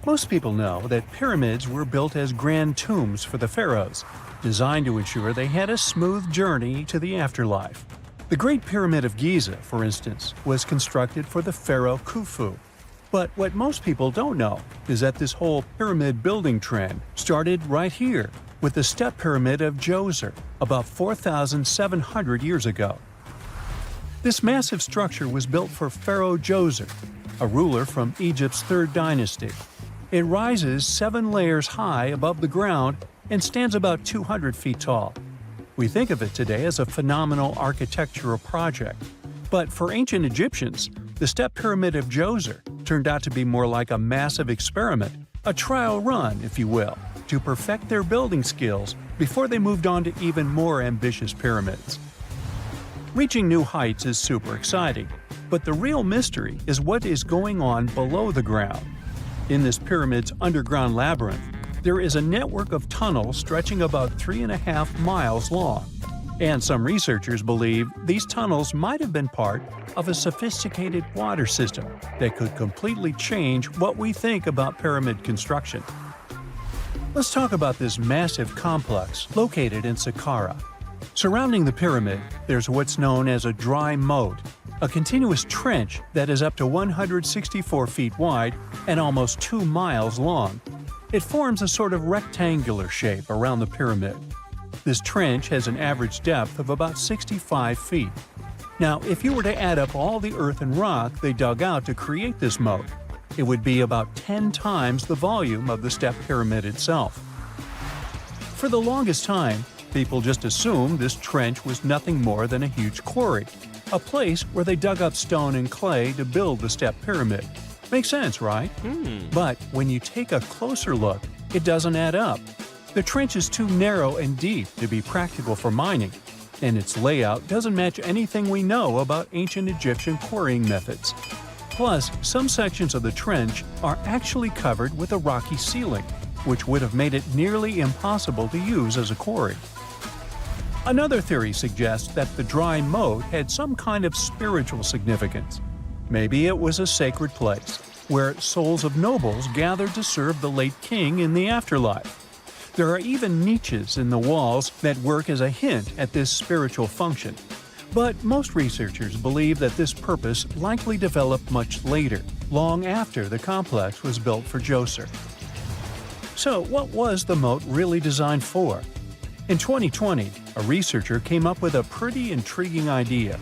Most people know that pyramids were built as grand tombs for the pharaohs, designed to ensure they had a smooth journey to the afterlife. The Great Pyramid of Giza, for instance, was constructed for the pharaoh Khufu. But what most people don't know is that this whole pyramid building trend started right here with the step pyramid of Djoser about 4,700 years ago. This massive structure was built for Pharaoh Djoser, a ruler from Egypt's 3rd dynasty. It rises 7 layers high above the ground and stands about 200 feet tall. We think of it today as a phenomenal architectural project. But for ancient Egyptians, the step pyramid of Djoser turned out to be more like a massive experiment, a trial run, if you will, to perfect their building skills before they moved on to even more ambitious pyramids. Reaching new heights is super exciting, but the real mystery is what is going on below the ground. In this pyramid's underground labyrinth, there is a network of tunnels stretching about 3.5 miles long. And some researchers believe these tunnels might have been part of a sophisticated water system that could completely change what we think about pyramid construction. Let's talk about this massive complex located in Saqqara. Surrounding the pyramid, there's what's known as a dry moat, a continuous trench that is up to 164 feet wide and almost 2 miles long. It forms a sort of rectangular shape around the pyramid. This trench has an average depth of about 65 feet. Now, if you were to add up all the earth and rock they dug out to create this moat, it would be about 10 times the volume of the step pyramid itself. For the longest time, people just assumed this trench was nothing more than a huge quarry, a place where they dug up stone and clay to build the step pyramid. Makes sense, right? But when you take a closer look, it doesn't add up. The trench is too narrow and deep to be practical for mining, and its layout doesn't match anything we know about ancient Egyptian quarrying methods. Plus, some sections of the trench are actually covered with a rocky ceiling, which would have made it nearly impossible to use as a quarry. Another theory suggests that the dry moat had some kind of spiritual significance. Maybe it was a sacred place, where souls of nobles gathered to serve the late king in the afterlife. There are even niches in the walls that work as a hint at this spiritual function. But most researchers believe that this purpose likely developed much later, long after the complex was built for Djoser. So what was the moat really designed for? In 2020, a researcher came up with a pretty intriguing idea.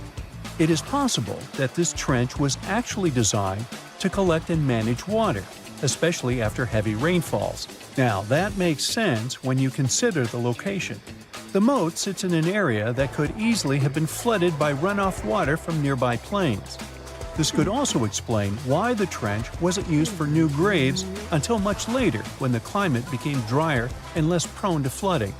It is possible that this trench was actually designed to collect and manage water, especially after heavy rainfalls. Now, that makes sense when you consider the location. The moat sits in an area that could easily have been flooded by runoff water from nearby plains. This could also explain why the trench wasn't used for new graves until much later when the climate became drier and less prone to flooding.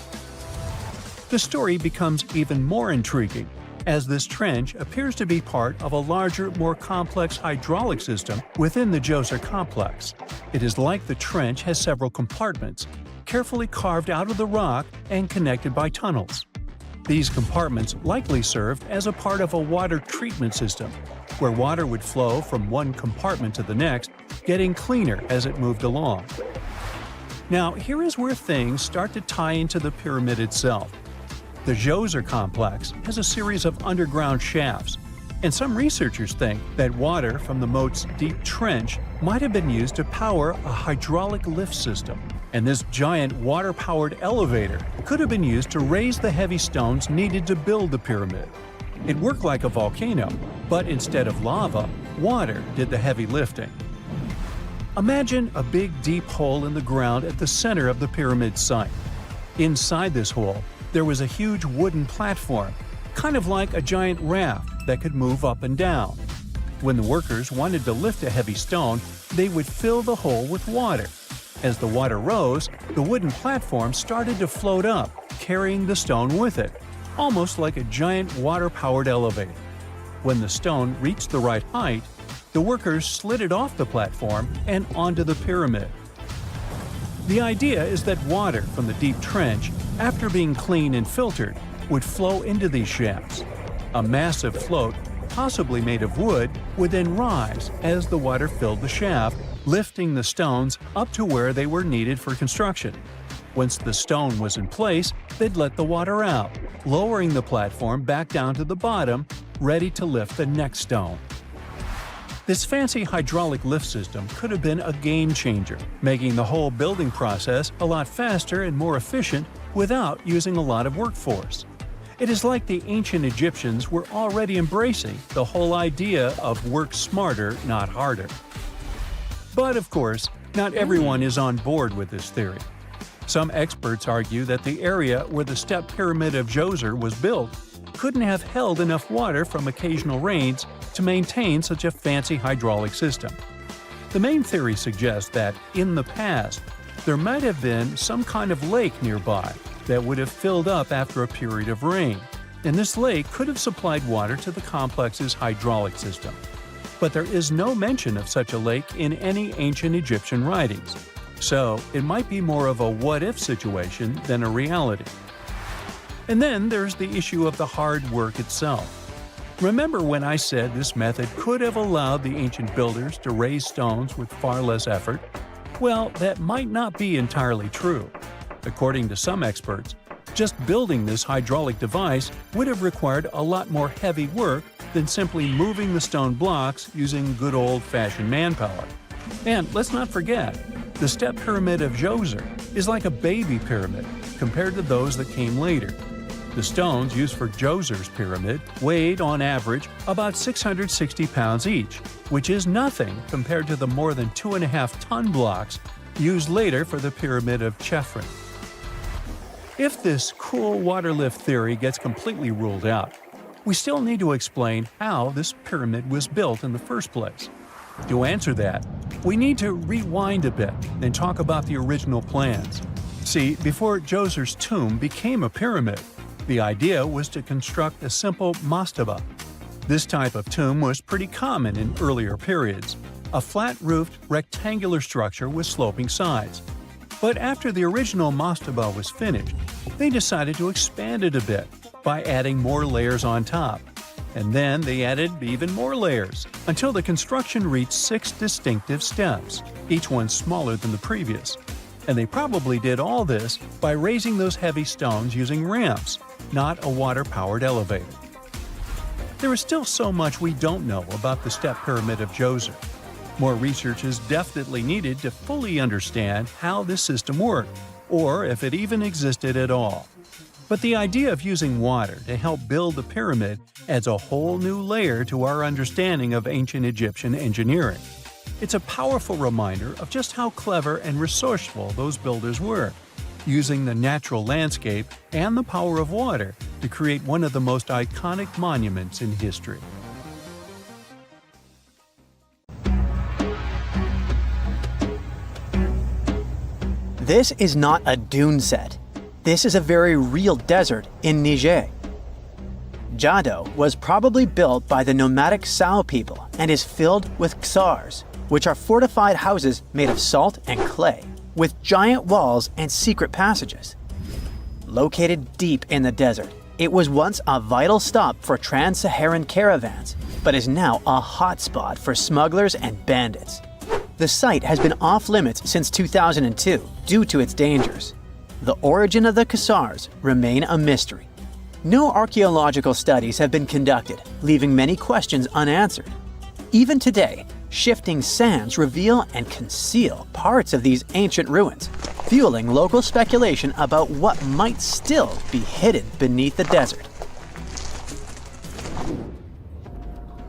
The story becomes even more intriguing, as this trench appears to be part of a larger, more complex hydraulic system within the Djoser complex. It is like the trench has several compartments, carefully carved out of the rock and connected by tunnels. These compartments likely served as a part of a water treatment system, where water would flow from one compartment to the next, getting cleaner as it moved along. Now, here is where things start to tie into the pyramid itself. The Djoser complex has a series of underground shafts, and some researchers think that water from the moat's deep trench might have been used to power a hydraulic lift system, and this giant water-powered elevator could have been used to raise the heavy stones needed to build the pyramid. It worked like a volcano, but instead of lava, water did the heavy lifting. Imagine a big deep hole in the ground at the center of the pyramid site. Inside this hole, there was a huge wooden platform, kind of like a giant raft that could move up and down. When the workers wanted to lift a heavy stone, they would fill the hole with water. As the water rose, the wooden platform started to float up, carrying the stone with it, almost like a giant water-powered elevator. When the stone reached the right height, the workers slid it off the platform and onto the pyramid. The idea is that water from the deep trench, after being cleaned and filtered, would flow into these shafts. A massive float, possibly made of wood, would then rise as the water filled the shaft, lifting the stones up to where they were needed for construction. Once the stone was in place, they'd let the water out, lowering the platform back down to the bottom, ready to lift the next stone. This fancy hydraulic lift system could have been a game changer, making the whole building process a lot faster and more efficient without using a lot of workforce. It is like the ancient Egyptians were already embracing the whole idea of work smarter, not harder. But of course, not everyone is on board with this theory. Some experts argue that the area where the step pyramid of Djoser was built couldn't have held enough water from occasional rains to maintain such a fancy hydraulic system. The main theory suggests that, in the past, there might have been some kind of lake nearby that would have filled up after a period of rain, and this lake could have supplied water to the complex's hydraulic system. But there is no mention of such a lake in any ancient Egyptian writings, so it might be more of a what-if situation than a reality. And then there's the issue of the hard work itself. Remember when I said this method could have allowed the ancient builders to raise stones with far less effort? Well, that might not be entirely true. According to some experts, just building this hydraulic device would have required a lot more heavy work than simply moving the stone blocks using good old-fashioned manpower. And let's not forget, the step pyramid of Djoser is like a baby pyramid compared to those that came later. The stones used for Djoser's pyramid weighed, on average, about 660 pounds each, which is nothing compared to the more than 2.5-ton blocks used later for the pyramid of Chephren. If this cool water lift theory gets completely ruled out, we still need to explain how this pyramid was built in the first place. To answer that, we need to rewind a bit and talk about the original plans. See, before Djoser's tomb became a pyramid, the idea was to construct a simple mastaba. This type of tomb was pretty common in earlier periods, a flat-roofed, rectangular structure with sloping sides. But after the original mastaba was finished, they decided to expand it a bit by adding more layers on top. And then they added even more layers, until the construction reached 6 distinctive steps, each one smaller than the previous. And they probably did all this by raising those heavy stones using ramps, not a water-powered elevator. There is still so much we don't know about the step pyramid of Djoser. More research is definitely needed to fully understand how this system worked, or if it even existed at all. But the idea of using water to help build the pyramid adds a whole new layer to our understanding of ancient Egyptian engineering. It's a powerful reminder of just how clever and resourceful those builders were, using the natural landscape and the power of water to create one of the most iconic monuments in history. This is not a dune set. This is a very real desert in Niger. Jado was probably built by the nomadic Sao people and is filled with ksars, which are fortified houses made of salt and clay, with giant walls and secret passages. Located deep in the desert, it was once a vital stop for trans-Saharan caravans, but is now a hotspot for smugglers and bandits. The site has been off-limits since 2002 due to its dangers. The origin of the ksars remain a mystery. No archaeological studies have been conducted, leaving many questions unanswered. Even today, shifting sands reveal and conceal parts of these ancient ruins, fueling local speculation about what might still be hidden beneath the desert.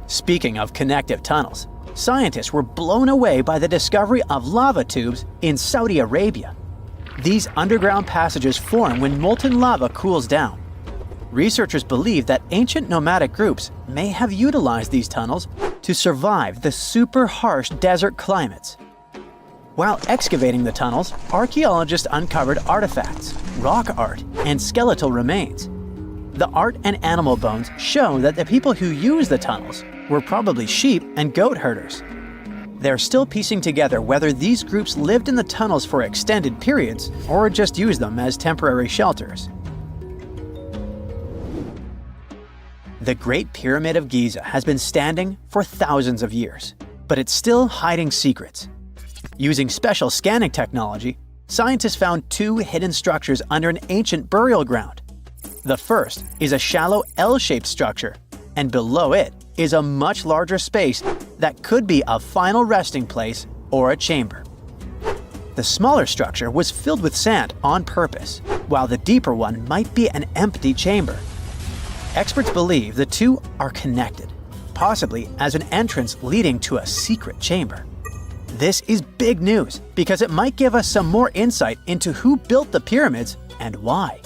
Speaking of connective tunnels, scientists were blown away by the discovery of lava tubes in Saudi Arabia. These underground passages form when molten lava cools down. Researchers believe that ancient nomadic groups may have utilized these tunnels to survive the super harsh desert climates. While excavating the tunnels, archaeologists uncovered artifacts, rock art, and skeletal remains. The art and animal bones show that the people who used the tunnels were probably sheep and goat herders. They're still piecing together whether these groups lived in the tunnels for extended periods or just used them as temporary shelters. The Great Pyramid of Giza has been standing for thousands of years, but it's still hiding secrets. Using special scanning technology, scientists found two hidden structures under an ancient burial ground. The first is a shallow L-shaped structure, and below it is a much larger space that could be a final resting place or a chamber. The smaller structure was filled with sand on purpose, while the deeper one might be an empty chamber. Experts believe the two are connected, possibly as an entrance leading to a secret chamber. This is big news because it might give us some more insight into who built the pyramids and why.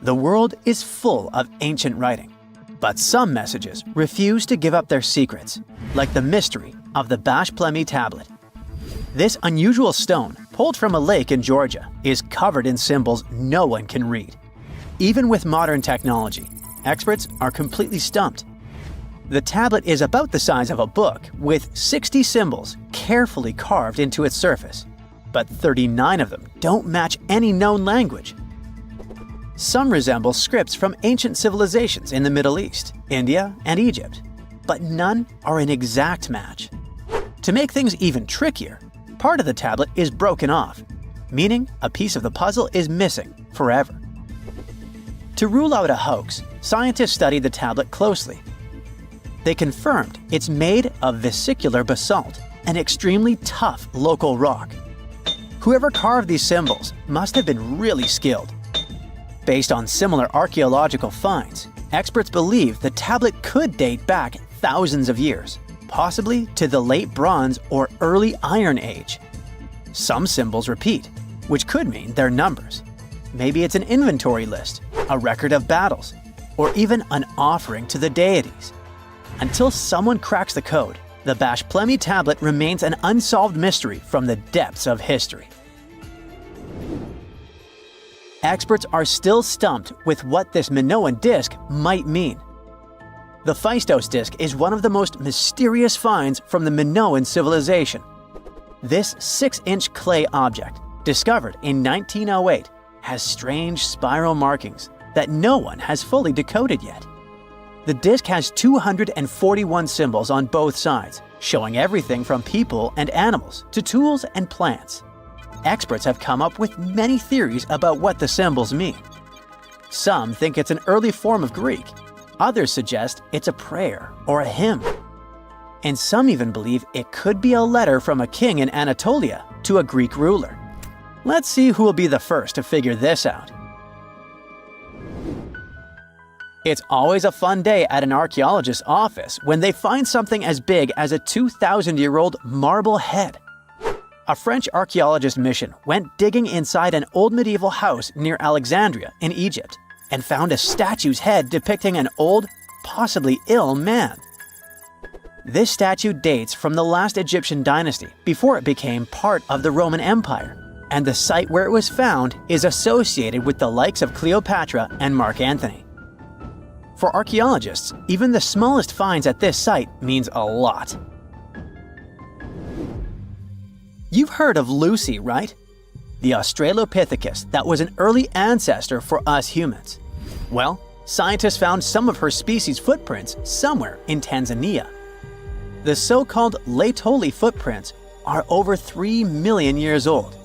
The world is full of ancient writing, but some messages refuse to give up their secrets, like the mystery of the Bash-Plemi tablet. This unusual stone, pulled from a lake in Georgia, is covered in symbols no one can read. Even with modern technology, experts are completely stumped. The tablet is about the size of a book, with 60 symbols carefully carved into its surface, but 39 of them don't match any known language. Some resemble scripts from ancient civilizations in the Middle East, India, and Egypt, but none are an exact match. To make things even trickier, part of the tablet is broken off, meaning a piece of the puzzle is missing forever. To rule out a hoax, scientists studied the tablet closely. They confirmed it's made of vesicular basalt, an extremely tough local rock. Whoever carved these symbols must have been really skilled. Based on similar archaeological finds, experts believe the tablet could date back thousands of years, possibly to the late Bronze or early Iron Age. Some symbols repeat, which could mean they're numbers. Maybe it's an inventory list, a record of battles, or even an offering to the deities. Until someone cracks the code, the Bash-Plemi tablet remains an unsolved mystery from the depths of history. Experts are still stumped with what this Minoan disk might mean. The Fistos disk is one of the most mysterious finds from the Minoan civilization. This 6-inch clay object, discovered in 1908, has strange spiral markings that no one has fully decoded yet. The disk has 241 symbols on both sides, showing everything from people and animals to tools and plants. Experts have come up with many theories about what the symbols mean. Some think it's an early form of Greek. Others suggest it's a prayer or a hymn. And some even believe it could be a letter from a king in Anatolia to a Greek ruler. Let's see who will be the first to figure this out. It's always a fun day at an archaeologist's office when they find something as big as a 2,000-year-old marble head. A French archaeologist mission went digging inside an old medieval house near Alexandria in Egypt and found a statue's head depicting an old, possibly ill man. This statue dates from the last Egyptian dynasty before it became part of the Roman Empire, and the site where it was found is associated with the likes of Cleopatra and Mark Antony. For archaeologists, even the smallest finds at this site means a lot. You've heard of Lucy, right? The Australopithecus that was an early ancestor for us humans. Well, scientists found some of her species' footprints somewhere in Tanzania. The so-called Laetoli footprints are over 3 million years old.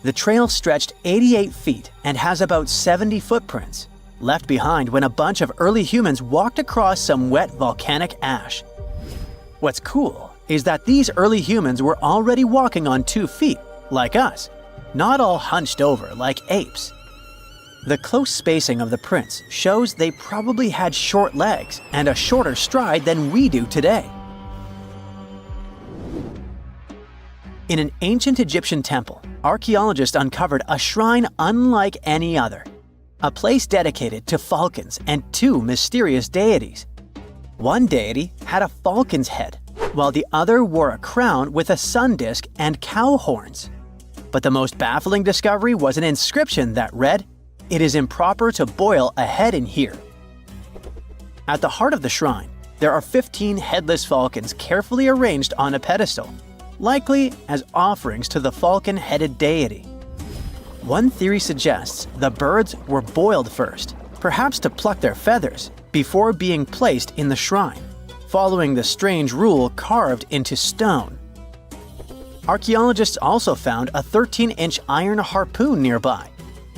The trail stretched 88 feet and has about 70 footprints, left behind when a bunch of early humans walked across some wet volcanic ash. What's cool is that these early humans were already walking on 2 feet, like us, not all hunched over like apes. The close spacing of the prints shows they probably had short legs and a shorter stride than we do today. In an ancient Egyptian temple, archaeologists uncovered a shrine unlike any other, a place dedicated to falcons and 2 mysterious deities. One deity had a falcon's head, while the other wore a crown with a sun disk and cow horns. But the most baffling discovery was an inscription that read, "It is improper to boil a head in here." At the heart of the shrine, there are 15 headless falcons carefully arranged on a pedestal, likely as offerings to the falcon-headed deity. One theory suggests the birds were boiled first, perhaps to pluck their feathers, before being placed in the shrine, following the strange rule carved into stone. Archaeologists also found a 13-inch iron harpoon nearby.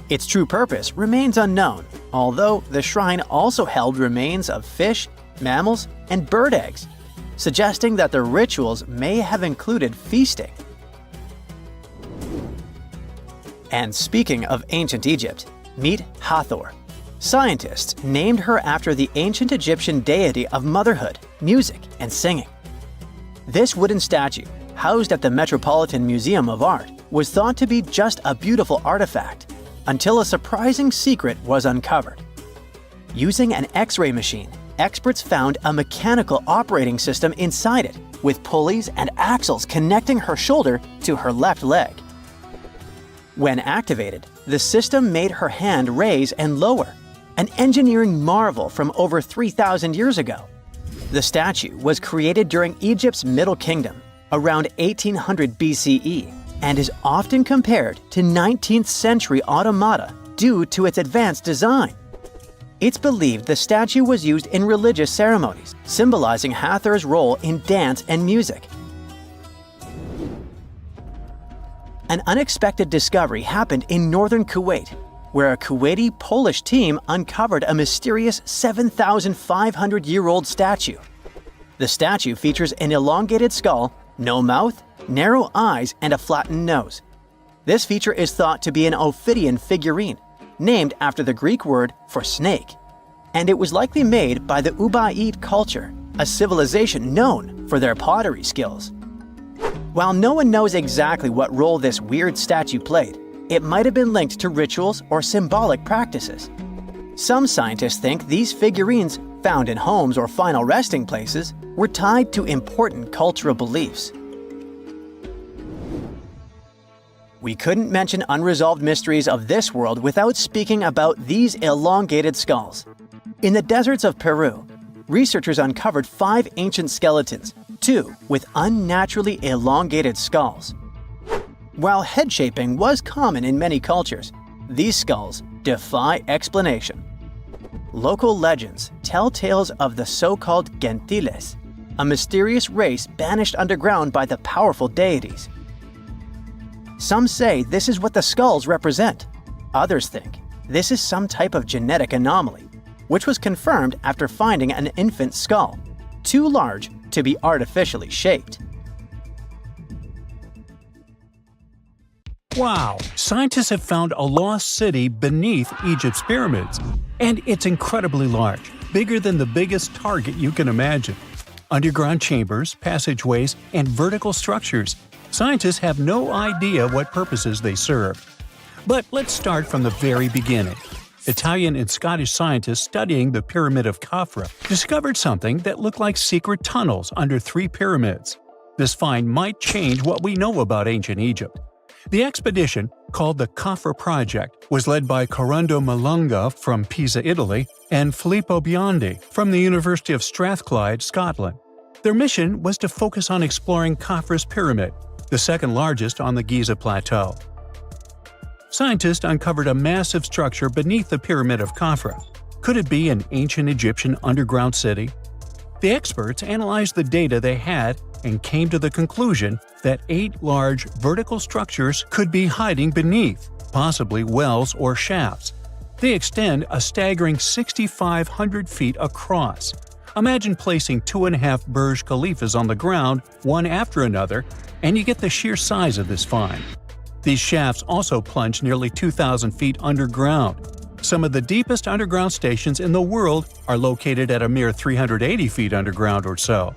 Its true purpose remains unknown, although the shrine also held remains of fish, mammals, and bird eggs, suggesting that the rituals may have included feasting. And speaking of ancient Egypt, meet Hathor. Scientists named her after the ancient Egyptian deity of motherhood, music, and singing. This wooden statue, housed at the Metropolitan Museum of Art, was thought to be just a beautiful artifact, until a surprising secret was uncovered. Using an X-ray machine, experts found a mechanical operating system inside it, with pulleys and axles connecting her shoulder to her left leg. When activated, the system made her hand raise and lower, an engineering marvel from over 3,000 years ago. The statue was created during Egypt's Middle Kingdom, around 1800 BCE, and is often compared to 19th century automata due to its advanced design. It's believed the statue was used in religious ceremonies, symbolizing Hathor's role in dance and music. An unexpected discovery happened in northern Kuwait, where a Kuwaiti-Polish team uncovered a mysterious 7,500-year-old statue. The statue features an elongated skull, no mouth, narrow eyes, and a flattened nose. This feature is thought to be an Ophidian figurine, named after the Greek word for snake, and it was likely made by the Ubaid culture, a civilization known for their pottery skills. While no one knows exactly what role this weird statue played, it might have been linked to rituals or symbolic practices. Some scientists think these figurines, found in homes or final resting places, were tied to important cultural beliefs. We couldn't mention unresolved mysteries of this world without speaking about these elongated skulls. In the deserts of Peru, researchers uncovered 5 ancient skeletons, 2 with unnaturally elongated skulls. While head shaping was common in many cultures, these skulls defy explanation. Local legends tell tales of the so-called gentiles, a mysterious race banished underground by the powerful deities. Some say this is what the skulls represent. Others think this is some type of genetic anomaly, which was confirmed after finding an infant skull, too large to be artificially shaped. Wow! Scientists have found a lost city beneath Egypt's pyramids. And it's incredibly large, bigger than the biggest target you can imagine. Underground chambers, passageways, and vertical structures. Scientists have no idea what purposes they serve. But let's start from the very beginning. Italian and Scottish scientists studying the Pyramid of Khafra discovered something that looked like secret tunnels under 3 pyramids. This find might change what we know about ancient Egypt. The expedition, called the Khafra Project, was led by Corrado Malunga from Pisa, Italy, and Filippo Biondi from the University of Strathclyde, Scotland. Their mission was to focus on exploring Khafra's pyramid, the second largest on the Giza Plateau. Scientists uncovered a massive structure beneath the Pyramid of Khafra. Could it be an ancient Egyptian underground city? The experts analyzed the data they had and came to the conclusion that 8 large vertical structures could be hiding beneath, possibly wells or shafts. They extend a staggering 6,500 feet across. Imagine placing 2.5 Burj Khalifas on the ground, one after another, and you get the sheer size of this find. These shafts also plunge nearly 2,000 feet underground. Some of the deepest underground stations in the world are located at a mere 380 feet underground or so.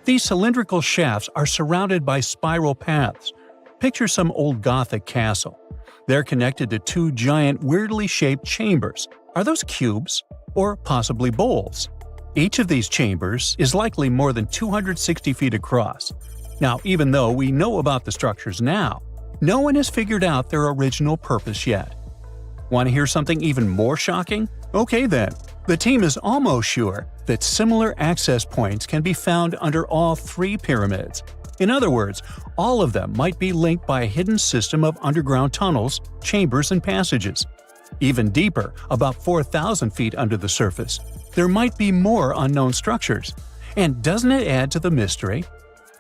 These cylindrical shafts are surrounded by spiral paths. Picture some old Gothic castle. They're connected to 2 giant, weirdly shaped chambers. Are those cubes? Or possibly bowls? Each of these chambers is likely more than 260 feet across. Now, even though we know about the structures now, no one has figured out their original purpose yet. Want to hear something even more shocking? Okay then. The team is almost sure that similar access points can be found under all 3 pyramids. In other words, all of them might be linked by a hidden system of underground tunnels, chambers, and passages. Even deeper, about 4,000 feet under the surface, there might be more unknown structures. And doesn't it add to the mystery?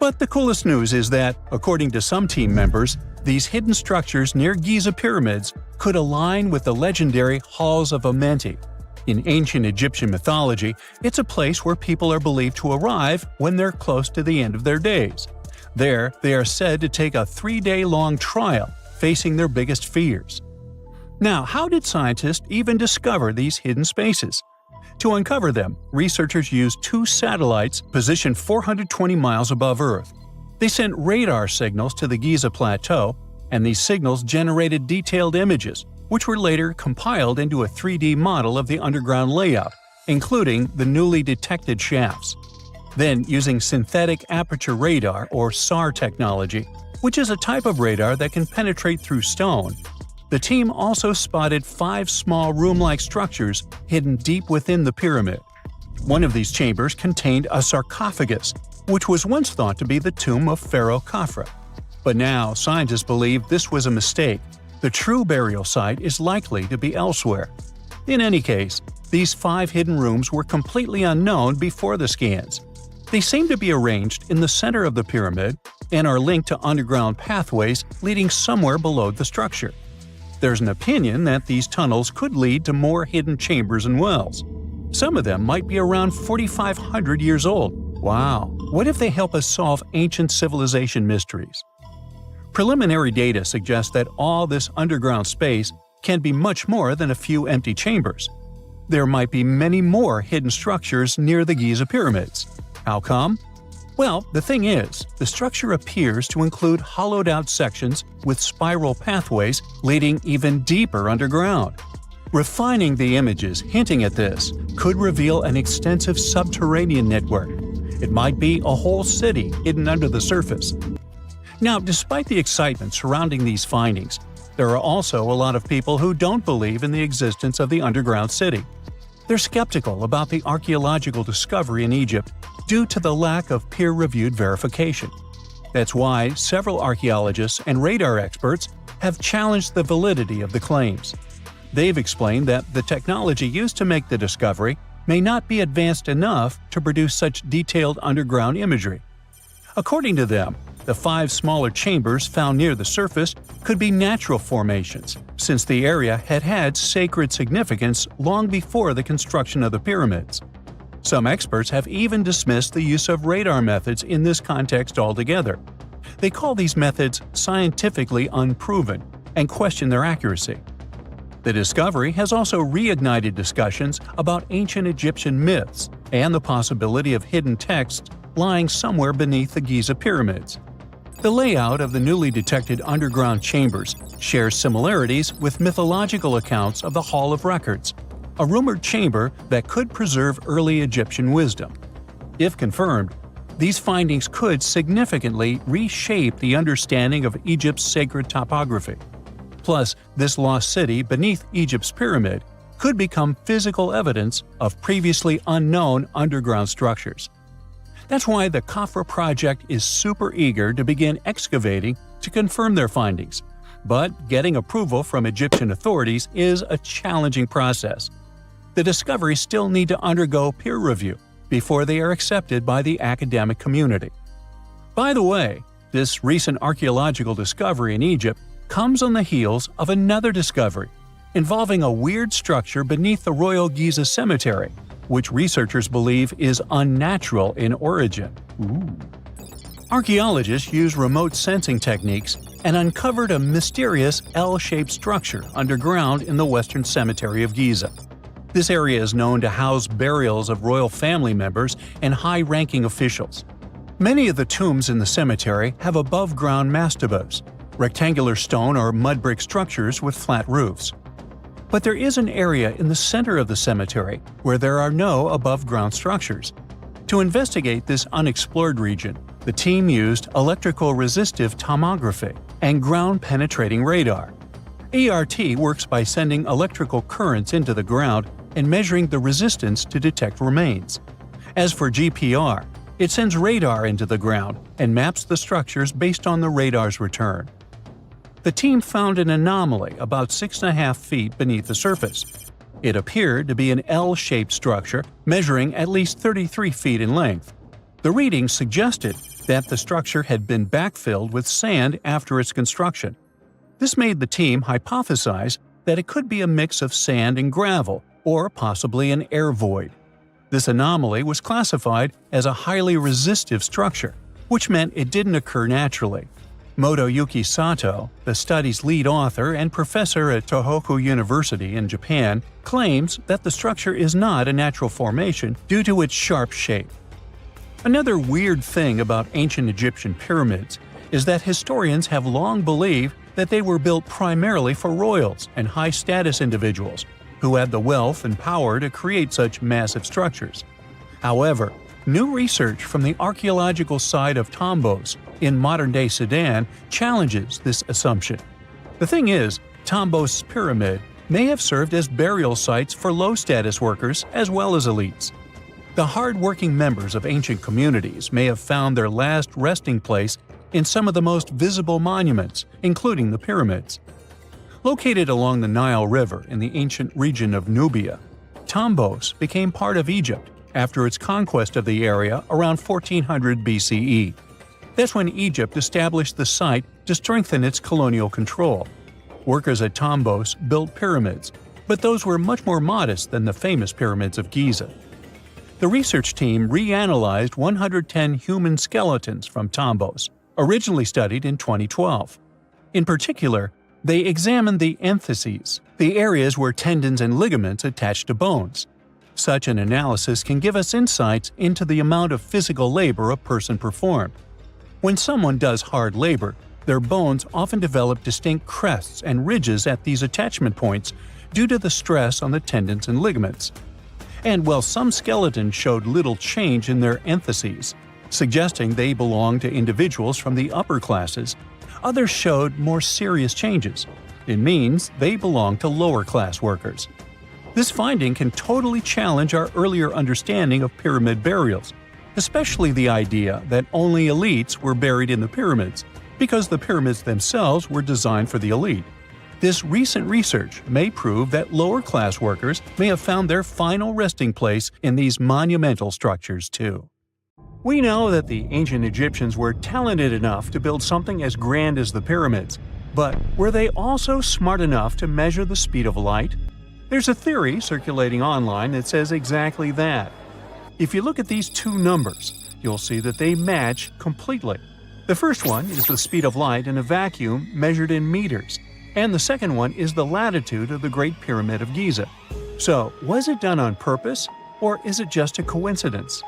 But the coolest news is that, according to some team members, these hidden structures near Giza pyramids could align with the legendary Halls of Amenti. In ancient Egyptian mythology, it's a place where people are believed to arrive when they're close to the end of their days. There, they are said to take a 3-day-long trial, facing their biggest fears. Now, how did scientists even discover these hidden spaces? To uncover them, researchers used 2 satellites positioned 420 miles above Earth. They sent radar signals to the Giza Plateau, and these signals generated detailed images, which were later compiled into a 3D model of the underground layout, including the newly detected shafts. Then, using synthetic aperture radar or SAR technology, which is a type of radar that can penetrate through stone, the team also spotted 5 small room-like structures hidden deep within the pyramid. One of these chambers contained a sarcophagus, which was once thought to be the tomb of Pharaoh Khafre. But now, scientists believe this was a mistake. The true burial site is likely to be elsewhere. In any case, these 5 hidden rooms were completely unknown before the scans. They seem to be arranged in the center of the pyramid and are linked to underground pathways leading somewhere below the structure. There's an opinion that these tunnels could lead to more hidden chambers and wells. Some of them might be around 4,500 years old. Wow! What if they help us solve ancient civilization mysteries? Preliminary data suggests that all this underground space can be much more than a few empty chambers. There might be many more hidden structures near the Giza pyramids. How come? Well, the thing is, the structure appears to include hollowed-out sections with spiral pathways leading even deeper underground. Refining the images hinting at this could reveal an extensive subterranean network. It might be a whole city hidden under the surface. Now, despite the excitement surrounding these findings, there are also a lot of people who don't believe in the existence of the underground city. They're skeptical about the archaeological discovery in Egypt due to the lack of peer-reviewed verification. That's why several archaeologists and radar experts have challenged the validity of the claims. They've explained that the technology used to make the discovery may not be advanced enough to produce such detailed underground imagery. According to them, the 5 smaller chambers found near the surface could be natural formations, since the area had had sacred significance long before the construction of the pyramids. Some experts have even dismissed the use of radar methods in this context altogether. They call these methods scientifically unproven and question their accuracy. The discovery has also reignited discussions about ancient Egyptian myths and the possibility of hidden texts lying somewhere beneath the Giza pyramids. The layout of the newly detected underground chambers shares similarities with mythological accounts of the Hall of Records, a rumored chamber that could preserve early Egyptian wisdom. If confirmed, these findings could significantly reshape the understanding of Egypt's sacred topography. Plus, this lost city beneath Egypt's pyramid could become physical evidence of previously unknown underground structures. That's why the Khafre project is super eager to begin excavating to confirm their findings. But getting approval from Egyptian authorities is a challenging process. The discoveries still need to undergo peer review before they are accepted by the academic community. By the way, this recent archaeological discovery in Egypt comes on the heels of another discovery involving a weird structure beneath the Royal Giza Cemetery, which researchers believe is unnatural in origin. Archaeologists use remote sensing techniques and uncovered a mysterious L-shaped structure underground in the Western Cemetery of Giza. This area is known to house burials of royal family members and high-ranking officials. Many of the tombs in the cemetery have above-ground mastabas, rectangular stone or mud brick structures with flat roofs. But there is an area in the center of the cemetery where there are no above-ground structures. To investigate this unexplored region, the team used electrical resistive tomography and ground-penetrating radar. ERT works by sending electrical currents into the ground and measuring the resistance to detect remains. As for GPR, it sends radar into the ground and maps the structures based on the radar's return. The team found an anomaly about 6.5 feet beneath the surface. It appeared to be an L-shaped structure measuring at least 33 feet in length. The readings suggested that the structure had been backfilled with sand after its construction. This made the team hypothesize that it could be a mix of sand and gravel, or possibly an air void. This anomaly was classified as a highly resistive structure, which meant it didn't occur naturally. Motoyuki Sato, the study's lead author and professor at Tohoku University in Japan, claims that the structure is not a natural formation due to its sharp shape. Another weird thing about ancient Egyptian pyramids is that historians have long believed that they were built primarily for royals and high-status individuals who had the wealth and power to create such massive structures. However, new research from the archaeological site of Tombos in modern-day Sudan challenges this assumption. The thing is, Tombos' pyramid may have served as burial sites for low-status workers as well as elites. The hard-working members of ancient communities may have found their last resting place in some of the most visible monuments, including the pyramids. Located along the Nile River in the ancient region of Nubia, Tombos became part of Egypt after its conquest of the area around 1400 BCE. That's when Egypt established the site to strengthen its colonial control. Workers at Tombos built pyramids, but those were much more modest than the famous pyramids of Giza. The research team reanalyzed 110 human skeletons from Tombos, originally studied in 2012. In particular, they examined the entheses, the areas where tendons and ligaments attach to bones. Such an analysis can give us insights into the amount of physical labor a person performed. When someone does hard labor, their bones often develop distinct crests and ridges at these attachment points due to the stress on the tendons and ligaments. And while some skeletons showed little change in their entheses, suggesting they belonged to individuals from the upper classes, others showed more serious changes. It means they belong to lower-class workers. This finding can totally challenge our earlier understanding of pyramid burials, especially the idea that only elites were buried in the pyramids, because the pyramids themselves were designed for the elite. This recent research may prove that lower-class workers may have found their final resting place in these monumental structures too. We know that the ancient Egyptians were talented enough to build something as grand as the pyramids, but were they also smart enough to measure the speed of light? There's a theory circulating online that says exactly that. If you look at these two numbers, you'll see that they match completely. The first one is the speed of light in a vacuum measured in meters, and the second one is the latitude of the Great Pyramid of Giza. So, was it done on purpose, or is it just a coincidence?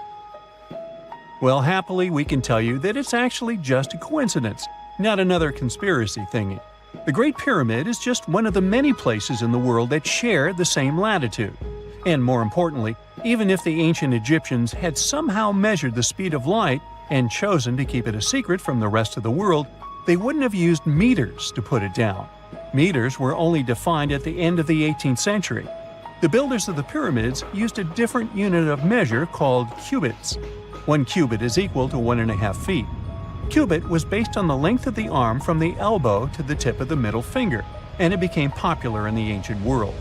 Well, happily, we can tell you that it's actually just a coincidence, not another conspiracy thingy. The Great Pyramid is just one of the many places in the world that share the same latitude. And more importantly, even if the ancient Egyptians had somehow measured the speed of light and chosen to keep it a secret from the rest of the world, they wouldn't have used meters to put it down. Meters were only defined at the end of the 18th century. The builders of the pyramids used a different unit of measure called cubits. 1 cubit is equal to 1.5 feet. Cubit was based on the length of the arm from the elbow to the tip of the middle finger, and it became popular in the ancient world.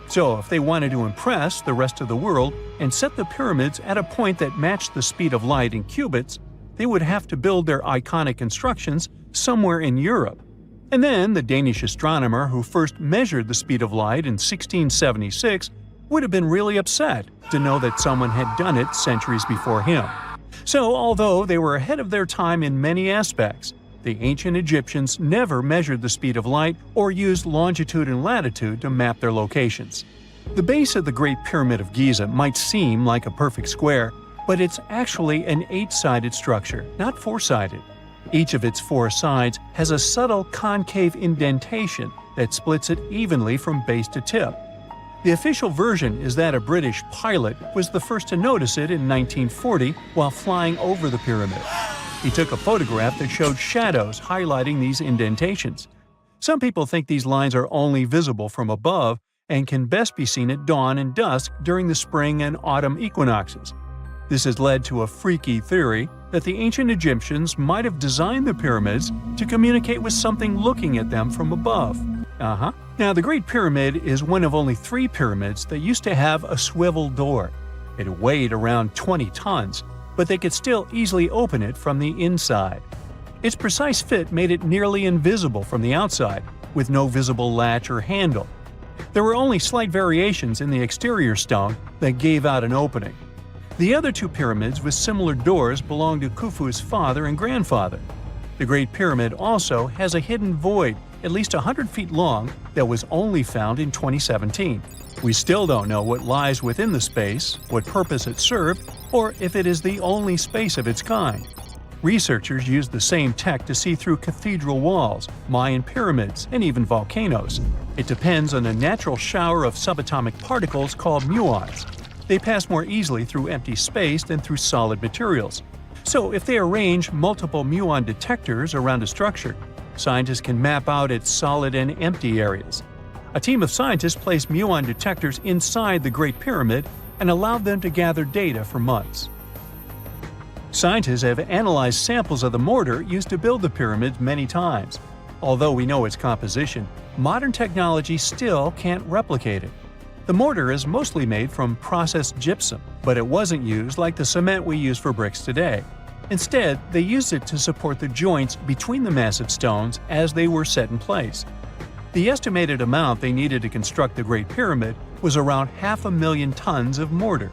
So if they wanted to impress the rest of the world and set the pyramids at a point that matched the speed of light in cubits, they would have to build their iconic constructions somewhere in Europe. And then the Danish astronomer who first measured the speed of light in 1676 would have been really upset to know that someone had done it centuries before him. So, although they were ahead of their time in many aspects, the ancient Egyptians never measured the speed of light or used longitude and latitude to map their locations. The base of the Great Pyramid of Giza might seem like a perfect square, but it's actually an 8-sided structure, not 4-sided. Each of its 4 sides has a subtle concave indentation that splits it evenly from base to tip. The official version is that a British pilot was the first to notice it in 1940 while flying over the pyramid. He took a photograph that showed shadows highlighting these indentations. Some people think these lines are only visible from above and can best be seen at dawn and dusk during the spring and autumn equinoxes. This has led to a freaky theory that the ancient Egyptians might have designed the pyramids to communicate with something looking at them from above. Now, the Great Pyramid is one of only 3 pyramids that used to have a swivel door. It weighed around 20 tons, but they could still easily open it from the inside. Its precise fit made it nearly invisible from the outside, with no visible latch or handle. There were only slight variations in the exterior stone that gave out an opening. The other two pyramids with similar doors belonged to Khufu's father and grandfather. The Great Pyramid also has a hidden void at least 100 feet long that was only found in 2017. We still don't know what lies within the space, what purpose it served, or if it is the only space of its kind. Researchers used the same tech to see through cathedral walls, Mayan pyramids, and even volcanoes. It depends on a natural shower of subatomic particles called muons. They pass more easily through empty space than through solid materials. So if they arrange multiple muon detectors around a structure, scientists can map out its solid and empty areas. A team of scientists placed muon detectors inside the Great Pyramid and allowed them to gather data for months. Scientists have analyzed samples of the mortar used to build the pyramids many times. Although we know its composition, modern technology still can't replicate it. The mortar is mostly made from processed gypsum, but it wasn't used like the cement we use for bricks today. Instead, they used it to support the joints between the massive stones as they were set in place. The estimated amount they needed to construct the Great Pyramid was around 500,000 tons of mortar.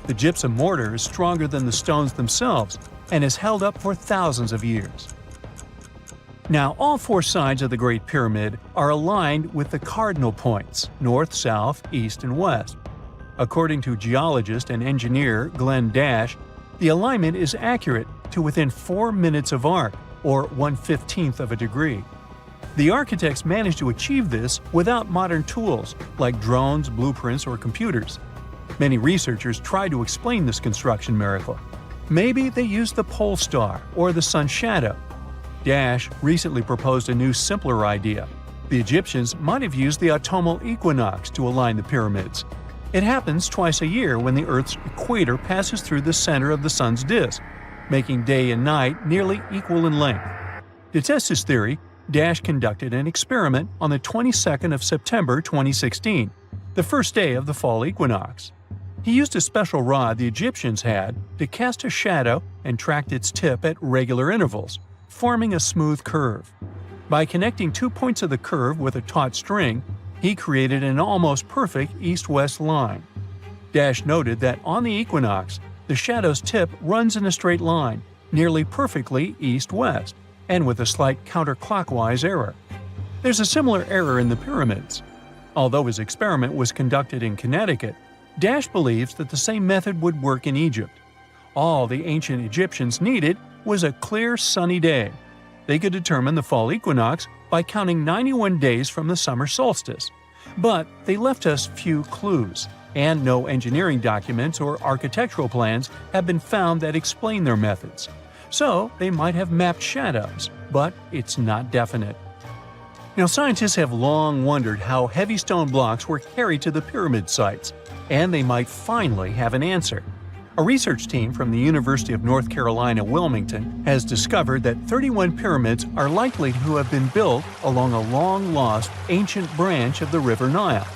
The gypsum mortar is stronger than the stones themselves and has held up for thousands of years. Now, all four sides of the Great Pyramid are aligned with the cardinal points – north, south, east, and west. According to geologist and engineer Glenn Dash, the alignment is accurate to within 4 minutes of arc, or 1/15th of a degree. The architects managed to achieve this without modern tools like drones, blueprints, or computers. Many researchers try to explain this construction miracle. Maybe they used the pole star or the sun's shadow. Dash recently proposed a new, simpler idea. The Egyptians might have used the autumnal equinox to align the pyramids. It happens twice a year when the Earth's equator passes through the center of the sun's disk, making day and night nearly equal in length. To test his theory, Dash conducted an experiment on the 22nd of September 2016, the first day of the fall equinox. He used a special rod the Egyptians had to cast a shadow and tracked its tip at regular intervals, forming a smooth curve. By connecting 2 points of the curve with a taut string, he created an almost perfect east-west line. Dash noted that on the equinox, the shadow's tip runs in a straight line, nearly perfectly east-west, and with a slight counterclockwise error. There's a similar error in the pyramids. Although his experiment was conducted in Connecticut, Dash believes that the same method would work in Egypt. All the ancient Egyptians needed was a clear, sunny day. They could determine the fall equinox by counting 91 days from the summer solstice. But they left us few clues, and no engineering documents or architectural plans have been found that explain their methods. So they might have mapped shadows, but it's not definite. Now, scientists have long wondered how heavy stone blocks were carried to the pyramid sites, and they might finally have an answer. A research team from the University of North Carolina, Wilmington, has discovered that 31 pyramids are likely to have been built along a long-lost ancient branch of the River Nile.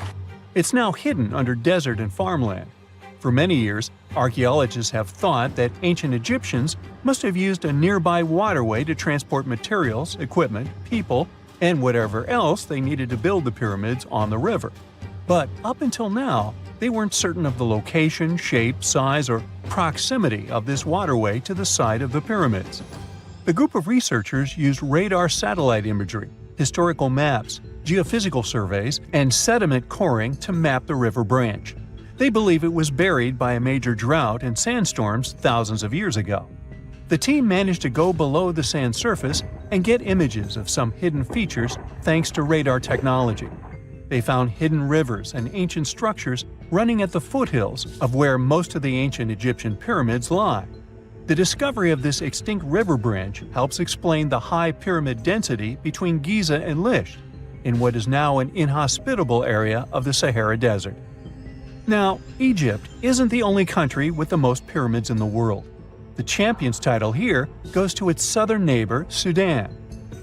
It's now hidden under desert and farmland. For many years, archaeologists have thought that ancient Egyptians must have used a nearby waterway to transport materials, equipment, people, and whatever else they needed to build the pyramids on the river. But up until now, they weren't certain of the location, shape, size, or proximity of this waterway to the site of the pyramids. The group of researchers used radar satellite imagery, historical maps, geophysical surveys, and sediment coring to map the river branch. They believe it was buried by a major drought and sandstorms thousands of years ago. The team managed to go below the sand surface and get images of some hidden features thanks to radar technology. They found hidden rivers and ancient structures running at the foothills of where most of the ancient Egyptian pyramids lie. The discovery of this extinct river branch helps explain the high pyramid density between Giza and Lisht, in what is now an inhospitable area of the Sahara Desert. Now, Egypt isn't the only country with the most pyramids in the world. The champion's title here goes to its southern neighbor, Sudan.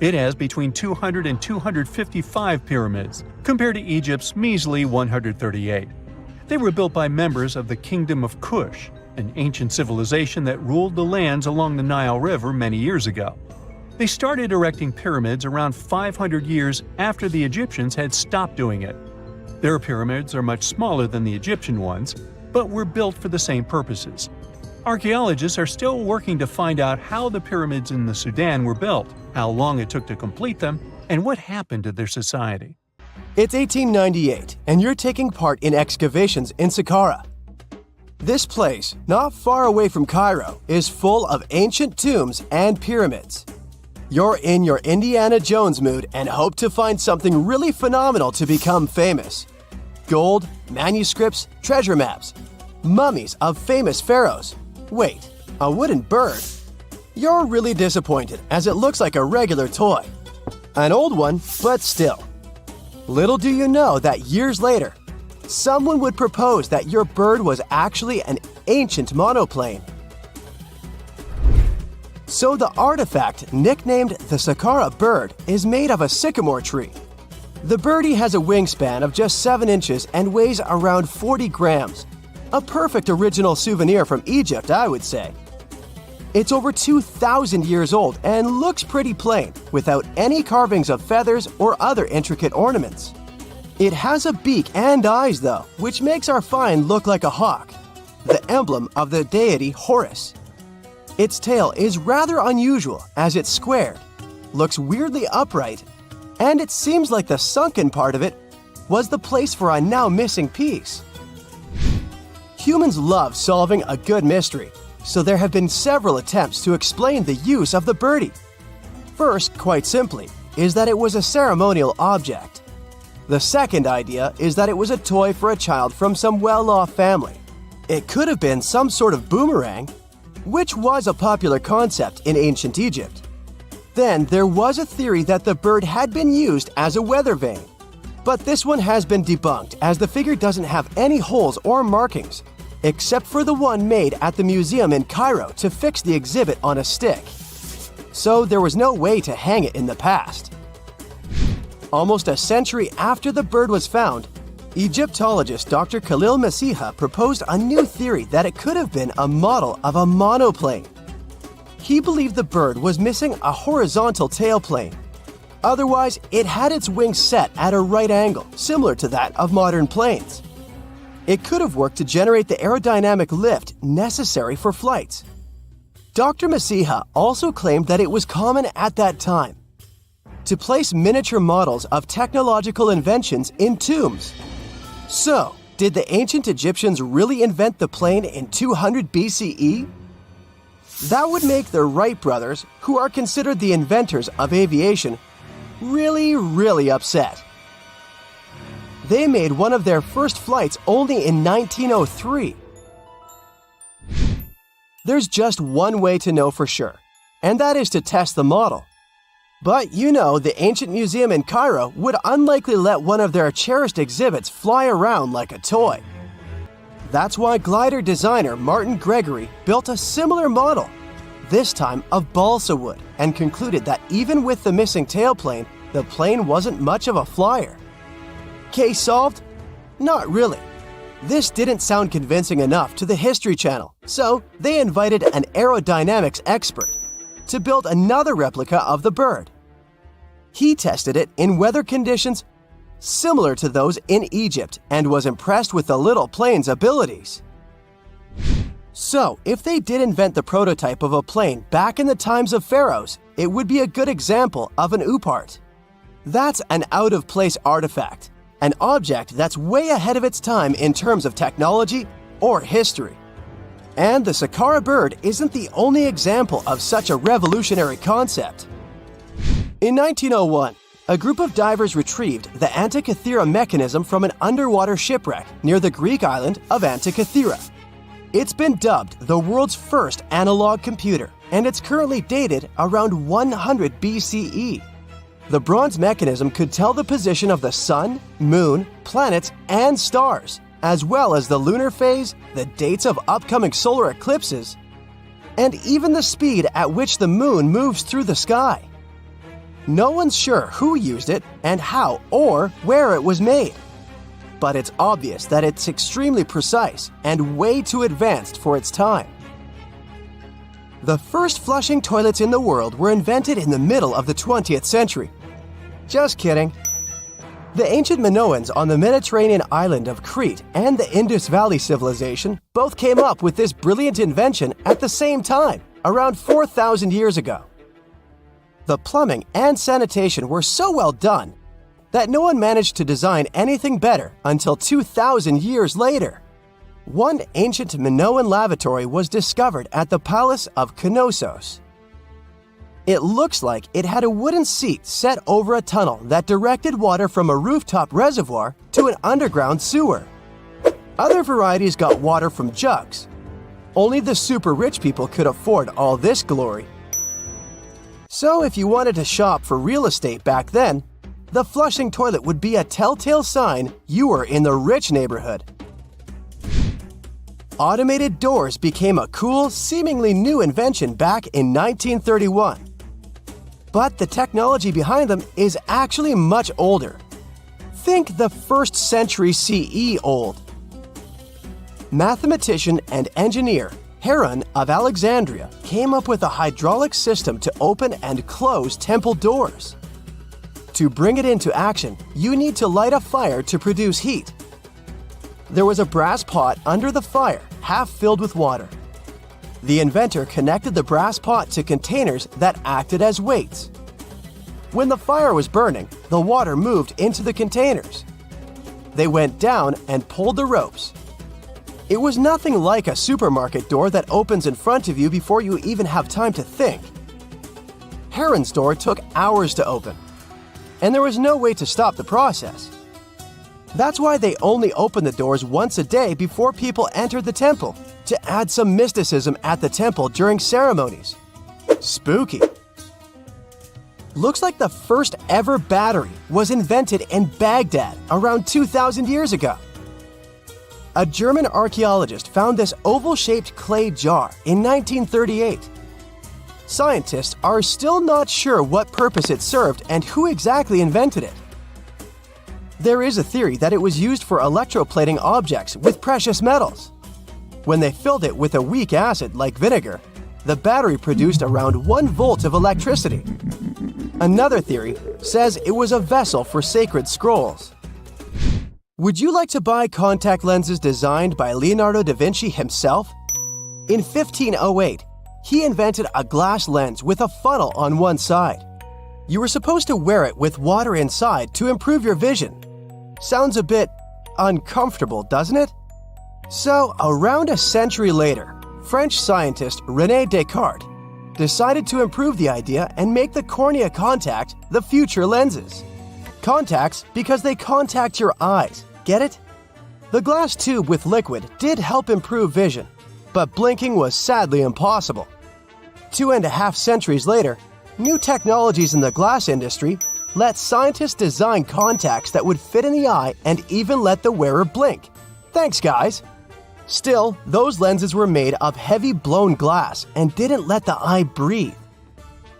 It has between 200 and 255 pyramids, compared to Egypt's measly 138. They were built by members of the Kingdom of Kush, an ancient civilization that ruled the lands along the Nile River many years ago. They started erecting pyramids around 500 years after the Egyptians had stopped doing it. Their pyramids are much smaller than the Egyptian ones, but were built for the same purposes. Archaeologists are still working to find out how the pyramids in the Sudan were built, how long it took to complete them, and what happened to their society. It's 1898, and you're taking part in excavations in Saqqara. This place, not far away from Cairo, is full of ancient tombs and pyramids. You're in your Indiana Jones mood and hope to find something really phenomenal to become famous. Gold, manuscripts, treasure maps, mummies of famous pharaohs. Wait, a wooden bird? You're really disappointed as it looks like a regular toy. An old one, but still. Little do you know that years later, someone would propose that your bird was actually an ancient monoplane. So the artifact, nicknamed the Saqqara bird, is made of a sycamore tree. The birdie has a wingspan of just 7 inches and weighs around 40 grams. A perfect original souvenir from Egypt, I would say. It's over 2,000 years old and looks pretty plain, without any carvings of feathers or other intricate ornaments. It has a beak and eyes though, which makes our find look like a hawk, the emblem of the deity Horus. Its tail is rather unusual as it's squared, looks weirdly upright, and it seems like the sunken part of it was the place for a now missing piece. Humans love solving a good mystery, so there have been several attempts to explain the use of the birdie. First, quite simply, is that it was a ceremonial object. The second idea is that it was a toy for a child from some well-off family. It could have been some sort of boomerang, which was a popular concept in ancient Egypt. Then there was a theory that the bird had been used as a weather vane. But this one has been debunked as the figure doesn't have any holes or markings, except for the one made at the museum in Cairo to fix the exhibit on a stick. So there was no way to hang it in the past. Almost a century after the bird was found, Egyptologist Dr. Khalil Masiha proposed a new theory that it could have been a model of a monoplane. He believed the bird was missing a horizontal tailplane. Otherwise, it had its wings set at a right angle, similar to that of modern planes. It could have worked to generate the aerodynamic lift necessary for flights. Dr. Masiha also claimed that it was common at that time to place miniature models of technological inventions in tombs. So, did the ancient Egyptians really invent the plane in 200 BCE? That would make the Wright brothers, who are considered the inventors of aviation, really upset. They made one of their first flights only in 1903. There's just one way to know for sure, and that is to test the model. But you know, the ancient museum in Cairo would unlikely let one of their cherished exhibits fly around like a toy. That's why glider designer Martin Gregory built a similar model, this time of balsa wood, and concluded that even with the missing tailplane, the plane wasn't much of a flyer. Case solved? Not really. This didn't sound convincing enough to the History Channel, so they invited an aerodynamics expert to build another replica of the bird. He tested it in weather conditions similar to those in Egypt and was impressed with the little plane's abilities. So, if they did invent the prototype of a plane back in the times of pharaohs, it would be a good example of an oupart. That's an out-of-place artifact, an object that's way ahead of its time in terms of technology or history. And the Saqqara bird isn't the only example of such a revolutionary concept. In 1901, a group of divers retrieved the Antikythera mechanism from an underwater shipwreck near the Greek island of Antikythera. It's been dubbed the world's first analog computer, and it's currently dated around 100 BCE. The bronze mechanism could tell the position of the sun, moon, planets, and stars, as well as the lunar phase, the dates of upcoming solar eclipses, and even the speed at which the moon moves through the sky. No one's sure who used it and how or where it was made. but it's obvious that it's extremely precise and way too advanced for its time. The first flushing toilets in the world were invented in the middle of the 20th century. Just kidding. The ancient Minoans on the Mediterranean island of Crete and the Indus Valley civilization both came up with this brilliant invention at the same time, around 4,000 years ago. The plumbing and sanitation were so well done that no one managed to design anything better until 2,000 years later. One ancient Minoan lavatory was discovered at the Palace of Knossos. It looks like it had a wooden seat set over a tunnel that directed water from a rooftop reservoir to an underground sewer. Other varieties got water from jugs. Only the super rich people could afford all this glory. So if you wanted to shop for real estate back then, the flushing toilet would be a telltale sign you were in the rich neighborhood. Automated doors became a cool, seemingly new invention back in 1931. But the technology behind them is actually much older. Think the 1st century CE old. Mathematician and engineer Heron of Alexandria came up with a hydraulic system to open and close temple doors. To bring it into action, you need to light a fire to produce heat. There was a brass pot under the fire, half filled with water. The inventor connected the brass pot to containers that acted as weights. When the fire was burning, the water moved into the containers. They went down and pulled the ropes. It was nothing like a supermarket door that opens in front of you before you even have time to think. Heron's door took hours to open, and there was no way to stop the process. That's why they only opened the doors once a day before people entered the temple, to add some mysticism at the temple during ceremonies. Spooky. Looks like the first ever battery was invented in Baghdad around 2,000 years ago. A German archaeologist found this oval-shaped clay jar in 1938. Scientists are still not sure what purpose it served and who exactly invented it. There is a theory that it was used for electroplating objects with precious metals. When they filled it with a weak acid like vinegar, the battery produced around 1 volt of electricity. Another theory says it was a vessel for sacred scrolls. Would you like to buy contact lenses designed by Leonardo da Vinci himself? In 1508, he invented a glass lens with a funnel on one side. You were supposed to wear it with water inside to improve your vision. Sounds a bit uncomfortable, doesn't it? So, around a century later, French scientist René Descartes decided to improve the idea and make the cornea contact the future lenses. Contacts because they contact your eyes, get it? The glass tube with liquid did help improve vision, but blinking was sadly impossible. 2.5 centuries later, new technologies in the glass industry let scientists design contacts that would fit in the eye and even let the wearer blink. Thanks, guys! Still, those lenses were made of heavy blown glass and didn't let the eye breathe.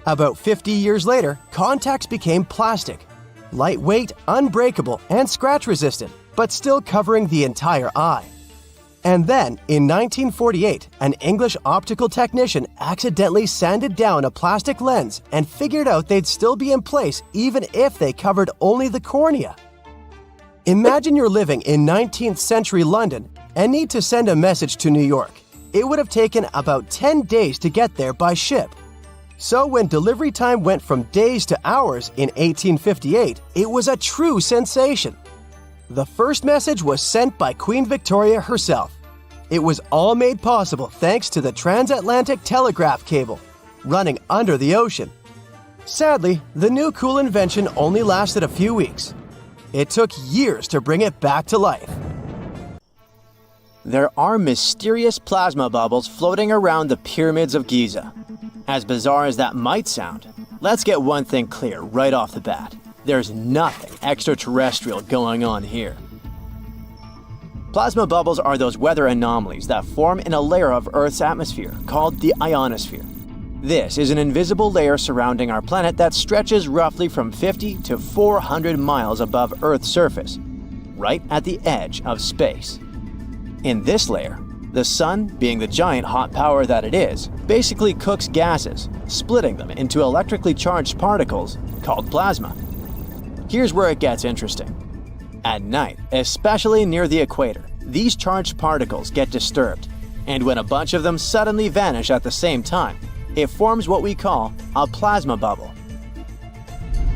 About 50 years later, contacts became plastic, lightweight, unbreakable, and scratch-resistant, but still covering the entire eye. And then, in 1948, an English optical technician accidentally sanded down a plastic lens and figured out they'd still be in place even if they covered only the cornea. Imagine you're living in 19th century London and need to send a message to New York. It would have taken about 10 days to get there by ship. So when delivery time went from days to hours in 1858, it was a true sensation. The first message was sent by Queen Victoria herself. It was all made possible thanks to the transatlantic telegraph cable, running under the ocean. Sadly, the new cool invention only lasted a few weeks. It took years to bring it back to life. There are mysterious plasma bubbles floating around the pyramids of Giza. As bizarre as that might sound, let's get one thing clear right off the bat. There's nothing extraterrestrial going on here. Plasma bubbles are those weather anomalies that form in a layer of Earth's atmosphere called the ionosphere. This is an invisible layer surrounding our planet that stretches roughly from 50 to 400 miles above Earth's surface. right at the edge of space. In this layer, the sun, being the giant hot power that it is, basically cooks gases, splitting them into electrically charged particles called plasma. Here's where it gets interesting. At night, especially near the equator, these charged particles get disturbed, and when a bunch of them suddenly vanish at the same time, it forms what we call a plasma bubble.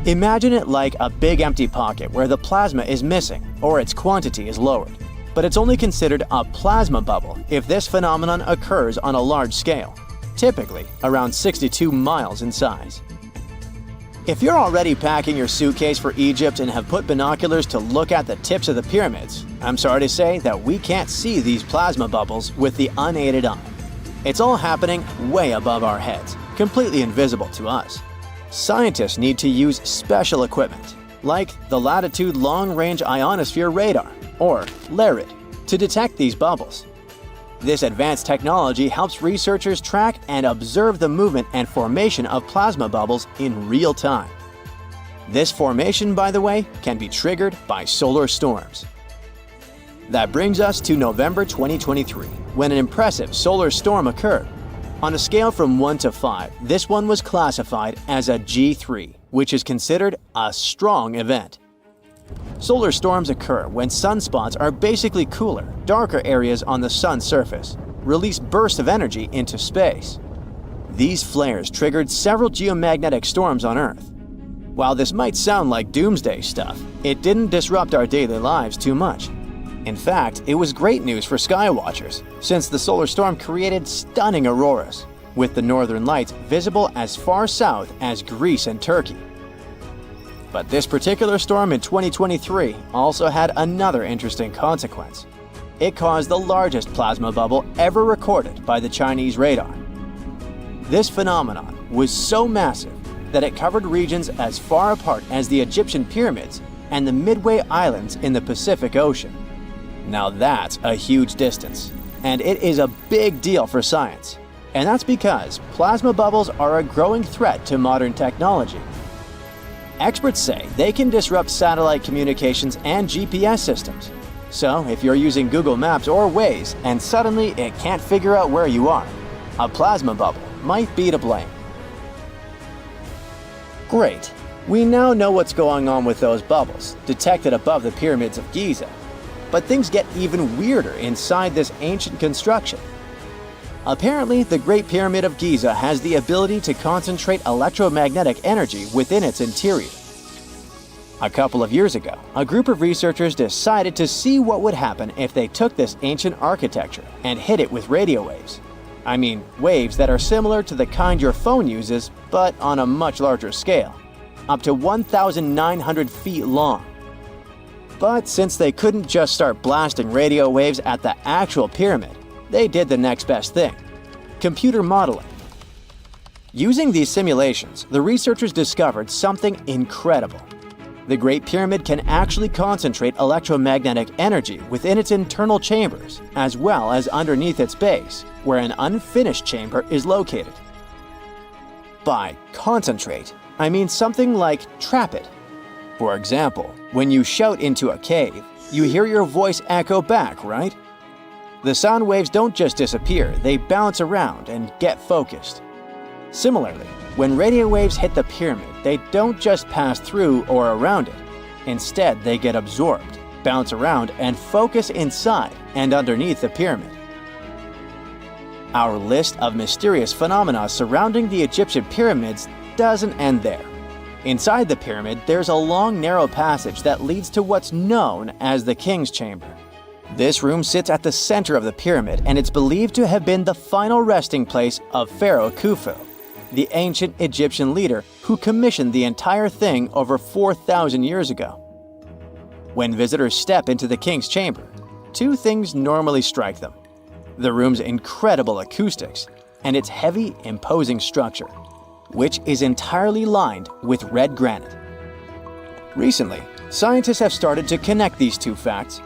Imagine it like a big empty pocket where the plasma is missing or its quantity is lowered, but it's only considered a plasma bubble if this phenomenon occurs on a large scale, typically around 62 miles in size. If you're already packing your suitcase for Egypt and have put binoculars to look at the tips of the pyramids, I'm sorry to say that we can't see these plasma bubbles with the unaided eye. It's all happening way above our heads, completely invisible to us. Scientists need to use special equipment, like the Latitude Long Range Ionosphere Radar, or LARID, to detect these bubbles. This advanced technology helps researchers track and observe the movement and formation of plasma bubbles in real time. This formation, by the way, can be triggered by solar storms. That brings us to November 2023, when an impressive solar storm occurred. On a scale from 1 to 5, this one was classified as a G3, which is considered a strong event. Solar storms occur when sunspots are basically cooler, darker areas on the sun's surface, release bursts of energy into space. These flares triggered several geomagnetic storms on Earth. While this might sound like doomsday stuff, it didn't disrupt our daily lives too much. In fact, it was great news for skywatchers, since the solar storm created stunning auroras, with the northern lights visible as far south as Greece and Turkey. But this particular storm in 2023 also had another interesting consequence. It caused the largest plasma bubble ever recorded by the Chinese radar. This phenomenon was so massive that it covered regions as far apart as the Egyptian pyramids and the Midway Islands in the Pacific Ocean. Now that's a huge distance, and it is a big deal for science. And that's because plasma bubbles are a growing threat to modern technology. Experts say they can disrupt satellite communications and GPS systems. So if you're using Google Maps or Waze and suddenly it can't figure out where you are, a plasma bubble might be to blame. Great. We now know what's going on with those bubbles, detected above the pyramids of Giza. But things get even weirder inside this ancient construction. Apparently, the Great Pyramid of Giza has the ability to concentrate electromagnetic energy within its interior. A couple of years ago, a group of researchers decided to see what would happen if they took this ancient architecture and hit it with radio waves. I mean, waves that are similar to the kind your phone uses, but on a much larger scale, up to 1,900 feet long. But since they couldn't just start blasting radio waves at the actual pyramid, they did the next best thing: computer modeling. Using these simulations, the researchers discovered something incredible. The Great Pyramid can actually concentrate electromagnetic energy within its internal chambers, as well as underneath its base, where an unfinished chamber is located. By concentrate, I mean something like trap it. For example, when you shout into a cave, you hear your voice echo back, right? The sound waves don't just disappear, they bounce around and get focused. Similarly, when radio waves hit the pyramid, they don't just pass through or around it. Instead, they get absorbed, bounce around, and focus inside and underneath the pyramid. Our list of mysterious phenomena surrounding the Egyptian pyramids doesn't end there. Inside the pyramid, there's a long, narrow passage that leads to what's known as the King's Chamber. This room sits at the center of the pyramid, and it's believed to have been the final resting place of Pharaoh Khufu, the ancient Egyptian leader who commissioned the entire thing over 4,000 years ago. When visitors step into the King's Chamber, two things normally strike them: the room's incredible acoustics and its heavy, imposing structure, which is entirely lined with red granite. Recently, scientists have started to connect these two facts.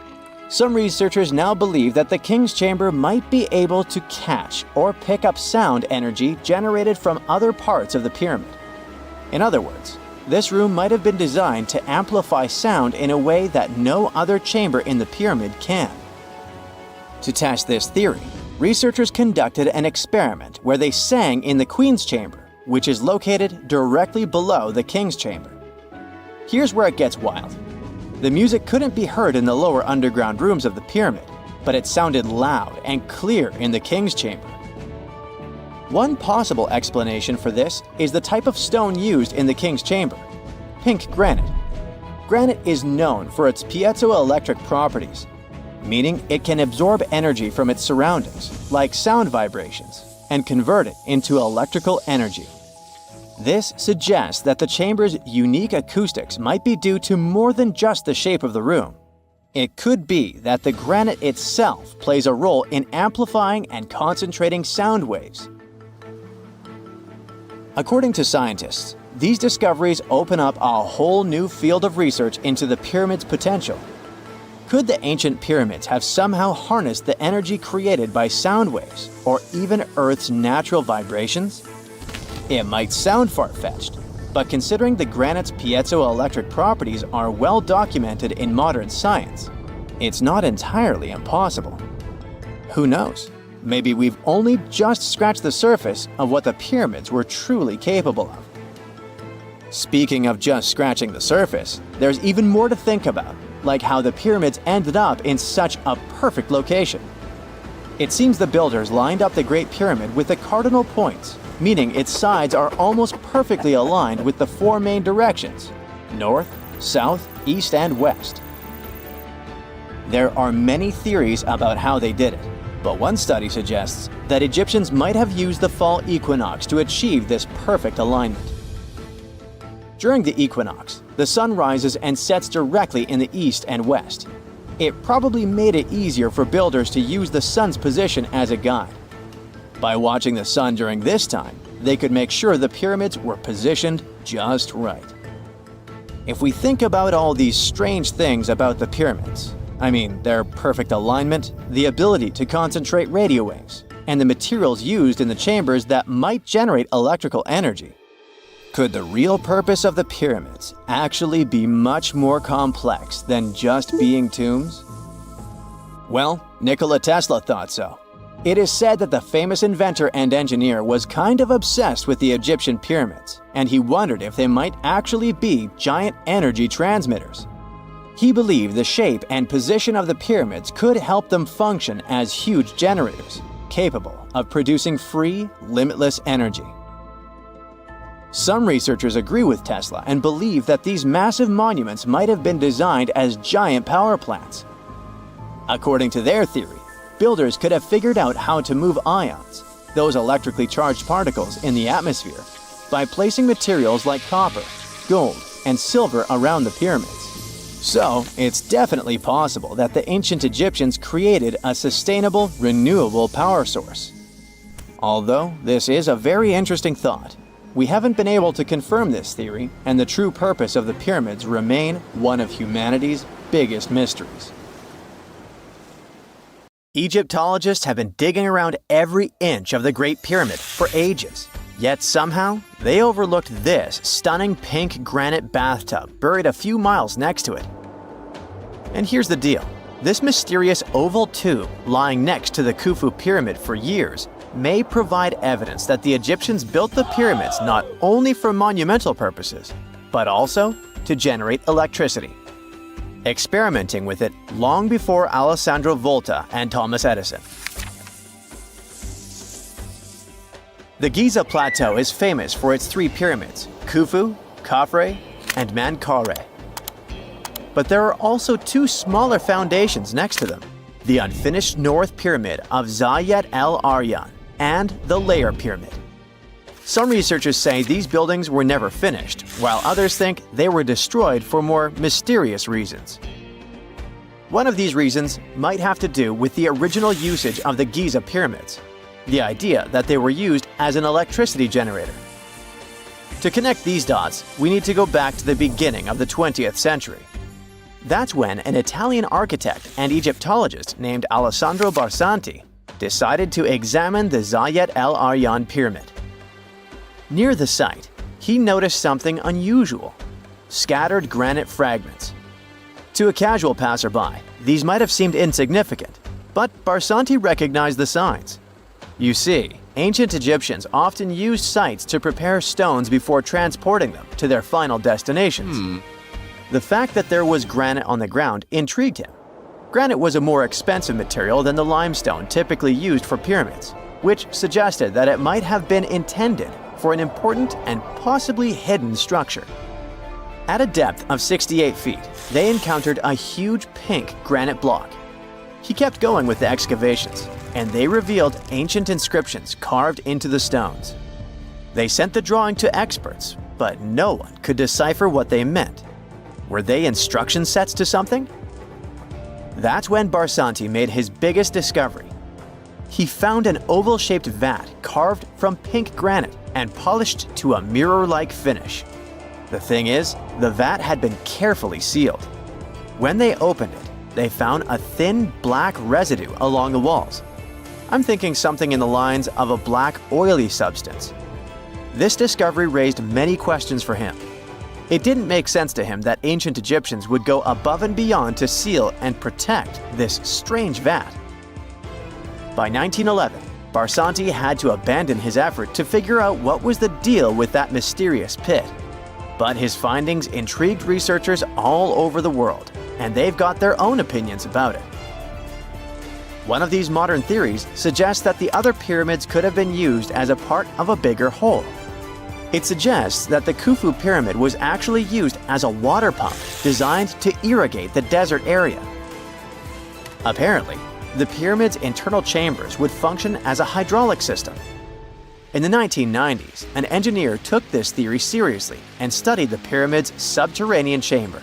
Some researchers now believe that the King's Chamber might be able to catch or pick up sound energy generated from other parts of the pyramid. In other words, this room might have been designed to amplify sound in a way that no other chamber in the pyramid can. To test this theory, researchers conducted an experiment where they sang in the Queen's Chamber, which is located directly below the King's Chamber. Here's where it gets wild. The music couldn't be heard in the lower underground rooms of the pyramid, but it sounded loud and clear in the King's Chamber. One possible explanation for this is the type of stone used in the King's Chamber: pink granite. Granite is known for its piezoelectric properties, meaning it can absorb energy from its surroundings, like sound vibrations, and convert it into electrical energy. This suggests that the chamber's unique acoustics might be due to more than just the shape of the room. It could be that the granite itself plays a role in amplifying and concentrating sound waves. According to scientists, these discoveries open up a whole new field of research into the pyramid's potential. Could the ancient pyramids have somehow harnessed the energy created by sound waves, or even Earth's natural vibrations? It might sound far-fetched, but considering the granite's piezoelectric properties are well documented in modern science, it's not entirely impossible. Who knows? Maybe we've only just scratched the surface of what the pyramids were truly capable of. Speaking of just scratching the surface, there's even more to think about, like how the pyramids ended up in such a perfect location. It seems the builders lined up the Great Pyramid with the cardinal points, meaning its sides are almost perfectly aligned with the four main directions: north, south, east, and west. There are many theories about how they did it, but one study suggests that Egyptians might have used the fall equinox to achieve this perfect alignment. During the equinox, the sun rises and sets directly in the east and west. It probably made it easier for builders to use the sun's position as a guide. By watching the sun during this time, they could make sure the pyramids were positioned just right. If we think about all these strange things about the pyramids, I mean their perfect alignment, the ability to concentrate radio waves, and the materials used in the chambers that might generate electrical energy, could the real purpose of the pyramids actually be much more complex than just being tombs? Well, Nikola Tesla thought so. It is said that the famous inventor and engineer was kind of obsessed with the Egyptian pyramids, and he wondered if they might actually be giant energy transmitters. He believed the shape and position of the pyramids could help them function as huge generators, capable of producing free, limitless energy. Some researchers agree with Tesla and believe that these massive monuments might have been designed as giant power plants. According to their theory, builders could have figured out how to move ions, those electrically charged particles in the atmosphere, by placing materials like copper, gold, and silver around the pyramids. So, it's definitely possible that the ancient Egyptians created a sustainable, renewable power source. Although this is a very interesting thought, we haven't been able to confirm this theory, and the true purpose of the pyramids remain one of humanity's biggest mysteries. Egyptologists have been digging around every inch of the Great Pyramid for ages. Yet somehow, they overlooked this stunning pink granite bathtub buried a few miles next to it. And here's the deal. This mysterious oval tube lying next to the Khufu pyramid for years may provide evidence that the Egyptians built the pyramids not only for monumental purposes, but also to generate electricity, experimenting with it long before Alessandro Volta and Thomas Edison. The Giza Plateau is famous for its three pyramids, Khufu, Khafre, and Menkaure. But there are also two smaller foundations next to them, the unfinished North Pyramid of Zayat el-Aryan and the Layer Pyramid. Some researchers say these buildings were never finished, while others think they were destroyed for more mysterious reasons. One of these reasons might have to do with the original usage of the Giza pyramids, the idea that they were used as an electricity generator. To connect these dots, we need to go back to the beginning of the 20th century. That's when an Italian architect and Egyptologist named Alessandro Barsanti decided to examine the Zayat el-Aryan pyramid. Near the site, he noticed something unusual: scattered granite fragments. To a casual passerby, these might have seemed insignificant, but Barsanti recognized the signs. You see, ancient Egyptians often used sites to prepare stones before transporting them to their final destinations. The fact that there was granite on the ground intrigued him. Granite was a more expensive material than the limestone typically used for pyramids, which suggested that it might have been intended for an important and possibly hidden structure. At a depth of 68 feet, they encountered a huge pink granite block. He kept going with the excavations, and they revealed ancient inscriptions carved into the stones. They sent the drawing to experts, but no one could decipher what they meant. Were they instruction sets to something? That's when Barsanti made his biggest discovery. He found an oval-shaped vat carved from pink granite and polished to a mirror-like finish. The thing is, the vat had been carefully sealed. When they opened it, they found a thin black residue along the walls. I'm thinking something in the lines of a black oily substance. This discovery raised many questions for him. It didn't make sense to him that ancient Egyptians would go above and beyond to seal and protect this strange vat. By 1911, Barsanti had to abandon his effort to figure out what was the deal with that mysterious pit. But his findings intrigued researchers all over the world, and they've got their own opinions about it. One of these modern theories suggests that the other pyramids could have been used as a part of a bigger whole. It suggests that the Khufu pyramid was actually used as a water pump designed to irrigate the desert area. Apparently, the pyramid's internal chambers would function as a hydraulic system. In the 1990s, an engineer took this theory seriously and studied the pyramid's subterranean chamber.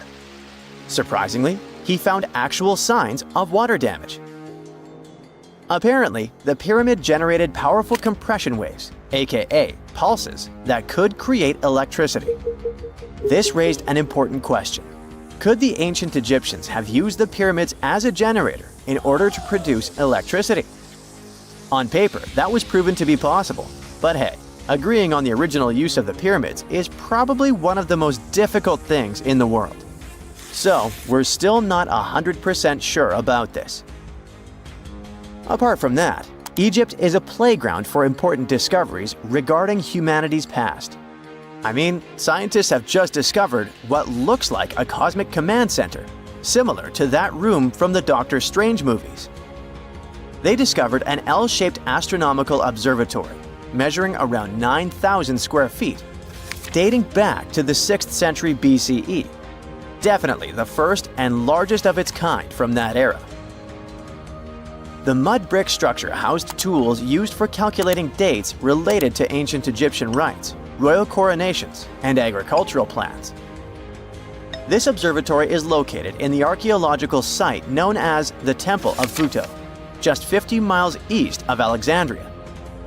Surprisingly, he found actual signs of water damage. Apparently, the pyramid generated powerful compression waves, aka pulses, that could create electricity. This raised an important question. Could the ancient Egyptians have used the pyramids as a generator in order to produce electricity? On paper, that was proven to be possible. But hey, agreeing on the original use of the pyramids is probably one of the most difficult things in the world. So, we're still not 100% sure about this. Apart from that, Egypt is a playground for important discoveries regarding humanity's past. I mean, scientists have just discovered what looks like a cosmic command center, similar to that room from the Doctor Strange movies. They discovered an L-shaped astronomical observatory, measuring around 9,000 square feet, dating back to the 6th century BCE. Definitely the first and largest of its kind from that era. The mud brick structure housed tools used for calculating dates related to ancient Egyptian rites, royal coronations, and agricultural plans. This observatory is located in the archaeological site known as the Temple of Futo, just 50 miles east of Alexandria.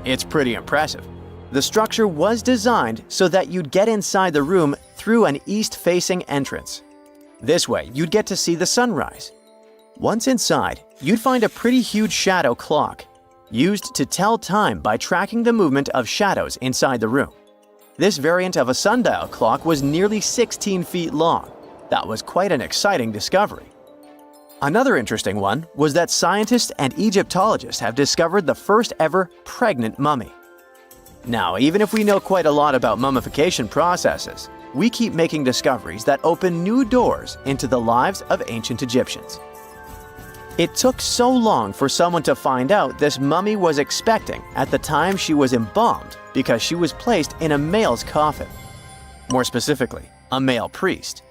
It's pretty impressive. The structure was designed so that you'd get inside the room through an east-facing entrance. This way, you'd get to see the sunrise. Once inside, you'd find a pretty huge shadow clock, used to tell time by tracking the movement of shadows inside the room. This variant of a sundial clock was nearly 16 feet long. That was quite an exciting discovery. Another interesting one was that scientists and Egyptologists have discovered the first ever pregnant mummy. Now, even if we know quite a lot about mummification processes, we keep making discoveries that open new doors into the lives of ancient Egyptians. It took so long for someone to find out this mummy was expecting at the time she was embalmed because she was placed in a male's coffin. More specifically, a male priest.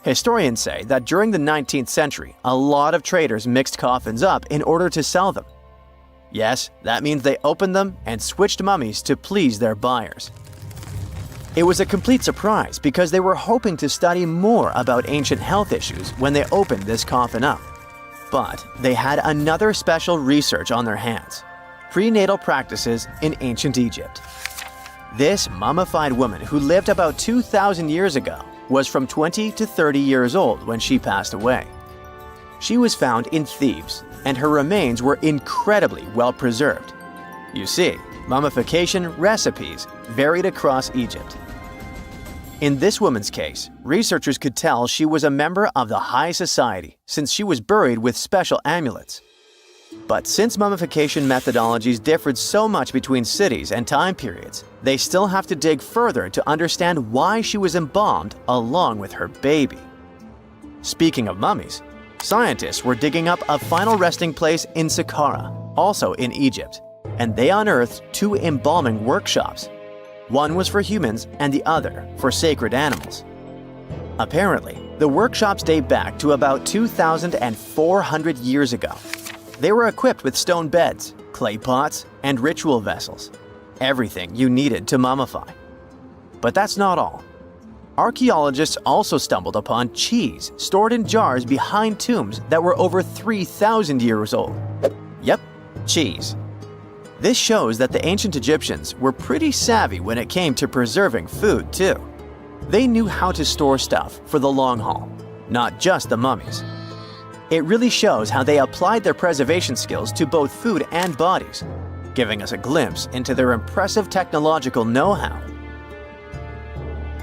Historians say that during the 19th century, a lot of traders mixed coffins up in order to sell them. Yes, that means they opened them and switched mummies to please their buyers. It was a complete surprise because they were hoping to study more about ancient health issues when they opened this coffin up. But they had another special research on their hands: prenatal practices in ancient Egypt. This mummified woman who lived about 2,000 years ago was from 20 to 30 years old when she passed away. She was found in Thebes, and her remains were incredibly well preserved. You see, mummification recipes varied across Egypt. In this woman's case, researchers could tell she was a member of the high society since she was buried with special amulets. But since mummification methodologies differed so much between cities and time periods, they still have to dig further to understand why she was embalmed along with her baby. Speaking of mummies, scientists were digging up a final resting place in Saqqara, also in Egypt, and they unearthed 2 embalming workshops. One was for humans and the other for sacred animals. Apparently, the workshops date back to about 2,400 years ago. They were equipped with stone beds, clay pots, and ritual vessels. Everything you needed to mummify. But that's not all. Archaeologists also stumbled upon cheese stored in jars behind tombs that were over 3,000 years old. Yep, cheese. This shows that the ancient Egyptians were pretty savvy when it came to preserving food, too. They knew how to store stuff for the long haul, not just the mummies. It really shows how they applied their preservation skills to both food and bodies, giving us a glimpse into their impressive technological know-how.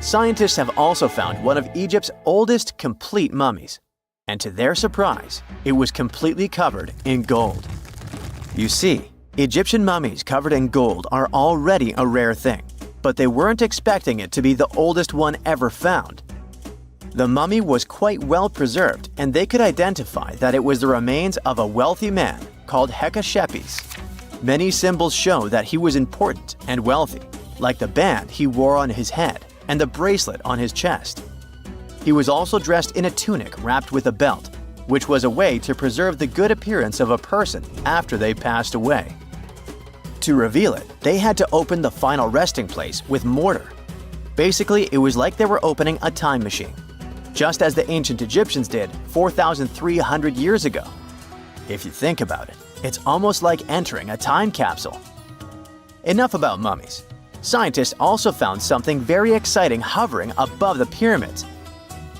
Scientists have also found one of Egypt's oldest complete mummies, and to their surprise, it was completely covered in gold. You see, Egyptian mummies covered in gold are already a rare thing, but they weren't expecting it to be the oldest one ever found. The mummy was quite well preserved, and they could identify that it was the remains of a wealthy man called Hekashepes. Many symbols show that he was important and wealthy, like the band he wore on his head and the bracelet on his chest. He was also dressed in a tunic wrapped with a belt, which was a way to preserve the good appearance of a person after they passed away. To reveal it, they had to open the final resting place with mortar. Basically, it was like they were opening a time machine, just as the ancient Egyptians did 4,300 years ago. If you think about it, it's almost like entering a time capsule. Enough about mummies. Scientists also found something very exciting hovering above the pyramids.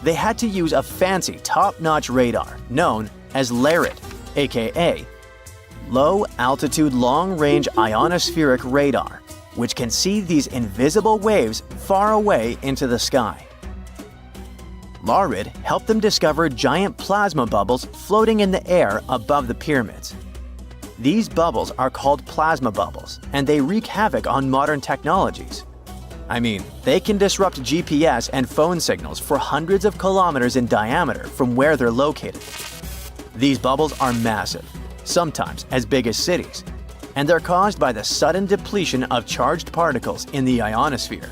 They had to use a fancy top-notch radar known as LARIT, aka Low Altitude Long Range Ionospheric Radar, which can see these invisible waves far away into the sky. LARIT helped them discover giant plasma bubbles floating in the air above the pyramids. These bubbles are called plasma bubbles, and they wreak havoc on modern technologies. I mean, they can disrupt GPS and phone signals for hundreds of kilometers in diameter from where they're located. These bubbles are massive, sometimes as big as cities, and they're caused by the sudden depletion of charged particles in the ionosphere.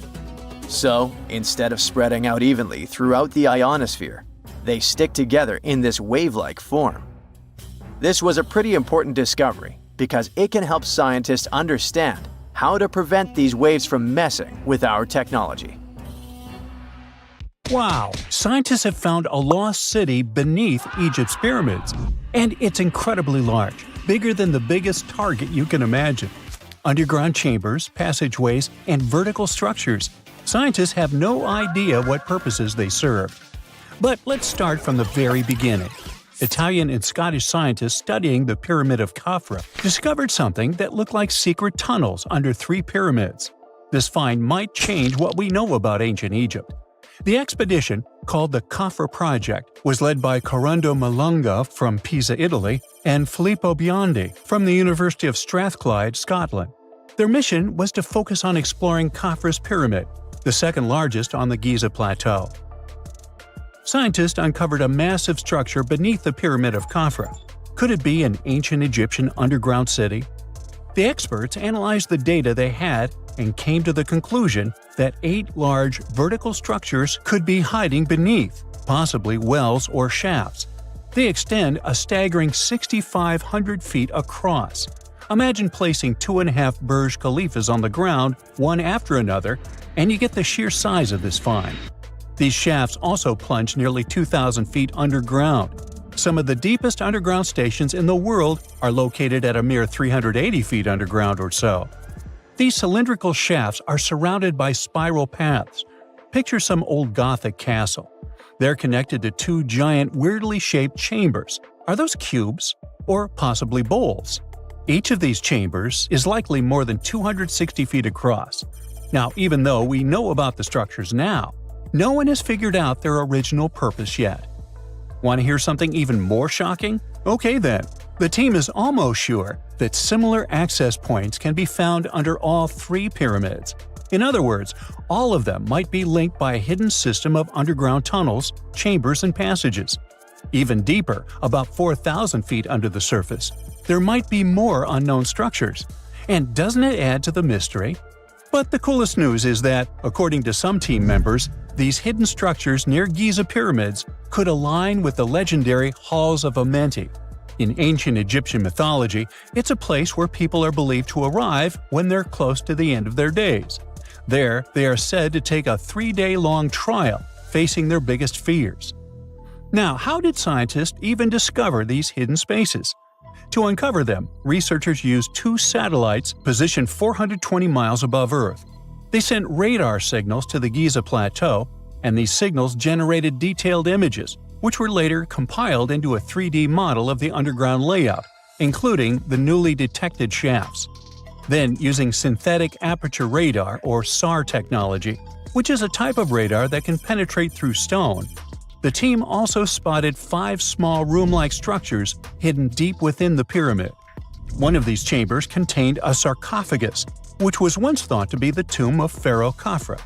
So, instead of spreading out evenly throughout the ionosphere, they stick together in this wave-like form. This was a pretty important discovery because it can help scientists understand how to prevent these waves from messing with our technology. Wow! Scientists have found a lost city beneath Egypt's pyramids. And it's incredibly large, bigger than the biggest target you can imagine. Underground chambers, passageways, and vertical structures. Scientists have no idea what purposes they serve. But let's start from the very beginning. Italian and Scottish scientists studying the Pyramid of Khafra discovered something that looked like secret tunnels under 3 pyramids. This find might change what we know about ancient Egypt. The expedition, called the Khafra Project, was led by Corrado Malunga from Pisa, Italy, and Filippo Biondi from the University of Strathclyde, Scotland. Their mission was to focus on exploring Khafra's pyramid, the second largest on the Giza Plateau. Scientists uncovered a massive structure beneath the Pyramid of Khafra. Could it be an ancient Egyptian underground city? The experts analyzed the data they had and came to the conclusion that 8 large vertical structures could be hiding beneath, possibly wells or shafts. They extend a staggering 6,500 feet across. Imagine placing 2.5 Burj Khalifas on the ground, one after another, and you get the sheer size of this find. These shafts also plunge nearly 2,000 feet underground. Some of the deepest underground stations in the world are located at a mere 380 feet underground or so. These cylindrical shafts are surrounded by spiral paths. Picture some old Gothic castle. They're connected to 2 giant, weirdly shaped chambers. Are those cubes? Or possibly bowls? Each of these chambers is likely more than 260 feet across. Now, even though we know about the structures now, no one has figured out their original purpose yet. Want to hear something even more shocking? Okay then, the team is almost sure that similar access points can be found under all 3 pyramids. In other words, all of them might be linked by a hidden system of underground tunnels, chambers, and passages. Even deeper, about 4,000 feet under the surface, there might be more unknown structures. And doesn't it add to the mystery? But the coolest news is that, according to some team members, these hidden structures near Giza pyramids could align with the legendary Halls of Amenti. In ancient Egyptian mythology, it's a place where people are believed to arrive when they're close to the end of their days. There, they are said to take a 3-day-long trial, facing their biggest fears. Now, how did scientists even discover these hidden spaces? To uncover them, researchers used 2 satellites positioned 420 miles above Earth. They sent radar signals to the Giza Plateau, and these signals generated detailed images, which were later compiled into a 3D model of the underground layout, including the newly detected shafts. Then, using synthetic aperture radar or SAR technology, which is a type of radar that can penetrate through stone, the team also spotted 5 small room-like structures hidden deep within the pyramid. One of these chambers contained a sarcophagus, which was once thought to be the tomb of Pharaoh Khafre.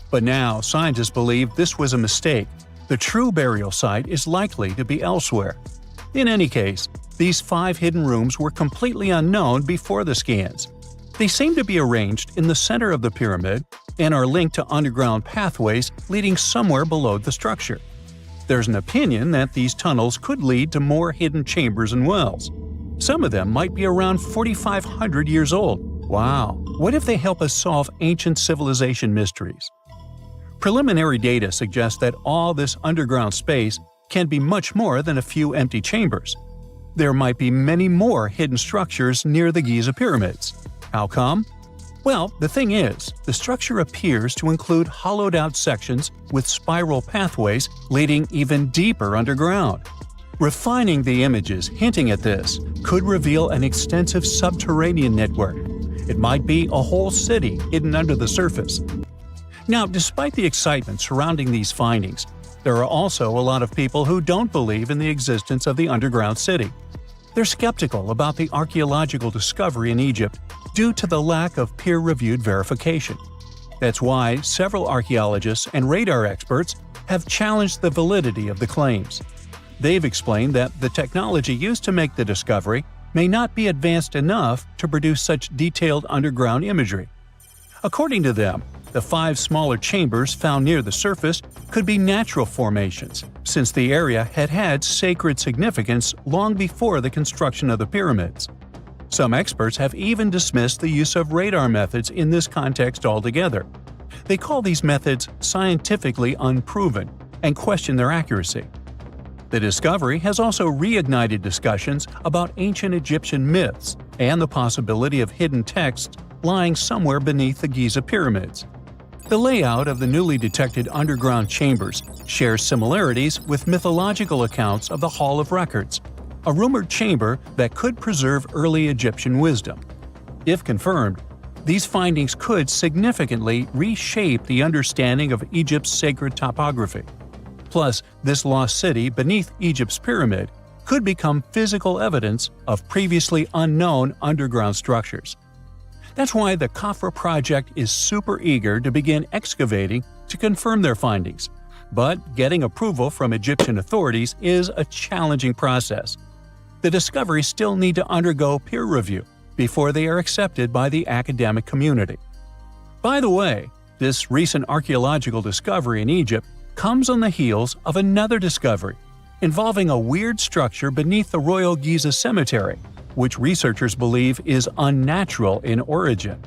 But now, scientists believe this was a mistake. The true burial site is likely to be elsewhere. In any case, these 5 hidden rooms were completely unknown before the scans. They seem to be arranged in the center of the pyramid and are linked to underground pathways leading somewhere below the structure. There's an opinion that these tunnels could lead to more hidden chambers and wells. Some of them might be around 4,500 years old. Wow, what if they help us solve ancient civilization mysteries? Preliminary data suggests that all this underground space can be much more than a few empty chambers. There might be many more hidden structures near the Giza pyramids. How come? Well, the thing is, the structure appears to include hollowed-out sections with spiral pathways leading even deeper underground. Refining the images hinting at this could reveal an extensive subterranean network. It might be a whole city hidden under the surface. Now, despite the excitement surrounding these findings, there are also a lot of people who don't believe in the existence of the underground city. They're skeptical about the archaeological discovery in Egypt due to the lack of peer-reviewed verification. That's why several archaeologists and radar experts have challenged the validity of the claims. They've explained that the technology used to make the discovery may not be advanced enough to produce such detailed underground imagery. According to them, the 5 smaller chambers found near the surface could be natural formations, since the area had had sacred significance long before the construction of the pyramids. Some experts have even dismissed the use of radar methods in this context altogether. They call these methods scientifically unproven and question their accuracy. The discovery has also reignited discussions about ancient Egyptian myths and the possibility of hidden texts lying somewhere beneath the Giza pyramids. The layout of the newly detected underground chambers shares similarities with mythological accounts of the Hall of Records, a rumored chamber that could preserve early Egyptian wisdom. If confirmed, these findings could significantly reshape the understanding of Egypt's sacred topography. Plus, this lost city beneath Egypt's pyramid could become physical evidence of previously unknown underground structures. That's why the Khafre project is super eager to begin excavating to confirm their findings. But getting approval from Egyptian authorities is a challenging process. The discoveries still need to undergo peer review before they are accepted by the academic community. By the way, this recent archaeological discovery in Egypt comes on the heels of another discovery involving a weird structure beneath the Royal Giza Cemetery, which researchers believe is unnatural in origin.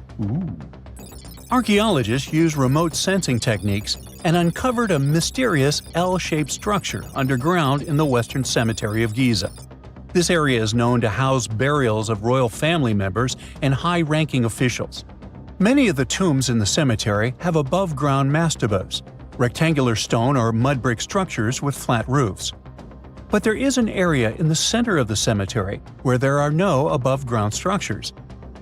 Archaeologists used remote sensing techniques and uncovered a mysterious L-shaped structure underground in the Western Cemetery of Giza. This area is known to house burials of royal family members and high-ranking officials. Many of the tombs in the cemetery have above-ground mastabas, rectangular stone or mud brick structures with flat roofs. But there is an area in the center of the cemetery where there are no above-ground structures.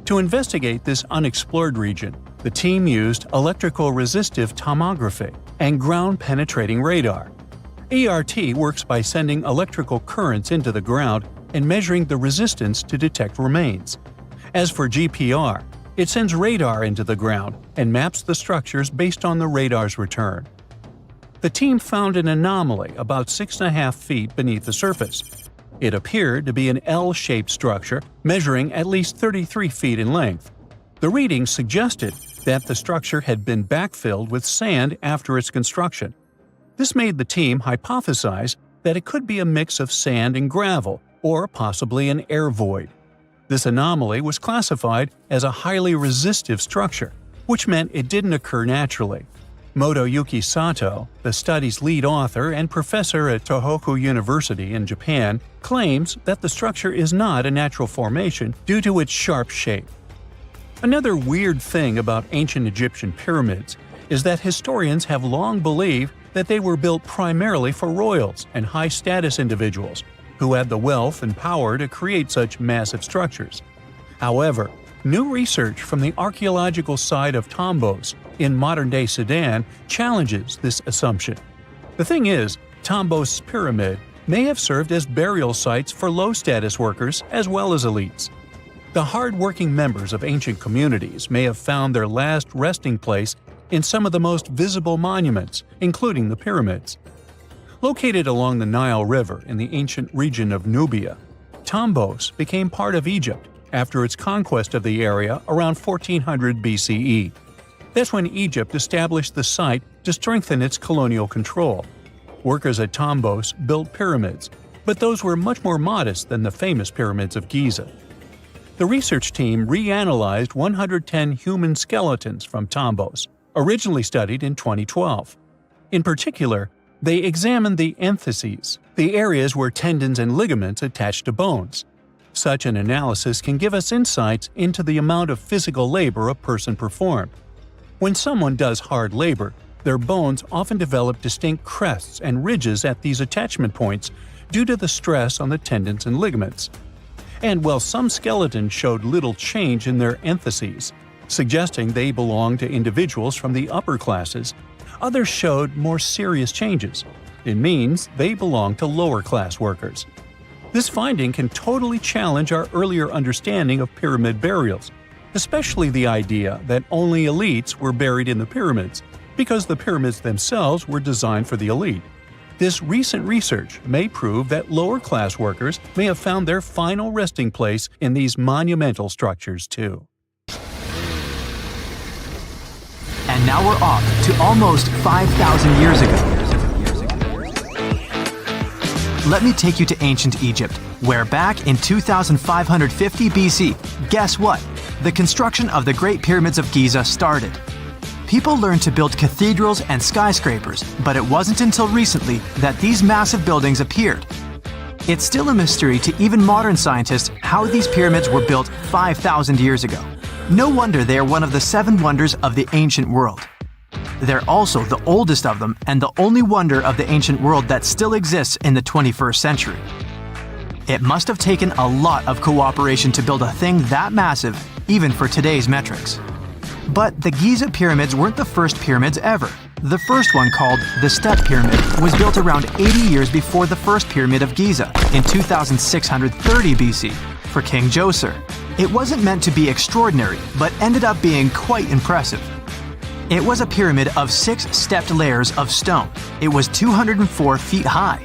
To investigate this unexplored region, the team used electrical resistive tomography, and ground-penetrating radar. ART works by sending electrical currents into the ground and measuring the resistance to detect remains. As for GPR, it sends radar into the ground and maps the structures based on the radar's return. The team found an anomaly about 6.5 feet beneath the surface. It appeared to be an L-shaped structure measuring at least 33 feet in length. The readings suggested that the structure had been backfilled with sand after its construction. This made the team hypothesize that it could be a mix of sand and gravel, or possibly an air void. This anomaly was classified as a highly resistive structure, which meant it didn't occur naturally. Motoyuki Sato, the study's lead author and professor at Tohoku University in Japan, claims that the structure is not a natural formation due to its sharp shape. Another weird thing about ancient Egyptian pyramids is that historians have long believed that they were built primarily for royals and high-status individuals who had the wealth and power to create such massive structures. However, new research from the archaeological site of Tombos in modern-day Sudan challenges this assumption. The thing is, Tombos' pyramid may have served as burial sites for low-status workers as well as elites. The hard-working members of ancient communities may have found their last resting place in some of the most visible monuments, including the pyramids. Located along the Nile River in the ancient region of Nubia, Tombos became part of Egypt after its conquest of the area around 1400 BCE. That's when Egypt established the site to strengthen its colonial control. Workers at Tombos built pyramids, but those were much more modest than the famous pyramids of Giza. The research team reanalyzed 110 human skeletons from Tombos, originally studied in 2012. In particular, they examined the entheses, the areas where tendons and ligaments attach to bones. Such an analysis can give us insights into the amount of physical labor a person performed. When someone does hard labor, their bones often develop distinct crests and ridges at these attachment points due to the stress on the tendons and ligaments. And while some skeletons showed little change in their entheses, suggesting they belonged to individuals from the upper classes, others showed more serious changes. It means they belong to lower-class workers. This finding can totally challenge our earlier understanding of pyramid burials, especially the idea that only elites were buried in the pyramids, because the pyramids themselves were designed for the elite. This recent research may prove that lower-class workers may have found their final resting place in these monumental structures too. And now we're off to almost 5,000 years ago. Let me take you to ancient Egypt, where back in 2550 BC, guess what? The construction of the Great Pyramids of Giza started. People learned to build cathedrals and skyscrapers, but it wasn't until recently that these massive buildings appeared. It's still a mystery to even modern scientists how these pyramids were built 5,000 years ago. No wonder they are one of the 7 wonders of the ancient world. They're also the oldest of them and the only wonder of the ancient world that still exists in the 21st century. It must have taken a lot of cooperation to build a thing that massive, even for today's metrics. But the Giza pyramids weren't the first pyramids ever. The first one, called the Step Pyramid, was built around 80 years before the first pyramid of Giza, in 2630 BC, for King Djoser. It wasn't meant to be extraordinary, but ended up being quite impressive. It was a pyramid of 6 stepped layers of stone. It was 204 feet high,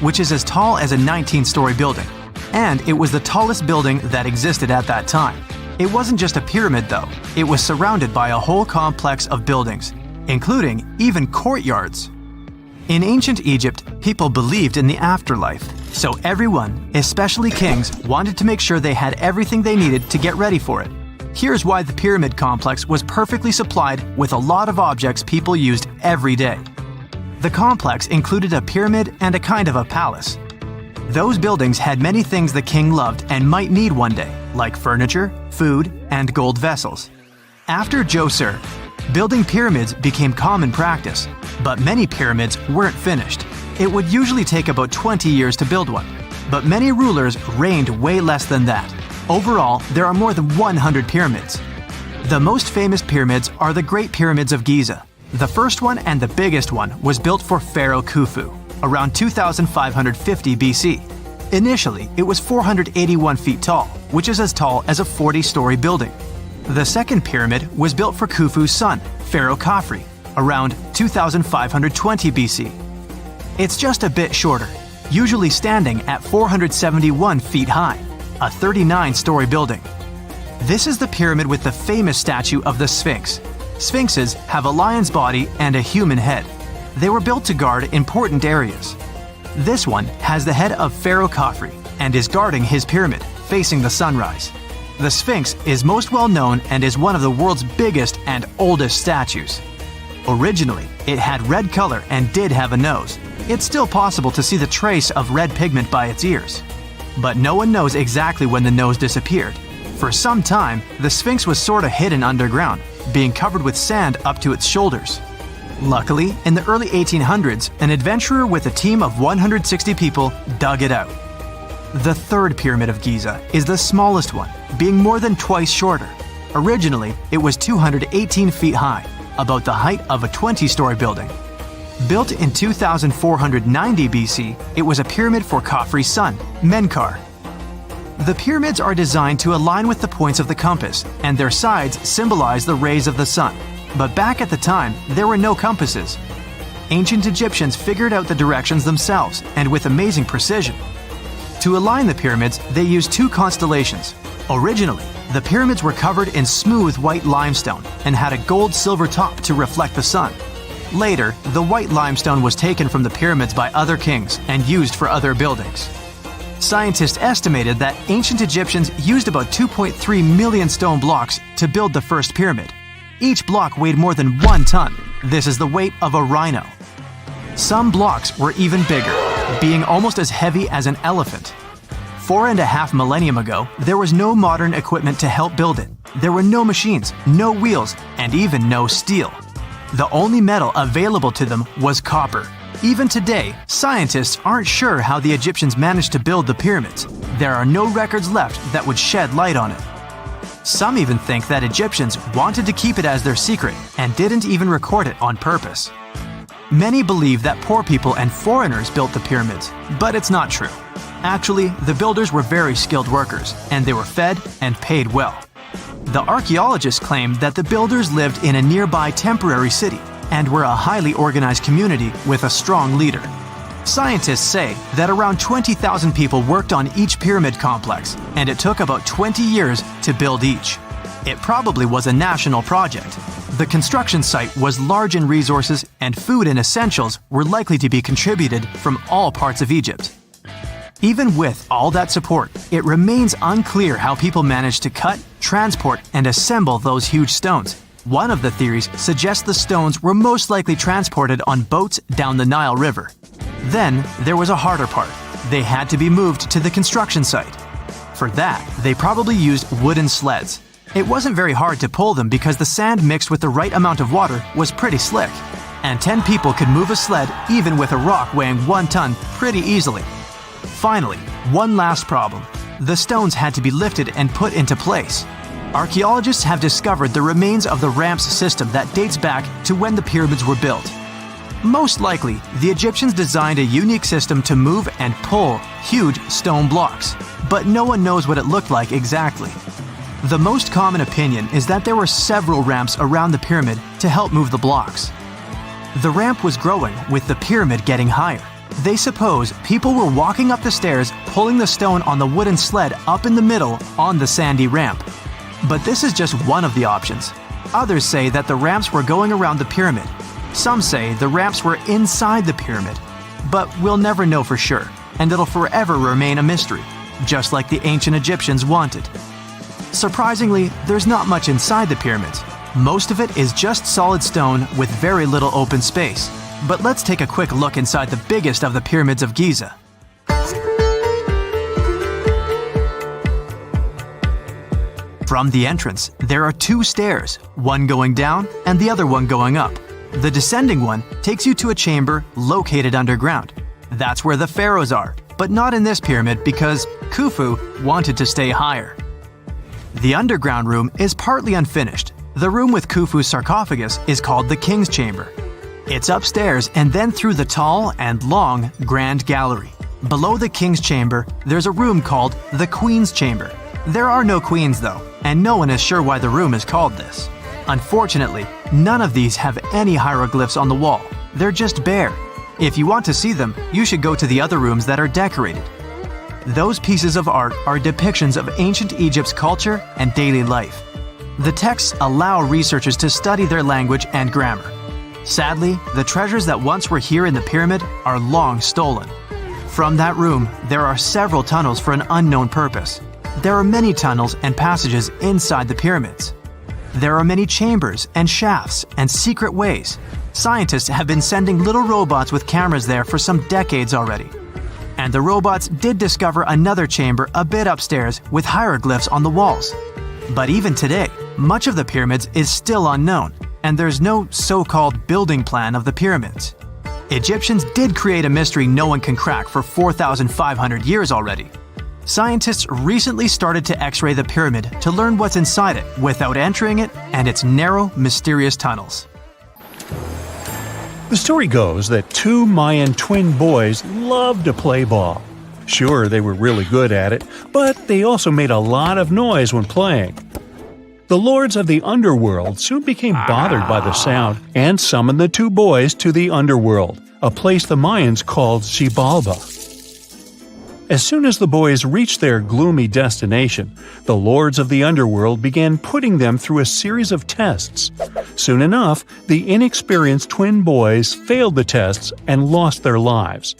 which is as tall as a 19-story building. And it was the tallest building that existed at that time. It wasn't just a pyramid though, it was surrounded by a whole complex of buildings, including even courtyards. In ancient Egypt, people believed in the afterlife, so everyone, especially kings, wanted to make sure they had everything they needed to get ready for it. Here's why the pyramid complex was perfectly supplied with a lot of objects people used every day. The complex included a pyramid and a kind of a palace. Those buildings had many things the king loved and might need one day, like furniture, food, and gold vessels. After Djoser, building pyramids became common practice, but many pyramids weren't finished. It would usually take about 20 years to build one, but many rulers reigned way less than that. Overall, there are more than 100 pyramids. The most famous pyramids are the Great Pyramids of Giza. The first one and the biggest one was built for Pharaoh Khufu, around 2550 BC. Initially, it was 481 feet tall, which is as tall as a 40-story building. The second pyramid was built for Khufu's son, Pharaoh Khafre, around 2520 BC. It's just a bit shorter, usually standing at 471 feet high, a 39-story building. This is the pyramid with the famous statue of the Sphinx. Sphinxes have a lion's body and a human head. They were built to guard important areas. This one has the head of Pharaoh Khafre and is guarding his pyramid, facing the sunrise. The Sphinx is most well known and is one of the world's biggest and oldest statues. Originally, it had red color and did have a nose. It's still possible to see the trace of red pigment by its ears. But no one knows exactly when the nose disappeared. For some time, the Sphinx was sort of hidden underground, being covered with sand up to its shoulders. Luckily, in the early 1800s, an adventurer with a team of 160 people dug it out. The third pyramid of Giza is the smallest one, being more than twice shorter. Originally, it was 218 feet high, about the height of a 20-story building. Built in 2490 BC, it was a pyramid for Khafre's son, Menkaure. The pyramids are designed to align with the points of the compass, and their sides symbolize the rays of the sun. But back at the time, there were no compasses. Ancient Egyptians figured out the directions themselves, and with amazing precision. To align the pyramids, they used two constellations. Originally, the pyramids were covered in smooth white limestone and had a gold-silver top to reflect the sun. Later, the white limestone was taken from the pyramids by other kings and used for other buildings. Scientists estimated that ancient Egyptians used about 2.3 million stone blocks to build the first pyramid. Each block weighed more than 1 ton. This is the weight of a rhino. Some blocks were even bigger, being almost as heavy as an elephant. 4.5 millennia ago, there was no modern equipment to help build it. There were no machines, no wheels, and even no steel. The only metal available to them was copper. Even today, scientists aren't sure how the Egyptians managed to build the pyramids. There are no records left that would shed light on it. Some even think that Egyptians wanted to keep it as their secret and didn't even record it on purpose. Many believe that poor people and foreigners built the pyramids, but it's not true. Actually, the builders were very skilled workers, and they were fed and paid well. The archaeologists claim that the builders lived in a nearby temporary city and were a highly organized community with a strong leader. Scientists say that around 20,000 people worked on each pyramid complex, and it took about 20 years to build each. It probably was a national project. The construction site was large in resources, and food and essentials were likely to be contributed from all parts of Egypt. Even with all that support, it remains unclear how people managed to cut, transport, and assemble those huge stones. One of the theories suggests the stones were most likely transported on boats down the Nile River. Then, there was a harder part. They had to be moved to the construction site. For that, they probably used wooden sleds. It wasn't very hard to pull them because the sand mixed with the right amount of water was pretty slick. And 10 people could move a sled even with a rock weighing 1 ton pretty easily. Finally, one last problem. The stones had to be lifted and put into place. Archaeologists have discovered the remains of the ramps system that dates back to when the pyramids were built. Most likely, the Egyptians designed a unique system to move and pull huge stone blocks, but no one knows what it looked like exactly. The most common opinion is that there were several ramps around the pyramid to help move the blocks. The ramp was growing with the pyramid getting higher. They suppose people were walking up the stairs, pulling the stone on the wooden sled up in the middle on the sandy ramp. But this is just one of the options. Others say that the ramps were going around the pyramid. Some say the ramps were inside the pyramid. But we'll never know for sure, and it'll forever remain a mystery, just like the ancient Egyptians wanted. Surprisingly, there's not much inside the pyramids. Most of it is just solid stone with very little open space. But let's take a quick look inside the biggest of the pyramids of Giza. From the entrance, there are 2 stairs, one going down and the other one going up. The descending one takes you to a chamber located underground. That's where the pharaohs are, but not in this pyramid because Khufu wanted to stay higher. The underground room is partly unfinished. The room with Khufu's sarcophagus is called the King's Chamber. It's upstairs and then through the tall and long Grand Gallery. Below the King's Chamber, there's a room called the Queen's Chamber. There are no queens though, and no one is sure why the room is called this. Unfortunately, none of these have any hieroglyphs on the wall. They're just bare. If you want to see them, you should go to the other rooms that are decorated. Those pieces of art are depictions of ancient Egypt's culture and daily life. The texts allow researchers to study their language and grammar. Sadly, the treasures that once were here in the pyramid are long stolen. From that room, there are several tunnels for an unknown purpose. There are many tunnels and passages inside the pyramids. There are many chambers and shafts and secret ways. Scientists have been sending little robots with cameras there for some decades already. And the robots did discover another chamber a bit upstairs with hieroglyphs on the walls. But even today, much of the pyramids is still unknown, and there's no so-called building plan of the pyramids. Egyptians did create a mystery no one can crack for 4,500 years already. Scientists recently started to X-ray the pyramid to learn what's inside it without entering it and its narrow, mysterious tunnels. The story goes that two Mayan twin boys loved to play ball. Sure, they were really good at it, but they also made a lot of noise when playing. The lords of the underworld soon became bothered by the sound and summoned the two boys to the underworld, a place the Mayans called Shibalba. As soon as the boys reached their gloomy destination, the lords of the underworld began putting them through a series of tests. Soon enough, the inexperienced twin boys failed the tests and lost their lives.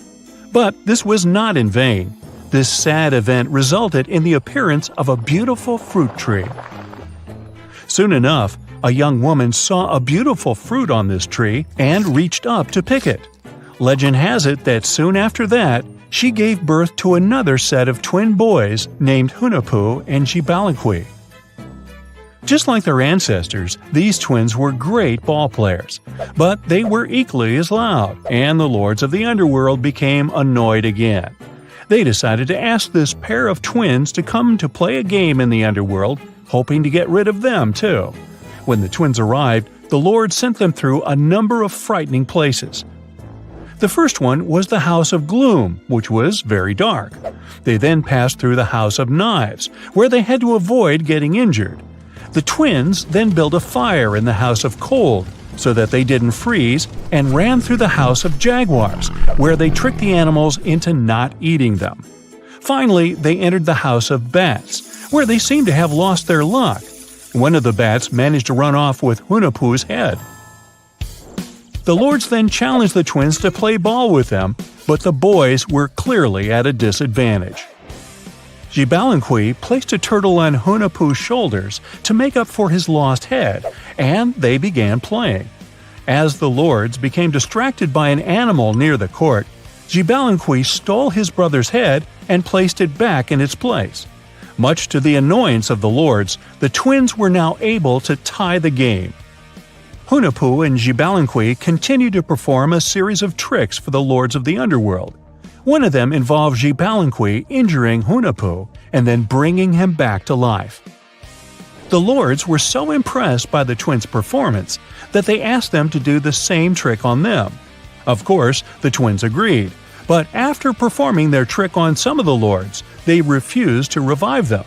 But this was not in vain. This sad event resulted in the appearance of a beautiful fruit tree. Soon enough, a young woman saw a beautiful fruit on this tree and reached up to pick it. Legend has it that soon after that, she gave birth to another set of twin boys named Hunahpu and Giza. Just like their ancestors, these twins were great ball players, but they were equally as loud, and the lords of the underworld became annoyed again. They decided to ask this pair of twins to come to play a game in the underworld, hoping to get rid of them too. When the twins arrived, the lord sent them through a number of frightening places. The first one was the House of Gloom, which was very dark. They then passed through the House of Knives, where they had to avoid getting injured. The twins then built a fire in the House of Cold, so that they didn't freeze, and ran through the House of Jaguars, where they tricked the animals into not eating them. Finally, they entered the House of Bats, where they seemed to have lost their luck. One of the bats managed to run off with Hunahpu's head. The lords then challenged the twins to play ball with them, but the boys were clearly at a disadvantage. Giza placed a turtle on Hunahpu's shoulders to make up for his lost head, and they began playing. As the lords became distracted by an animal near the court, Giza stole his brother's head and placed it back in its place. Much to the annoyance of the lords, the twins were now able to tie the game. Hunahpu and Giza continued to perform a series of tricks for the lords of the underworld. One of them involved Giza injuring Hunahpu and then bringing him back to life. The lords were so impressed by the twins' performance that they asked them to do the same trick on them. Of course, the twins agreed, but after performing their trick on some of the lords, they refused to revive them.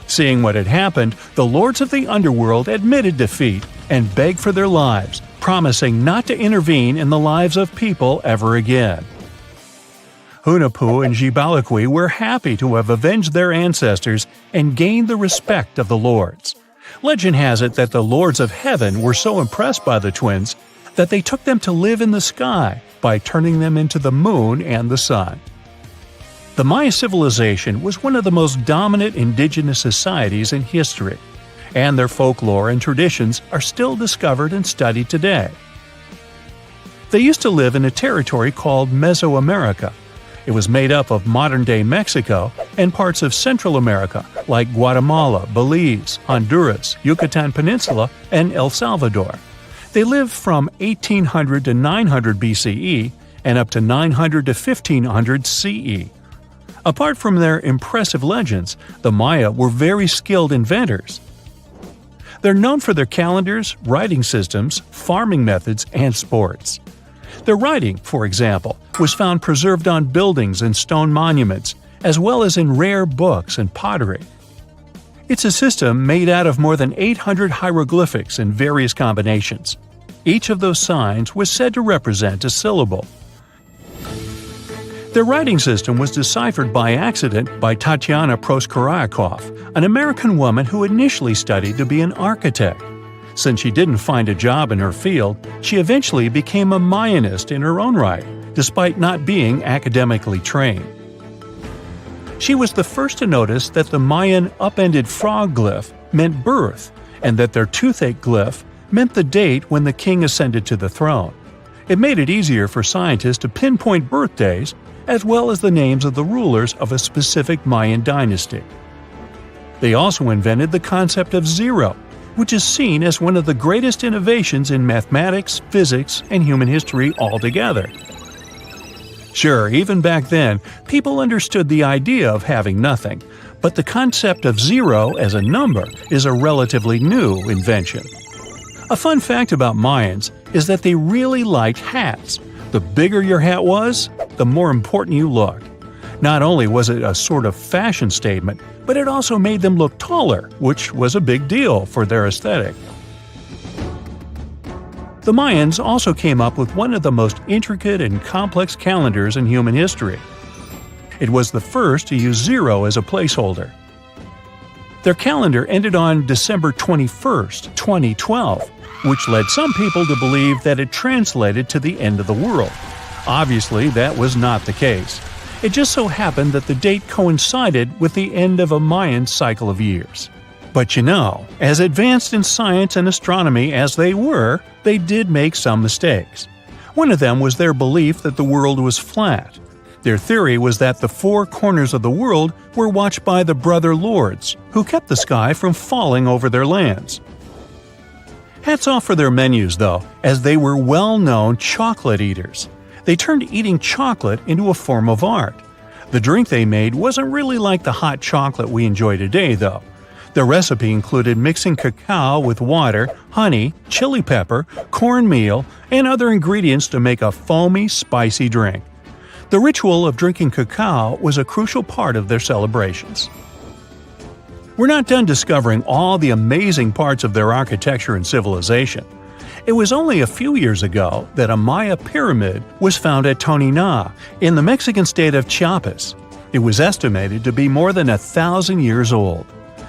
Seeing what had happened, the lords of the underworld admitted defeat and begged for their lives, promising not to intervene in the lives of people ever again. Hunahpu and Giza were happy to have avenged their ancestors and gained the respect of the lords. Legend has it that the lords of heaven were so impressed by the twins that they took them to live in the sky by turning them into the moon and the sun. The Maya civilization was one of the most dominant indigenous societies in history, and their folklore and traditions are still discovered and studied today. They used to live in a territory called Mesoamerica. It was made up of modern-day Mexico and parts of Central America like Guatemala, Belize, Honduras, Yucatan Peninsula, and El Salvador. They lived from 1800 to 900 BCE and up to 900 to 1500 CE. Apart from their impressive legends, the Maya were very skilled inventors. They're known for their calendars, writing systems, farming methods, and sports. Their writing, for example, was found preserved on buildings and stone monuments, as well as in rare books and pottery. It's a system made out of more than 800 hieroglyphics in various combinations. Each of those signs was said to represent a syllable. Their writing system was deciphered by accident by Tatyana Proskorakov, an American woman who initially studied to be an architect. Since she didn't find a job in her field, she eventually became a Mayanist in her own right, despite not being academically trained. She was the first to notice that the Mayan upended frog glyph meant birth, and that their toothache glyph meant the date when the king ascended to the throne. It made it easier for scientists to pinpoint birthdays, as well as the names of the rulers of a specific Mayan dynasty. They also invented the concept of zero, which is seen as one of the greatest innovations in mathematics, physics, and human history altogether. Sure, even back then, people understood the idea of having nothing, but the concept of zero as a number is a relatively new invention. A fun fact about Mayans is that they really liked hats. The bigger your hat was, the more important you looked. Not only was it a sort of fashion statement, but it also made them look taller, which was a big deal for their aesthetic. The Mayans also came up with one of the most intricate and complex calendars in human history. It was the first to use zero as a placeholder. Their calendar ended on December 21st, 2012, which led some people to believe that it translated to the end of the world. Obviously, that was not the case. It just so happened that the date coincided with the end of a Mayan cycle of years. But you know, as advanced in science and astronomy as they were, they did make some mistakes. One of them was their belief that the world was flat. Their theory was that the four corners of the world were watched by the brother lords, who kept the sky from falling over their lands. Hats off for their menus, though, as they were well-known chocolate eaters. They turned eating chocolate into a form of art. The drink they made wasn't really like the hot chocolate we enjoy today, though. The recipe included mixing cacao with water, honey, chili pepper, cornmeal, and other ingredients to make a foamy, spicy drink. The ritual of drinking cacao was a crucial part of their celebrations. We're not done discovering all the amazing parts of their architecture and civilization. It was only a few years ago that a Maya pyramid was found at Tonina, in the Mexican state of Chiapas. It was estimated to be more than 1,000 years old.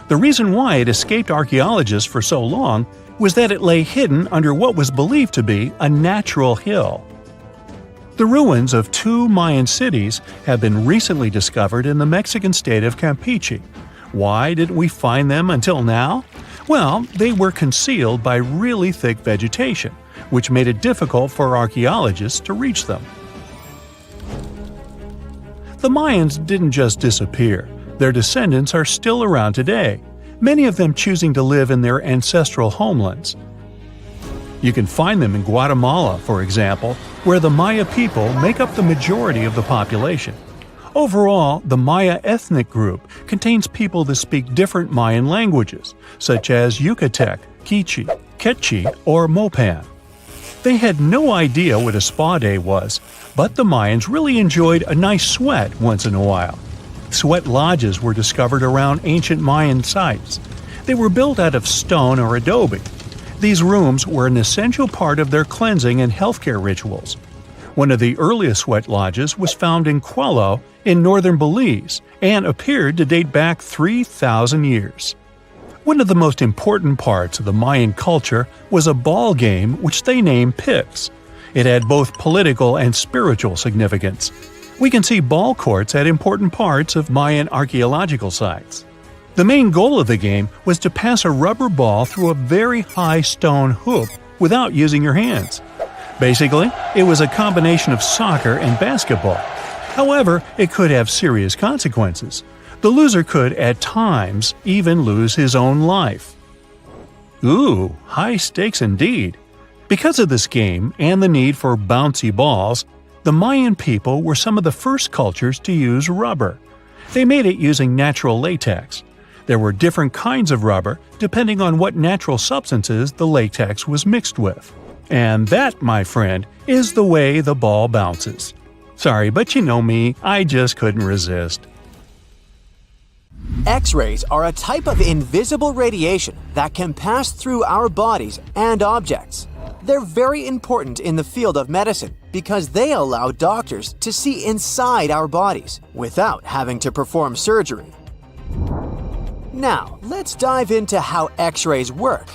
The reason why it escaped archaeologists for so long was that it lay hidden under what was believed to be a natural hill. The ruins of two Mayan cities have been recently discovered in the Mexican state of Campeche. Why didn't we find them until now? Well, they were concealed by really thick vegetation, which made it difficult for archaeologists to reach them. The Mayans didn't just disappear. Their descendants are still around today, many of them choosing to live in their ancestral homelands. You can find them in Guatemala, for example, where the Maya people make up the majority of the population. Overall, the Maya ethnic group contains people that speak different Mayan languages, such as Yucatec, Quiche, Quechua, or Mopan. They had no idea what a spa day was, but the Mayans really enjoyed a nice sweat once in a while. Sweat lodges were discovered around ancient Mayan sites. They were built out of stone or adobe. These rooms were an essential part of their cleansing and healthcare rituals. One of the earliest sweat lodges was found in Quello in northern Belize and appeared to date back 3,000 years. One of the most important parts of the Mayan culture was a ball game which they named Pips. It had both political and spiritual significance. We can see ball courts at important parts of Mayan archaeological sites. The main goal of the game was to pass a rubber ball through a very high stone hoop without using your hands. Basically, it was a combination of soccer and basketball. However, it could have serious consequences. The loser could, at times, even lose his own life. Ooh, high stakes indeed. Because of this game and the need for bouncy balls, the Mayan people were some of the first cultures to use rubber. They made it using natural latex. There were different kinds of rubber depending on what natural substances the latex was mixed with. And that, my friend, is the way the ball bounces. Sorry, but you know me, I just couldn't resist. X-rays are a type of invisible radiation that can pass through our bodies and objects. They're very important in the field of medicine because they allow doctors to see inside our bodies without having to perform surgery. Now, let's dive into how X-rays work.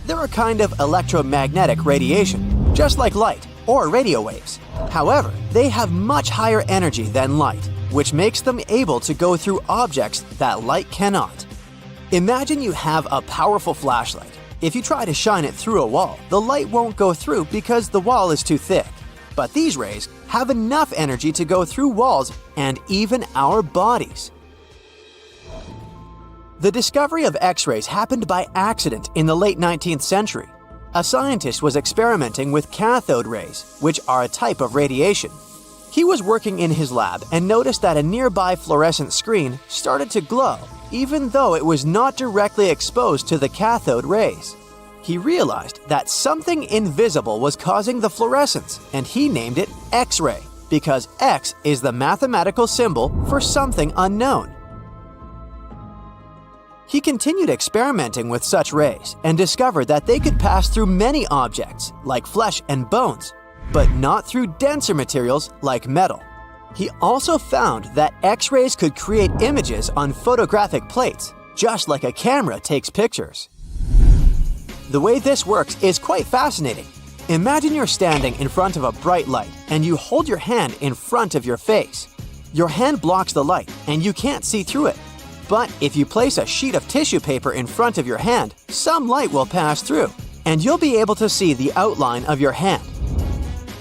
They're a kind of electromagnetic radiation, just like light or radio waves. However, they have much higher energy than light, which makes them able to go through objects that light cannot. Imagine you have a powerful flashlight. If you try to shine it through a wall, the light won't go through because the wall is too thick. But these rays have enough energy to go through walls and even our bodies. The discovery of X-rays happened by accident in the late 19th century. A scientist was experimenting with cathode rays, which are a type of radiation. He was working in his lab and noticed that a nearby fluorescent screen started to glow, even though it was not directly exposed to the cathode rays. He realized that something invisible was causing the fluorescence, and he named it X-ray, because X is the mathematical symbol for something unknown. He continued experimenting with such rays and discovered that they could pass through many objects, like flesh and bones, but not through denser materials like metal. He also found that X-rays could create images on photographic plates, just like a camera takes pictures. The way this works is quite fascinating. Imagine you're standing in front of a bright light and you hold your hand in front of your face. Your hand blocks the light and you can't see through it. But if you place a sheet of tissue paper in front of your hand, some light will pass through, and you'll be able to see the outline of your hand.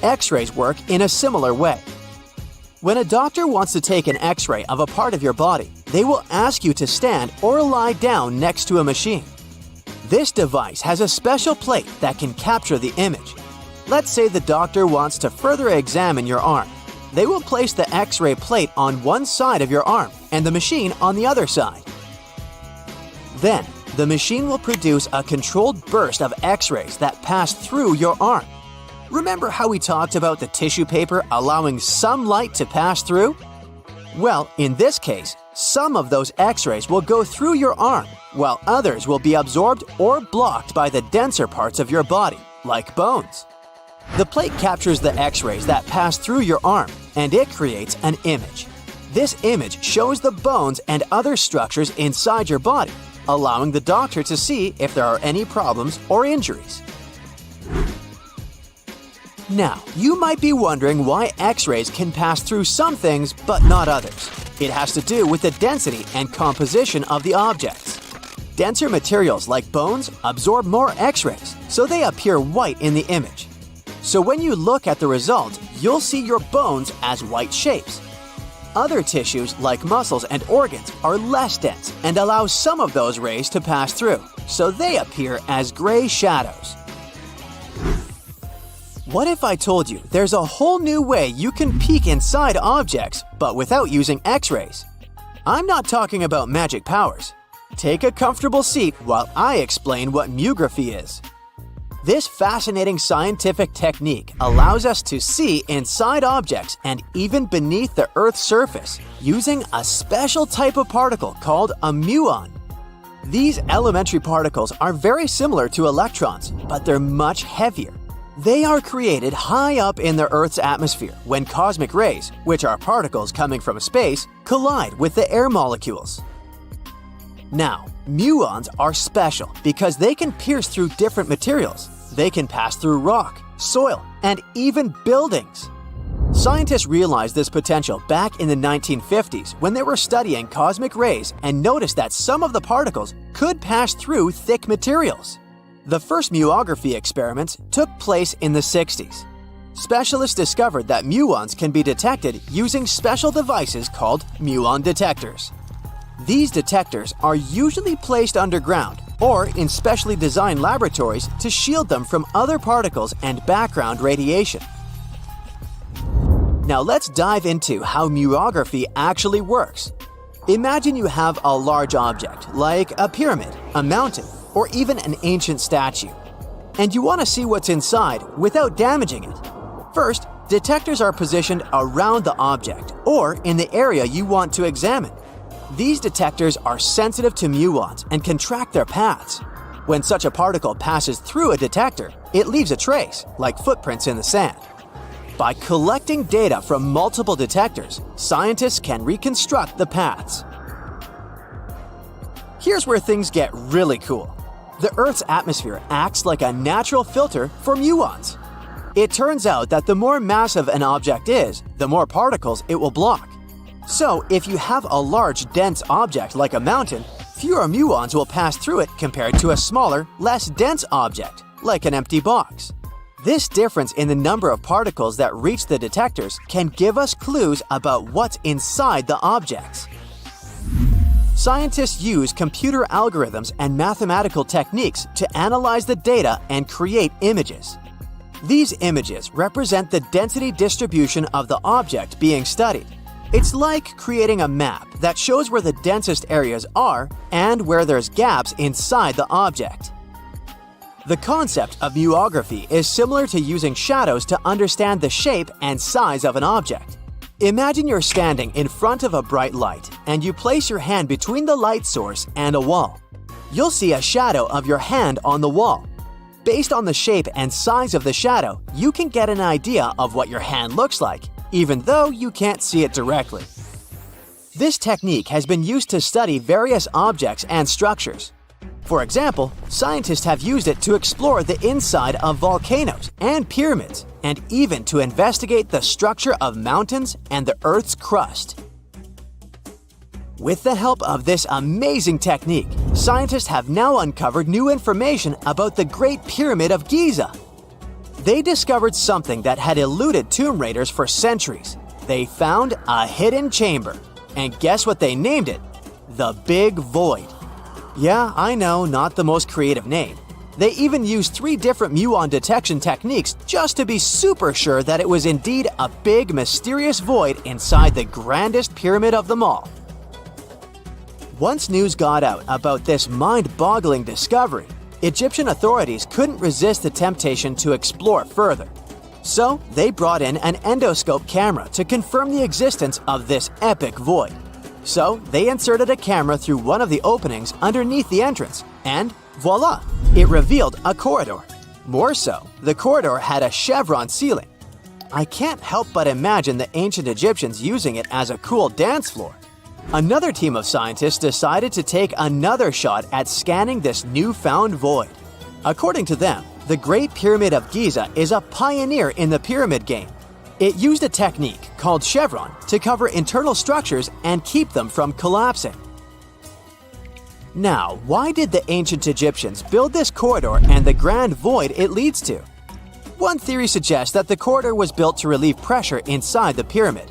X-rays work in a similar way. When a doctor wants to take an X-ray of a part of your body, they will ask you to stand or lie down next to a machine. This device has a special plate that can capture the image. Let's say the doctor wants to further examine your arm. They will place the X-ray plate on one side of your arm and the machine on the other side. Then, the machine will produce a controlled burst of X-rays that pass through your arm. Remember how we talked about the tissue paper allowing some light to pass through? Well, in this case, some of those X-rays will go through your arm, while others will be absorbed or blocked by the denser parts of your body, like bones. The plate captures the X-rays that pass through your arm, and it creates an image. This image shows the bones and other structures inside your body, allowing the doctor to see if there are any problems or injuries. Now, you might be wondering why X-rays can pass through some things but not others. It has to do with the density and composition of the objects. Denser materials like bones absorb more X-rays, so they appear white in the image. So when you look at the result, you'll see your bones as white shapes. Other tissues like muscles and organs are less dense and allow some of those rays to pass through, so they appear as gray shadows. What if I told you there's a whole new way you can peek inside objects, but without using X-rays? I'm not talking about magic powers. Take a comfortable seat while I explain what mummification is. This fascinating scientific technique allows us to see inside objects and even beneath the Earth's surface using a special type of particle called a muon. These elementary particles are very similar to electrons, but they're much heavier. They are created high up in the Earth's atmosphere when cosmic rays, which are particles coming from space, collide with the air molecules. Now, muons are special because they can pierce through different materials. They can pass through rock, soil, and even buildings. Scientists realized this potential back in the 1950s when they were studying cosmic rays and noticed that some of the particles could pass through thick materials. The first muography experiments took place in the 60s. Specialists discovered that muons can be detected using special devices called muon detectors. These detectors are usually placed underground or in specially designed laboratories to shield them from other particles and background radiation. Now let's dive into how muography actually works. Imagine you have a large object, like a pyramid, a mountain, or even an ancient statue, and you want to see what's inside without damaging it. First, detectors are positioned around the object or in the area you want to examine. These detectors are sensitive to muons and can track their paths. When such a particle passes through a detector, it leaves a trace, like footprints in the sand. By collecting data from multiple detectors, scientists can reconstruct the paths. Here's where things get really cool. The Earth's atmosphere acts like a natural filter for muons. It turns out that the more massive an object is, the more particles it will block. So, if you have a large, dense object like a mountain, fewer muons will pass through it compared to a smaller, less dense object, like an empty box. This difference in the number of particles that reach the detectors can give us clues about what's inside the objects. Scientists use computer algorithms and mathematical techniques to analyze the data and create images. These images represent the density distribution of the object being studied. It's like creating a map that shows where the densest areas are and where there's gaps inside the object. The concept of muography is similar to using shadows to understand the shape and size of an object. Imagine you're standing in front of a bright light and you place your hand between the light source and a wall. You'll see a shadow of your hand on the wall. Based on the shape and size of the shadow, you can get an idea of what your hand looks like, even though you can't see it directly. This technique has been used to study various objects and structures. For example, scientists have used it to explore the inside of volcanoes and pyramids, and even to investigate the structure of mountains and the Earth's crust. With the help of this amazing technique, scientists have now uncovered new information about the Great Pyramid of Giza. They discovered something that had eluded tomb raiders for centuries. They found a hidden chamber. And guess what they named it? The Big Void. Yeah, I know, not the most creative name. They even used 3 different muon detection techniques just to be super sure that it was indeed a big, mysterious void inside the grandest pyramid of them all. Once news got out about this mind-boggling discovery, Egyptian authorities couldn't resist the temptation to explore further. So, they brought in an endoscope camera to confirm the existence of this epic void. So, they inserted a camera through one of the openings underneath the entrance, and voila! It revealed a corridor. More so, the corridor had a chevron ceiling. I can't help but imagine the ancient Egyptians using it as a cool dance floor. Another team of scientists decided to take another shot at scanning this newfound void. According to them, the Great Pyramid of Giza is a pioneer in the pyramid game. It used a technique called chevron to cover internal structures and keep them from collapsing. Now, why did the ancient Egyptians build this corridor and the grand void it leads to? One theory suggests that the corridor was built to relieve pressure inside the pyramid.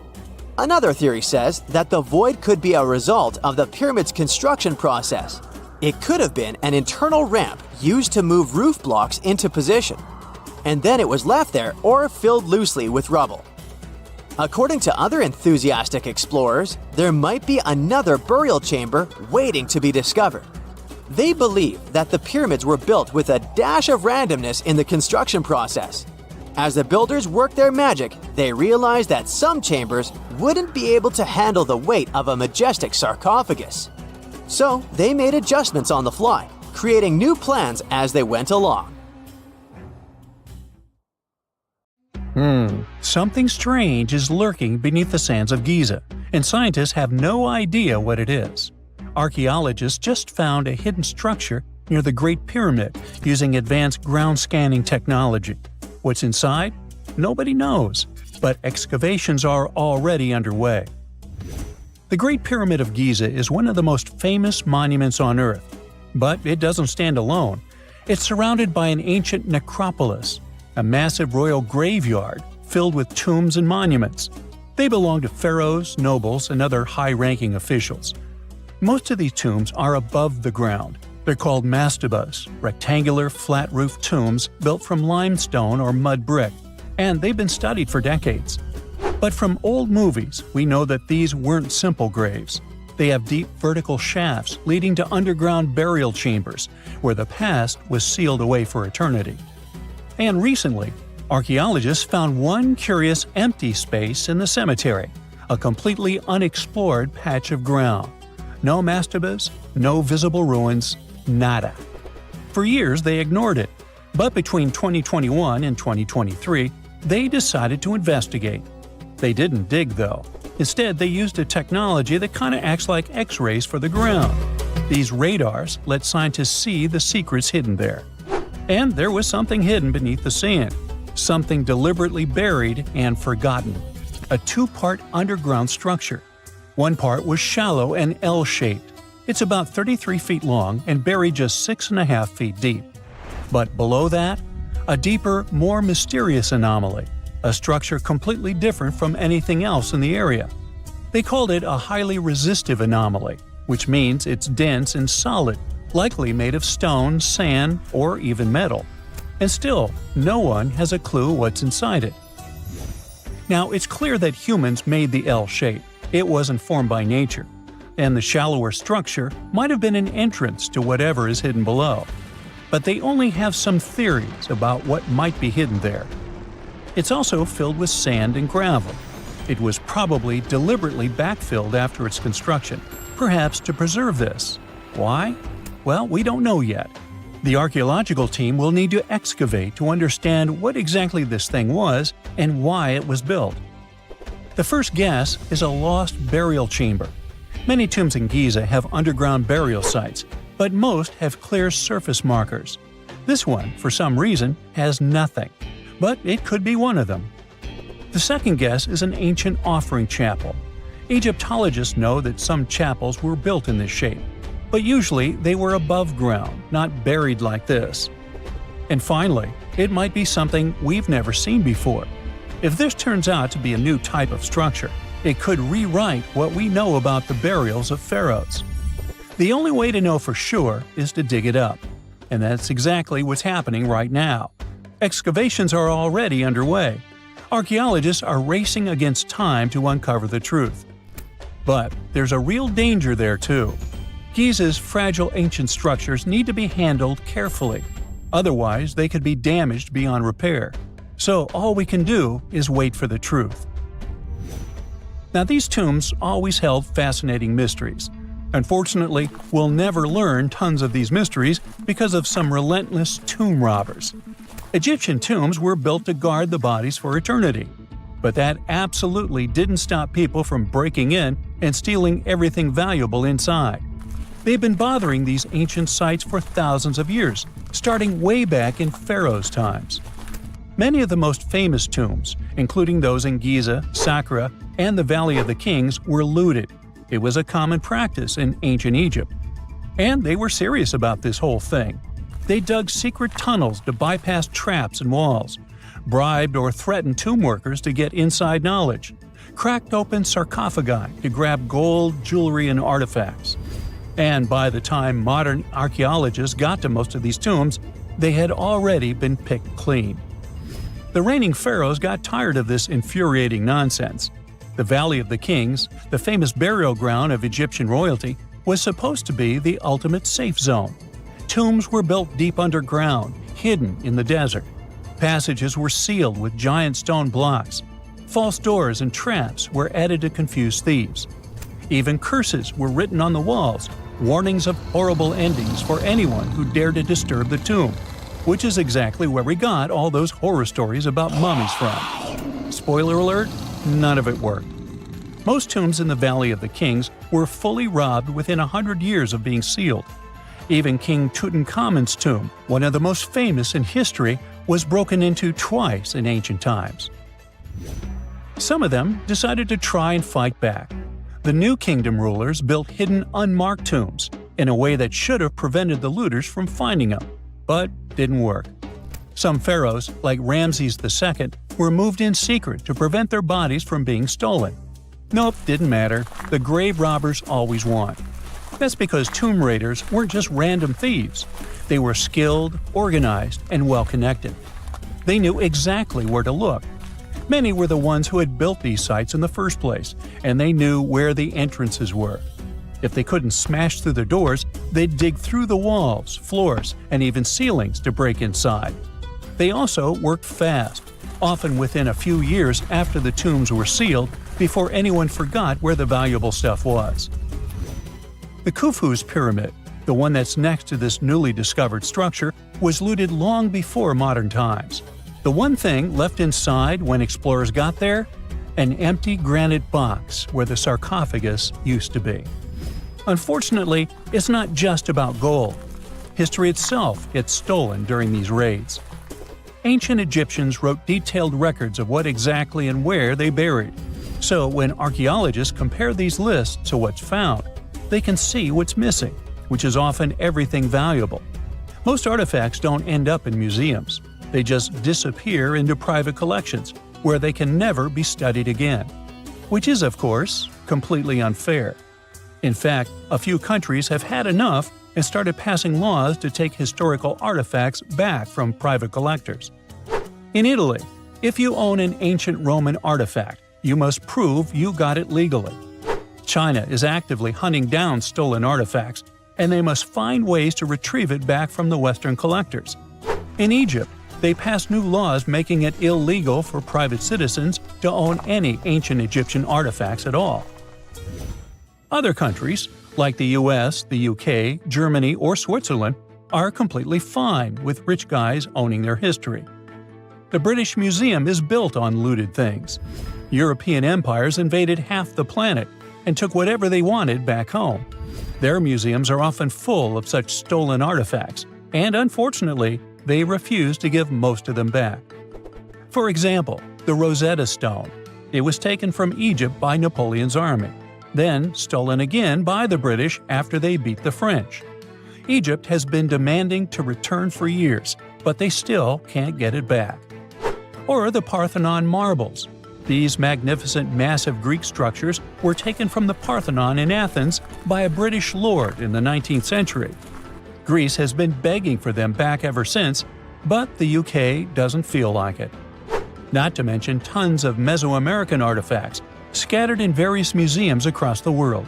Another theory says that the void could be a result of the pyramid's construction process. It could have been an internal ramp used to move roof blocks into position, and then it was left there or filled loosely with rubble. According to other enthusiastic explorers, there might be another burial chamber waiting to be discovered. They believe that the pyramids were built with a dash of randomness in the construction process. As the builders worked their magic, they realized that some chambers wouldn't be able to handle the weight of a majestic sarcophagus. So they made adjustments on the fly, creating new plans as they went along. Something strange is lurking beneath the sands of Giza, and scientists have no idea what it is. Archaeologists just found a hidden structure near the Great Pyramid using advanced ground scanning technology. What's inside? Nobody knows, but excavations are already underway. The Great Pyramid of Giza is one of the most famous monuments on Earth, but it doesn't stand alone. It's surrounded by an ancient necropolis, a massive royal graveyard filled with tombs and monuments. They belong to pharaohs, nobles, and other high-ranking officials. Most of these tombs are above the ground. They're called mastabas, rectangular, flat-roofed tombs built from limestone or mud brick, and they've been studied for decades. But from old movies, we know that these weren't simple graves. They have deep vertical shafts leading to underground burial chambers, where the past was sealed away for eternity. And recently, archaeologists found one curious empty space in the cemetery, a completely unexplored patch of ground. No mastabas, no visible ruins, nada. For years they ignored it, but between 2021 and 2023, they decided to investigate. They didn't dig though. Instead, they used a technology that kind of acts like X-rays for the ground. These radars let scientists see the secrets hidden there. And there was something hidden beneath the sand, something deliberately buried and forgotten. A two-part underground structure. One part was shallow and L-shaped. It's about 33 feet long and buried just 6.5 feet deep. But below that, a deeper, more mysterious anomaly, a structure completely different from anything else in the area. They called it a highly resistive anomaly, which means it's dense and solid, likely made of stone, sand, or even metal. And still, no one has a clue what's inside it. Now, it's clear that humans made the L shape. It wasn't formed by nature. And the shallower structure might have been an entrance to whatever is hidden below. But they only have some theories about what might be hidden there. It's also filled with sand and gravel. It was probably deliberately backfilled after its construction, perhaps to preserve this. Why? Well, we don't know yet. The archaeological team will need to excavate to understand what exactly this thing was and why it was built. The first guess is a lost burial chamber. Many tombs in Giza have underground burial sites, but most have clear surface markers. This one, for some reason, has nothing. But it could be one of them. The second guess is an ancient offering chapel. Egyptologists know that some chapels were built in this shape, but usually they were above ground, not buried like this. And finally, it might be something we've never seen before. If this turns out to be a new type of structure, it could rewrite what we know about the burials of pharaohs. The only way to know for sure is to dig it up, and that's exactly what's happening right now. Excavations are already underway. Archaeologists are racing against time to uncover the truth. But there's a real danger there too. Giza's fragile ancient structures need to be handled carefully. Otherwise, they could be damaged beyond repair. So all we can do is wait for the truth. Now, these tombs always held fascinating mysteries. Unfortunately, we'll never learn tons of these mysteries because of some relentless tomb robbers. Egyptian tombs were built to guard the bodies for eternity. But that absolutely didn't stop people from breaking in and stealing everything valuable inside. They've been bothering these ancient sites for thousands of years, starting way back in pharaohs' times. Many of the most famous tombs, including those in Giza, Saqqara, and the Valley of the Kings, were looted. It was a common practice in ancient Egypt. And they were serious about this whole thing. They dug secret tunnels to bypass traps and walls, bribed or threatened tomb workers to get inside knowledge, cracked open sarcophagi to grab gold, jewelry, and artifacts. And by the time modern archaeologists got to most of these tombs, they had already been picked clean. The reigning pharaohs got tired of this infuriating nonsense. The Valley of the Kings, the famous burial ground of Egyptian royalty, was supposed to be the ultimate safe zone. Tombs were built deep underground, hidden in the desert. Passages were sealed with giant stone blocks. False doors and traps were added to confuse thieves. Even curses were written on the walls, warnings of horrible endings for anyone who dared to disturb the tomb, which is exactly where we got all those horror stories about mummies from. Spoiler alert, none of it worked. Most tombs in the Valley of the Kings were fully robbed within 100 years of being sealed. Even King Tutankhamun's tomb, one of the most famous in history, was broken into twice in ancient times. Some of them decided to try and fight back. The New Kingdom rulers built hidden unmarked tombs in a way that should have prevented the looters from finding them, but didn't work. Some pharaohs, like Ramses II, were moved in secret to prevent their bodies from being stolen. Nope, didn't matter. The grave robbers always won. That's because tomb raiders weren't just random thieves. They were skilled, organized, and well-connected. They knew exactly where to look. Many were the ones who had built these sites in the first place, and they knew where the entrances were. If they couldn't smash through the doors, they'd dig through the walls, floors, and even ceilings to break inside. They also worked fast, often within a few years after the tombs were sealed, before anyone forgot where the valuable stuff was. The Khufu's pyramid, the one that's next to this newly discovered structure, was looted long before modern times. The one thing left inside when explorers got there? An empty granite box where the sarcophagus used to be. Unfortunately, it's not just about gold. History itself gets stolen during these raids. Ancient Egyptians wrote detailed records of what exactly and where they buried. So when archaeologists compare these lists to what's found, they can see what's missing, which is often everything valuable. Most artifacts don't end up in museums. They just disappear into private collections, where they can never be studied again. Which is, of course, completely unfair. In fact, a few countries have had enough and started passing laws to take historical artifacts back from private collectors. In Italy, if you own an ancient Roman artifact, you must prove you got it legally. China is actively hunting down stolen artifacts, and they must find ways to retrieve it back from the Western collectors. In Egypt, they passed new laws making it illegal for private citizens to own any ancient Egyptian artifacts at all. Other countries, like the US, the UK, Germany, or Switzerland, are completely fine with rich guys owning their history. The British Museum is built on looted things. European empires invaded half the planet and took whatever they wanted back home. Their museums are often full of such stolen artifacts, and unfortunately, they refuse to give most of them back. For example, the Rosetta Stone. It was taken from Egypt by Napoleon's army, then stolen again by the British after they beat the French. Egypt has been demanding to return for years, but they still can't get it back. Or the Parthenon marbles. These magnificent massive Greek structures were taken from the Parthenon in Athens by a British lord in the 19th century. Greece has been begging for them back ever since, but the UK doesn't feel like it. Not to mention tons of Mesoamerican artifacts scattered in various museums across the world.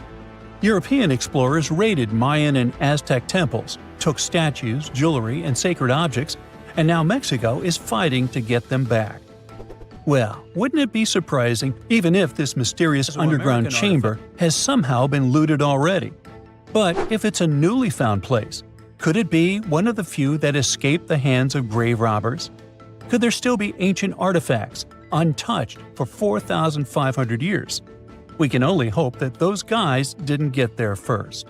European explorers raided Mayan and Aztec temples, took statues, jewelry, and sacred objects, and now Mexico is fighting to get them back. Well, wouldn't it be surprising even if this mysterious underground chamber has somehow been looted already? But if it's a newly found place, could it be one of the few that escaped the hands of grave robbers? Could there still be ancient artifacts, untouched for 4,500 years? We can only hope that those guys didn't get there first.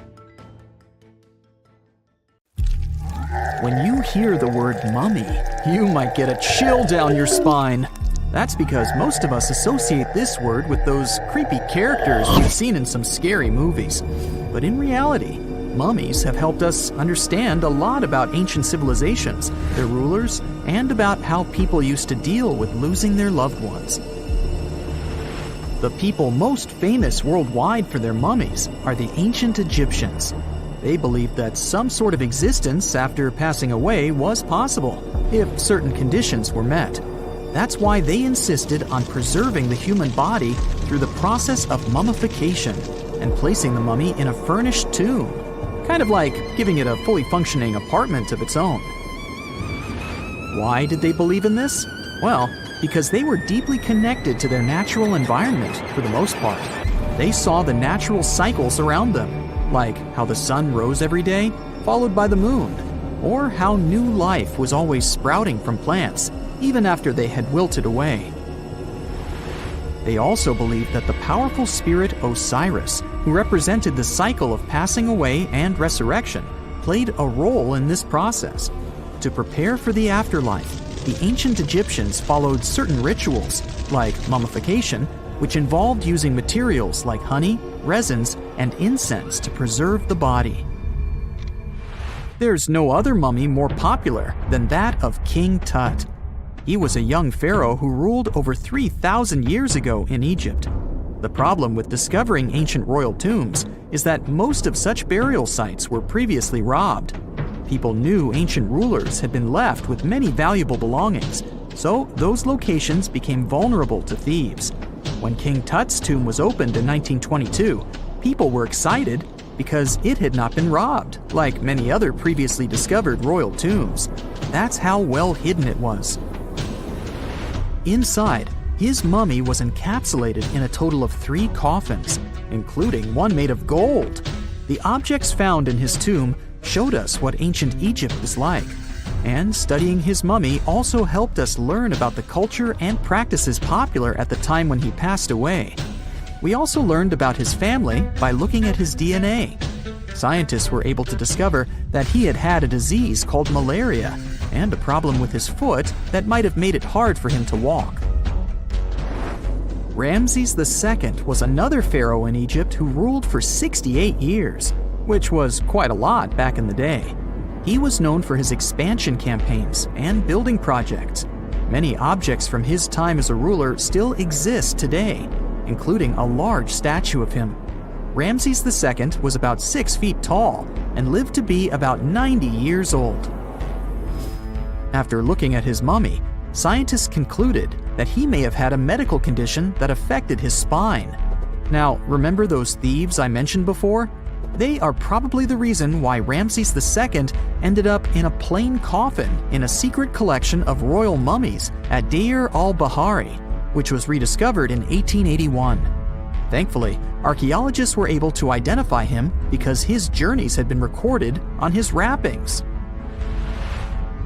When you hear the word mummy, you might get a chill down your spine. That's because most of us associate this word with those creepy characters we've seen in some scary movies. But in reality, mummies have helped us understand a lot about ancient civilizations, their rulers, and about how people used to deal with losing their loved ones. The people most famous worldwide for their mummies are the ancient Egyptians. They believed that some sort of existence after passing away was possible, if certain conditions were met. That's why they insisted on preserving the human body through the process of mummification and placing the mummy in a furnished tomb, kind of like giving it a fully functioning apartment of its own. Why did they believe in this? Well, because they were deeply connected to their natural environment for the most part. They saw the natural cycles around them, like how the sun rose every day, followed by the moon, or how new life was always sprouting from plants, even after they had wilted away. They also believed that the powerful spirit Osiris, who represented the cycle of passing away and resurrection, played a role in this process. To prepare for the afterlife, the ancient Egyptians followed certain rituals, like mummification, which involved using materials like honey, resins, and incense to preserve the body. There's no other mummy more popular than that of King Tut. He was a young pharaoh who ruled over 3,000 years ago in Egypt. The problem with discovering ancient royal tombs is that most of such burial sites were previously robbed. People knew ancient rulers had been left with many valuable belongings, so those locations became vulnerable to thieves. When King Tut's tomb was opened in 1922, people were excited because it had not been robbed, like many other previously discovered royal tombs. That's how well hidden it was. Inside, his mummy was encapsulated in a total of 3 coffins, including one made of gold. The objects found in his tomb showed us what ancient Egypt was like, and studying his mummy also helped us learn about the culture and practices popular at the time when he passed away. We also learned about his family by looking at his DNA. Scientists were able to discover that he had had a disease called malaria and a problem with his foot that might have made it hard for him to walk. Ramses II was another pharaoh in Egypt who ruled for 68 years, which was quite a lot back in the day. He was known for his expansion campaigns and building projects. Many objects from his time as a ruler still exist today, including a large statue of him. Ramses II was about 6 feet tall and lived to be about 90 years old. After looking at his mummy, scientists concluded that he may have had a medical condition that affected his spine. Now, remember those thieves I mentioned before? They are probably the reason why Ramses II ended up in a plain coffin in a secret collection of royal mummies at Deir al-Bahari, which was rediscovered in 1881. Thankfully, archaeologists were able to identify him because his journeys had been recorded on his wrappings.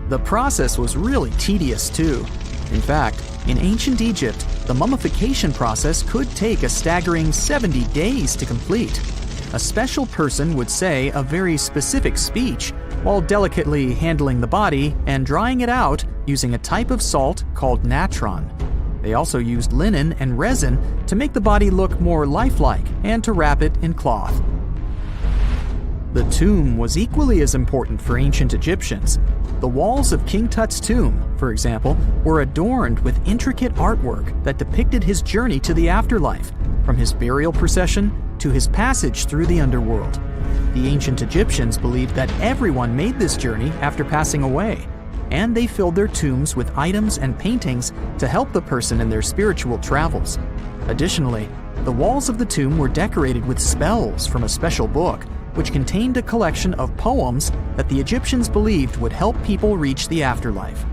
The process was really tedious too. In fact, in ancient Egypt, the mummification process could take a staggering 70 days to complete. A special person would say a very specific speech while delicately handling the body and drying it out using a type of salt called natron. They also used linen and resin to make the body look more lifelike and to wrap it in cloth. The tomb was equally as important for ancient Egyptians. The walls of King Tut's tomb, for example, were adorned with intricate artwork that depicted his journey to the afterlife, from his burial procession to his passage through the underworld. The ancient Egyptians believed that everyone made this journey after passing away, and they filled their tombs with items and paintings to help the person in their spiritual travels. Additionally, the walls of the tomb were decorated with spells from a special book, which contained a collection of poems that the Egyptians believed would help people reach the afterlife.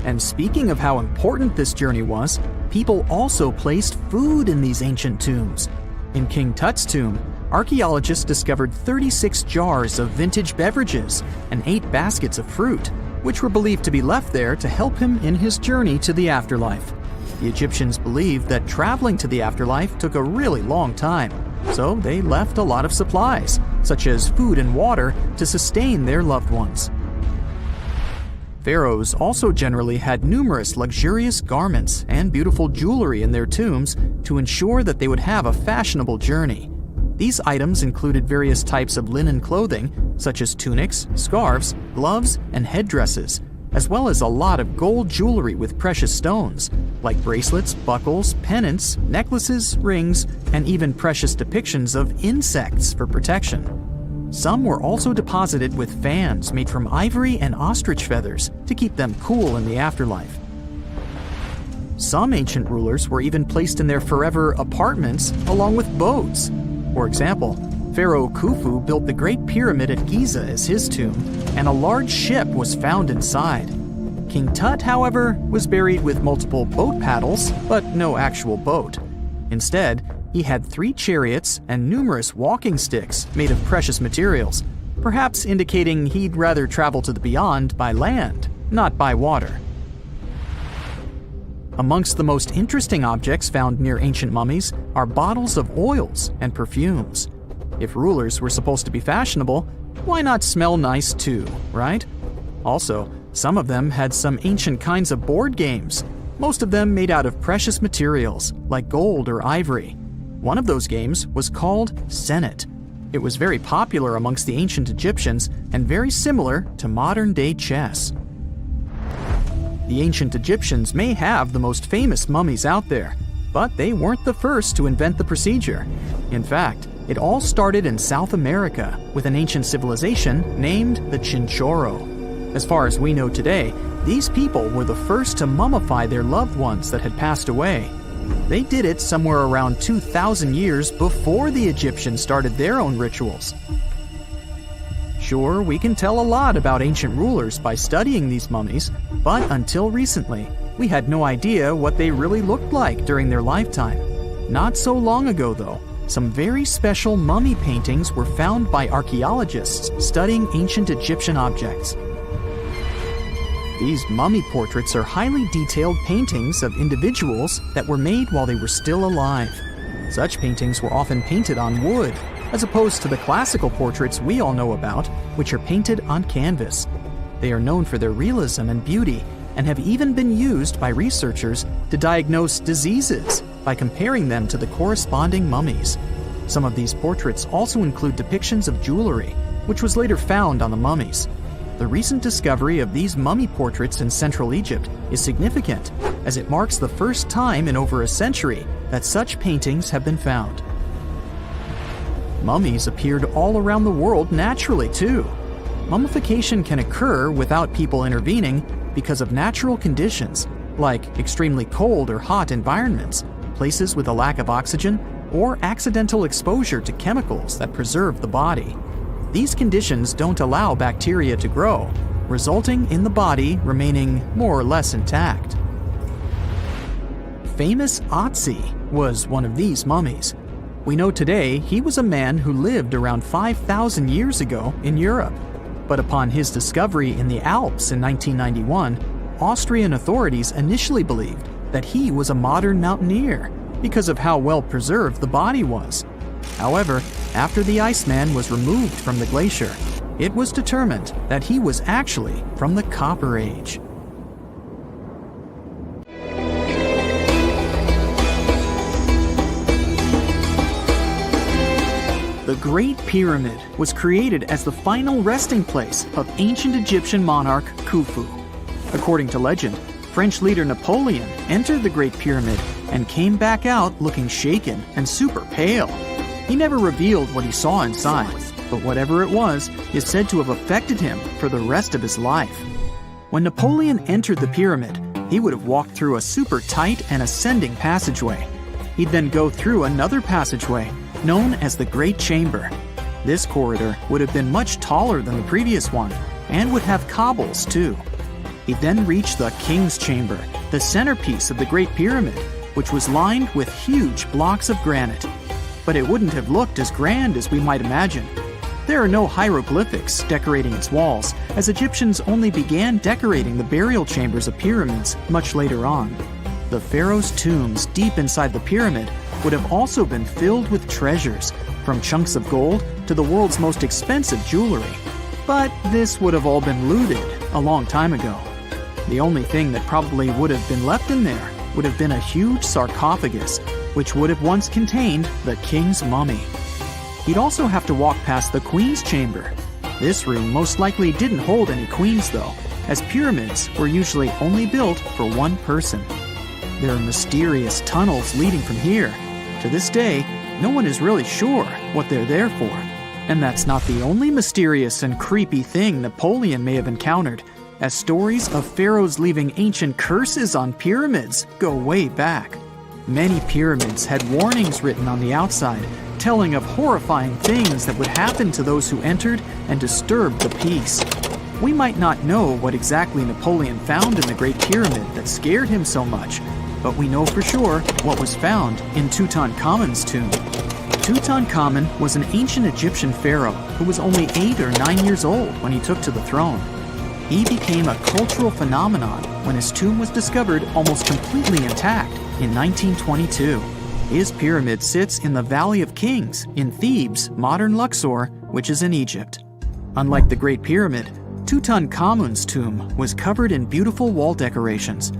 And speaking of how important this journey was, people also placed food in these ancient tombs. In King Tut's tomb, archaeologists discovered 36 jars of vintage beverages and 8 baskets of fruit, which were believed to be left there to help him in his journey to the afterlife. The Egyptians believed that traveling to the afterlife took a really long time, so they left a lot of supplies, such as food and water, to sustain their loved ones. Pharaohs also generally had numerous luxurious garments and beautiful jewelry in their tombs to ensure that they would have a fashionable journey. These items included various types of linen clothing, such as tunics, scarves, gloves, and headdresses, as well as a lot of gold jewelry with precious stones, like bracelets, buckles, pendants, necklaces, rings, and even precious depictions of insects for protection. Some were also deposited with fans made from ivory and ostrich feathers to keep them cool in the afterlife. Some ancient rulers were even placed in their forever apartments along with boats. For example, Pharaoh Khufu built the Great Pyramid at Giza as his tomb, and a large ship was found inside. King Tut, however, was buried with multiple boat paddles, but no actual boat. Instead, he had 3 chariots and numerous walking sticks made of precious materials, perhaps indicating he'd rather travel to the beyond by land, not by water. Amongst the most interesting objects found near ancient mummies are bottles of oils and perfumes. If rulers were supposed to be fashionable, why not smell nice too, right? Also, some of them had some ancient kinds of board games, most of them made out of precious materials like gold or ivory. One of those games was called Senet. It was very popular amongst the ancient Egyptians and very similar to modern-day chess. The ancient Egyptians may have the most famous mummies out there, but they weren't the first to invent the procedure. In fact, it all started in South America with an ancient civilization named the Chinchorro. As far as we know today, these people were the first to mummify their loved ones that had passed away. They did it somewhere around 2,000 years before the Egyptians started their own rituals. Sure, we can tell a lot about ancient rulers by studying these mummies, but until recently, we had no idea what they really looked like during their lifetime. Not so long ago, though, some very special mummy paintings were found by archaeologists studying ancient Egyptian objects. These mummy portraits are highly detailed paintings of individuals that were made while they were still alive. Such paintings were often painted on wood, as opposed to the classical portraits we all know about, which are painted on canvas. They are known for their realism and beauty, and have even been used by researchers to diagnose diseases by comparing them to the corresponding mummies. Some of these portraits also include depictions of jewelry, which was later found on the mummies. The recent discovery of these mummy portraits in Central Egypt is significant, as it marks the first time in over a century that such paintings have been found. Mummies appeared all around the world naturally, too. Mummification can occur without people intervening because of natural conditions, like extremely cold or hot environments, places with a lack of oxygen, or accidental exposure to chemicals that preserve the body. These conditions don't allow bacteria to grow, resulting in the body remaining more or less intact. Famous Otzi was one of these mummies. We know today he was a man who lived around 5,000 years ago in Europe. But upon his discovery in the Alps in 1991, Austrian authorities initially believed that he was a modern mountaineer because of how well preserved the body was. However, after the Iceman was removed from the glacier, it was determined that he was actually from the Copper Age. The Great Pyramid was created as the final resting place of ancient Egyptian monarch Khufu. According to legend, French leader Napoleon entered the Great Pyramid and came back out looking shaken and super pale. He never revealed what he saw inside, but whatever it was is said to have affected him for the rest of his life. When Napoleon entered the pyramid, he would have walked through a super tight and ascending passageway. He'd then go through another passageway, known as the Great Chamber. This corridor would have been much taller than the previous one, and would have cobbles too. He'd then reach the King's Chamber, the centerpiece of the Great Pyramid, which was lined with huge blocks of granite. But it wouldn't have looked as grand as we might imagine. There are no hieroglyphics decorating its walls, as Egyptians only began decorating the burial chambers of pyramids much later on. The pharaohs' tombs deep inside the pyramid would have also been filled with treasures, from chunks of gold to the world's most expensive jewelry. But this would have all been looted a long time ago. The only thing that probably would have been left in there would have been a huge sarcophagus, which would have once contained the king's mummy. He'd also have to walk past the queen's chamber. This room most likely didn't hold any queens though, as pyramids were usually only built for one person. There are mysterious tunnels leading from here. To this day, no one is really sure what they're there for. And that's not the only mysterious and creepy thing Napoleon may have encountered, as stories of pharaohs leaving ancient curses on pyramids go way back. Many pyramids had warnings written on the outside, telling of horrifying things that would happen to those who entered and disturbed the peace. We might not know what exactly Napoleon found in the Great Pyramid that scared him so much, but we know for sure what was found in Tutankhamun's tomb. Tutankhamun was an ancient Egyptian pharaoh who was only 8 or 9 years old when he took to the throne. He became a cultural phenomenon when his tomb was discovered almost completely intact in 1922. His pyramid sits in the Valley of Kings in Thebes, modern Luxor, which is in Egypt. Unlike the Great Pyramid, Tutankhamun's tomb was covered in beautiful wall decorations.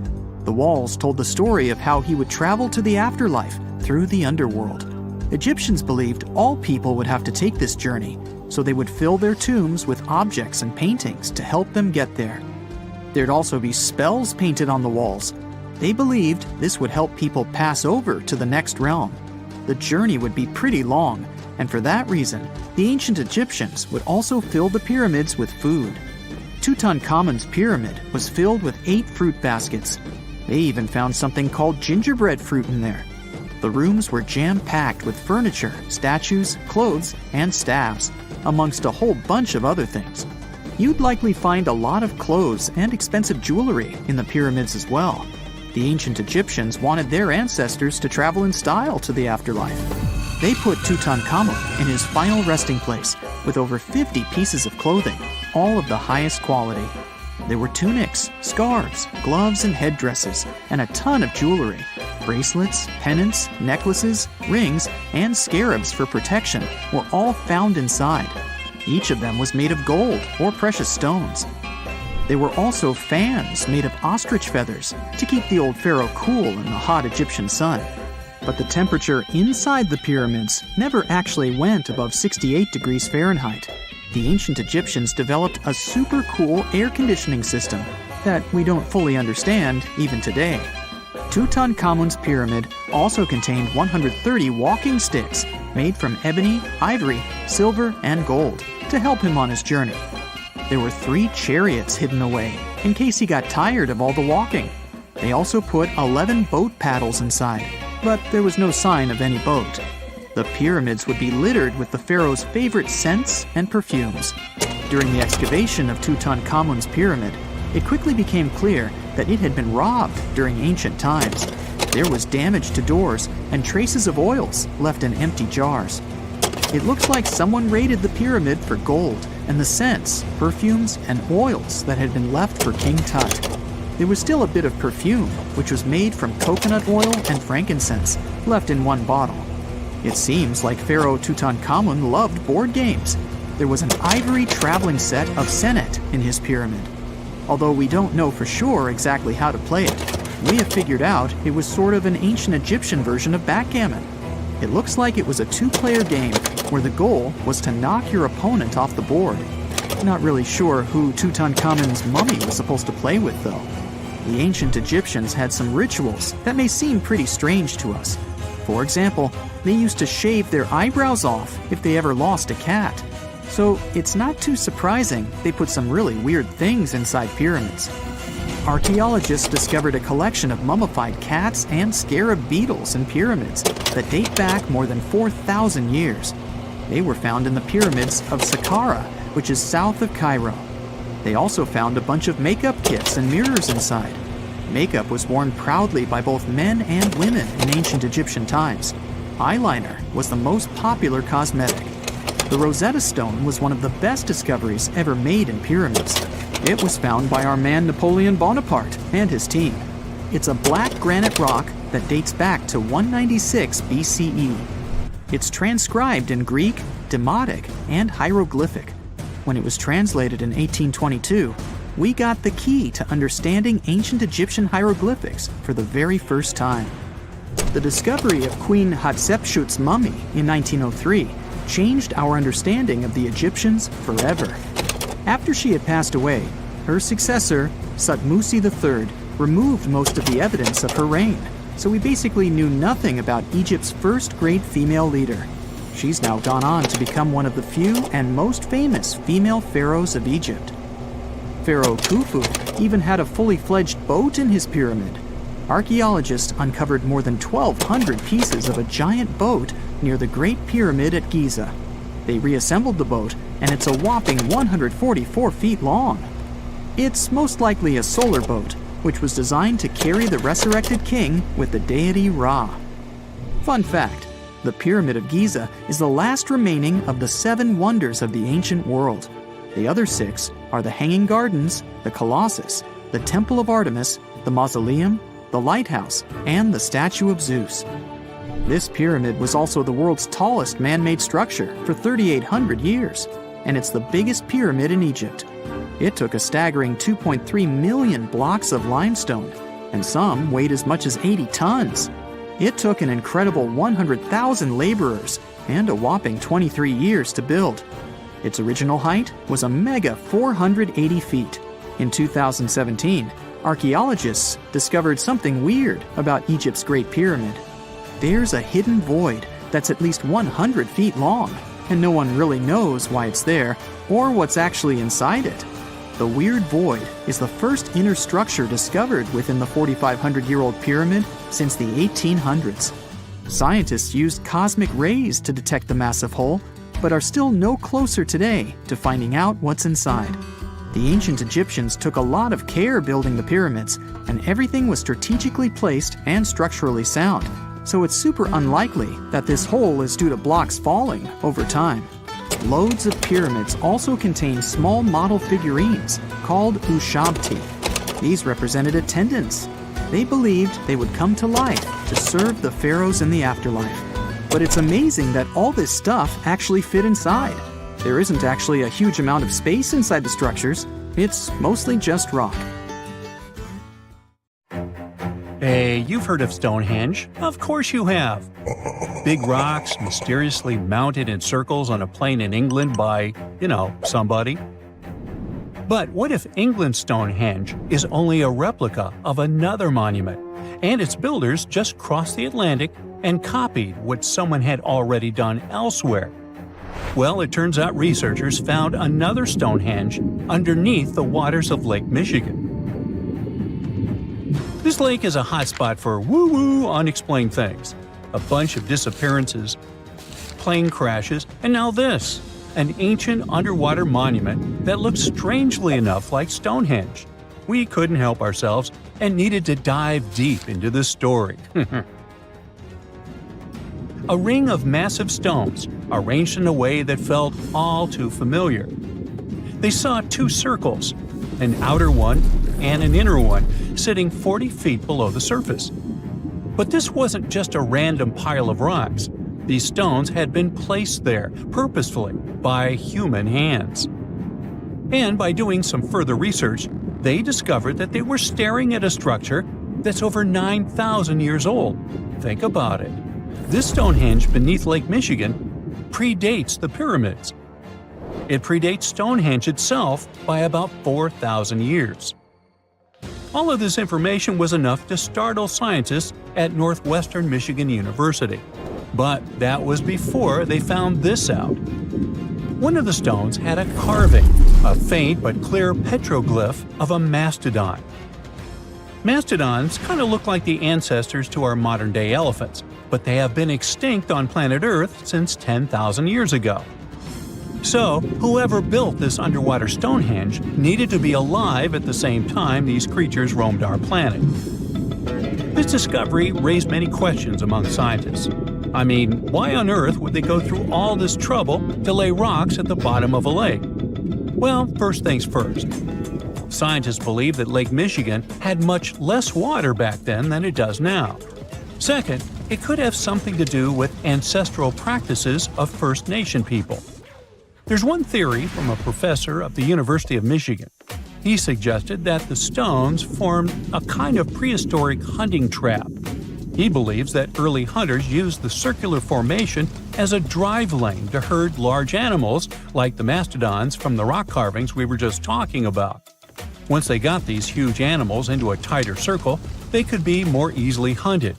The walls told the story of how he would travel to the afterlife through the underworld. Egyptians believed all people would have to take this journey, so they would fill their tombs with objects and paintings to help them get there. There'd also be spells painted on the walls. They believed this would help people pass over to the next realm. The journey would be pretty long, and for that reason, the ancient Egyptians would also fill the pyramids with food. Tutankhamun's pyramid was filled with 8 fruit baskets. They even found something called gingerbread fruit in there, The rooms were jam-packed with furniture, statues, clothes, and staffs, amongst a whole bunch of other things. You'd likely find a lot of clothes and expensive jewelry in the pyramids as well. The ancient Egyptians wanted their ancestors to travel in style to the afterlife. They put Tutankhamun in his final resting place with over 50 pieces of clothing, all of the highest quality. There were tunics, scarves, gloves, and headdresses, and a ton of jewelry. Bracelets, pendants, necklaces, rings, and scarabs for protection were all found inside. Each of them was made of gold or precious stones. There were also fans made of ostrich feathers to keep the old pharaoh cool in the hot Egyptian sun. But the temperature inside the pyramids never actually went above 68 degrees Fahrenheit. The ancient Egyptians developed a super cool air conditioning system that we don't fully understand even today. Tutankhamun's pyramid also contained 130 walking sticks made from ebony, ivory, silver, and gold to help him on his journey. There were 3 chariots hidden away in case he got tired of all the walking. They also put 11 boat paddles inside, but there was no sign of any boat. The pyramids would be littered with the pharaoh's favorite scents and perfumes. During the excavation of Tutankhamun's pyramid, it quickly became clear that it had been robbed during ancient times. There was damage to doors and traces of oils left in empty jars. It looks like someone raided the pyramid for gold and the scents, perfumes, and oils that had been left for King Tut. There was still a bit of perfume, which was made from coconut oil and frankincense, left in one bottle. It seems like Pharaoh Tutankhamun loved board games. There was an ivory traveling set of senet in his pyramid. Although we don't know for sure exactly how to play it, we have figured out it was sort of an ancient Egyptian version of backgammon. It looks like it was a 2-player game where the goal was to knock your opponent off the board. Not really sure who Tutankhamun's mummy was supposed to play with, though. The ancient Egyptians had some rituals that may seem pretty strange to us. For example, they used to shave their eyebrows off if they ever lost a cat. So it's not too surprising they put some really weird things inside pyramids. Archaeologists discovered a collection of mummified cats and scarab beetles in pyramids that date back more than 4,000 years. They were found in the pyramids of Saqqara, which is south of Cairo. They also found a bunch of makeup kits and mirrors inside. Makeup was worn proudly by both men and women in ancient Egyptian times. Eyeliner was the most popular cosmetic. The Rosetta Stone was one of the best discoveries ever made in pyramids. It was found by our man Napoleon Bonaparte and his team. It's a black granite rock that dates back to 196 BCE. It's transcribed in Greek, Demotic, and hieroglyphic. When it was translated in 1822, we got the key to understanding ancient Egyptian hieroglyphics for the very first time. The discovery of Queen Hatshepsut's mummy in 1903 changed our understanding of the Egyptians forever. After she had passed away, her successor, Thutmose III, removed most of the evidence of her reign, so we basically knew nothing about Egypt's first great female leader. She's now gone on to become one of the few and most famous female pharaohs of Egypt. Pharaoh Khufu even had a fully fledged boat in his pyramid. Archaeologists uncovered more than 1,200 pieces of a giant boat near the Great Pyramid at Giza. They reassembled the boat, and it's a whopping 144 feet long. It's most likely a solar boat, which was designed to carry the resurrected king with the deity Ra. Fun fact, the Pyramid of Giza is the last remaining of the 7 wonders of the ancient world. The other 6 are the Hanging Gardens, the Colossus, the Temple of Artemis, the Mausoleum, the Lighthouse, and the Statue of Zeus. This pyramid was also the world's tallest man-made structure for 3,800 years, and it's the biggest pyramid in Egypt. It took a staggering 2.3 million blocks of limestone, and some weighed as much as 80 tons. It took an incredible 100,000 laborers and a whopping 23 years to build. Its original height was a mega 480 feet. In 2017, archaeologists discovered something weird about Egypt's Great Pyramid. There's a hidden void that's at least 100 feet long, and no one really knows why it's there or what's actually inside it. The weird void is the first inner structure discovered within the 4,500-year-old pyramid since the 1800s. Scientists used cosmic rays to detect the massive hole, but are still no closer today to finding out what's inside. The ancient Egyptians took a lot of care building the pyramids, and everything was strategically placed and structurally sound, so it's super unlikely that this hole is due to blocks falling over time. Loads of pyramids also contain small model figurines called ushabti. These represented attendants. They believed they would come to life to serve the pharaohs in the afterlife. But it's amazing that all this stuff actually fit inside. There isn't actually a huge amount of space inside the structures. It's mostly just rock. Hey, you've heard of Stonehenge? Of course you have. Big rocks mysteriously mounted in circles on a plain in England by, somebody. But what if England's Stonehenge is only a replica of another monument, and its builders just crossed the Atlantic and copied what someone had already done elsewhere? Well, it turns out researchers found another Stonehenge underneath the waters of Lake Michigan. This lake is a hotspot for woo-woo unexplained things. A bunch of disappearances, plane crashes, and now this, an ancient underwater monument that looks strangely enough like Stonehenge. We couldn't help ourselves and needed to dive deep into this story. A ring of massive stones, arranged in a way that felt all too familiar. They saw two circles, an outer one and an inner one, sitting 40 feet below the surface. But this wasn't just a random pile of rocks. These stones had been placed there, purposefully, by human hands. And by doing some further research, they discovered that they were staring at a structure that's over 9,000 years old. Think about it. This Stonehenge beneath Lake Michigan predates the pyramids. It predates Stonehenge itself by about 4,000 years. All of this information was enough to startle scientists at Northwestern Michigan University. But that was before they found this out. One of the stones had a carving, a faint but clear petroglyph of a mastodon. Mastodons kind of look like the ancestors to our modern-day elephants, but they have been extinct on planet Earth since 10,000 years ago. So, whoever built this underwater Stonehenge needed to be alive at the same time these creatures roamed our planet. This discovery raised many questions among scientists. I mean, why on Earth would they go through all this trouble to lay rocks at the bottom of a lake? Well, first things first. Scientists believe that Lake Michigan had much less water back then than it does now. Second, it could have something to do with ancestral practices of First Nation people. There's one theory from a professor of the University of Michigan. He suggested that the stones formed a kind of prehistoric hunting trap. He believes that early hunters used the circular formation as a drive lane to herd large animals like the mastodons from the rock carvings we were just talking about. Once they got these huge animals into a tighter circle, they could be more easily hunted.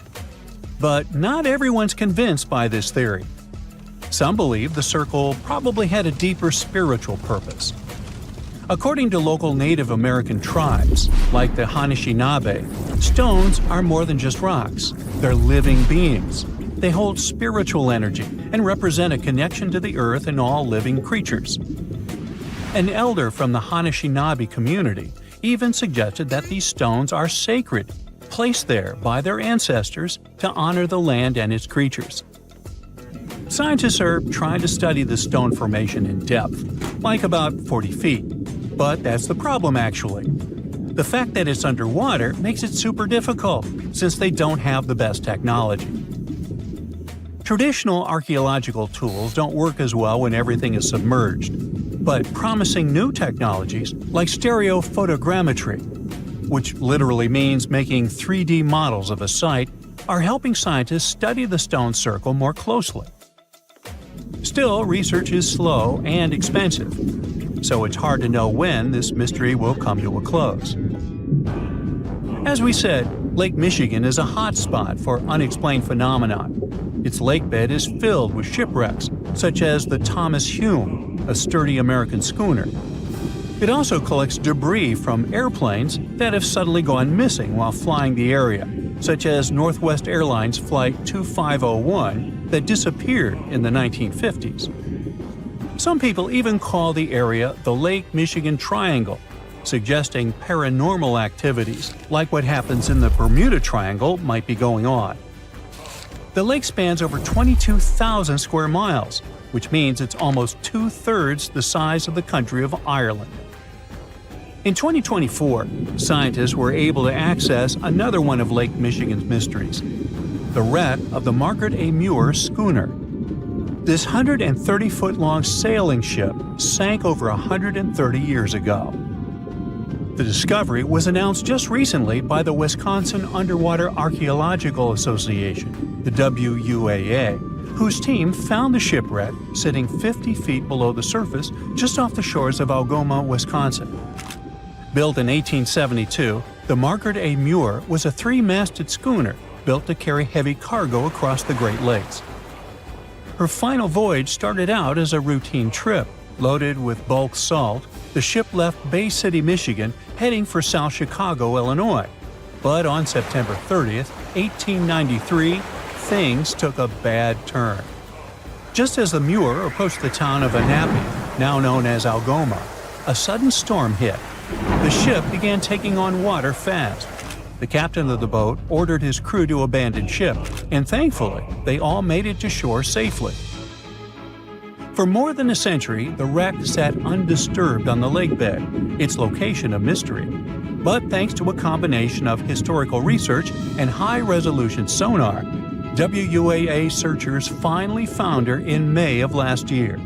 But not everyone's convinced by this theory. Some believe the circle probably had a deeper spiritual purpose. According to local Native American tribes, like the Anishinaabe, stones are more than just rocks. They're living beings. They hold spiritual energy and represent a connection to the earth and all living creatures. An elder from the Anishinaabe community even suggested that these stones are sacred, placed there by their ancestors to honor the land and its creatures. Scientists are trying to study the stone formation in depth, like about 40 feet. But that's the problem, actually. The fact that it's underwater makes it super difficult, since they don't have the best technology. Traditional archaeological tools don't work as well when everything is submerged, but promising new technologies like stereophotogrammetry, which literally means making 3D models of a site, are helping scientists study the stone circle more closely. Still, research is slow and expensive, so it's hard to know when this mystery will come to a close. As we said, Lake Michigan is a hot spot for unexplained phenomena. Its lakebed is filled with shipwrecks, such as the Thomas Hume, a sturdy American schooner. It also collects debris from airplanes that have suddenly gone missing while flying the area, such as Northwest Airlines Flight 2501 that disappeared in the 1950s. Some people even call the area the Lake Michigan Triangle, suggesting paranormal activities like what happens in the Bermuda Triangle might be going on. The lake spans over 22,000 square miles, which means it's almost two-thirds the size of the country of Ireland. In 2024, scientists were able to access another one of Lake Michigan's mysteries, the wreck of the Margaret A. Muir schooner. This 130-foot-long sailing ship sank over 130 years ago. The discovery was announced just recently by the Wisconsin Underwater Archaeological Association, the WUAA, whose team found the shipwreck sitting 50 feet below the surface just off the shores of Algoma, Wisconsin. Built in 1872, the Margaret A. Muir was a three-masted schooner built to carry heavy cargo across the Great Lakes. Her final voyage started out as a routine trip. Loaded with bulk salt, the ship left Bay City, Michigan, heading for South Chicago, Illinois. But on September 30th, 1893, things took a bad turn. Just as the Muir approached the town of Annapolis, now known as Algoma, a sudden storm hit. The ship began taking on water fast. The captain of the boat ordered his crew to abandon ship, and thankfully, they all made it to shore safely. For more than a century, the wreck sat undisturbed on the lake bed, its location a mystery. But thanks to a combination of historical research and high-resolution sonar, WUAA searchers finally found her in May of last year.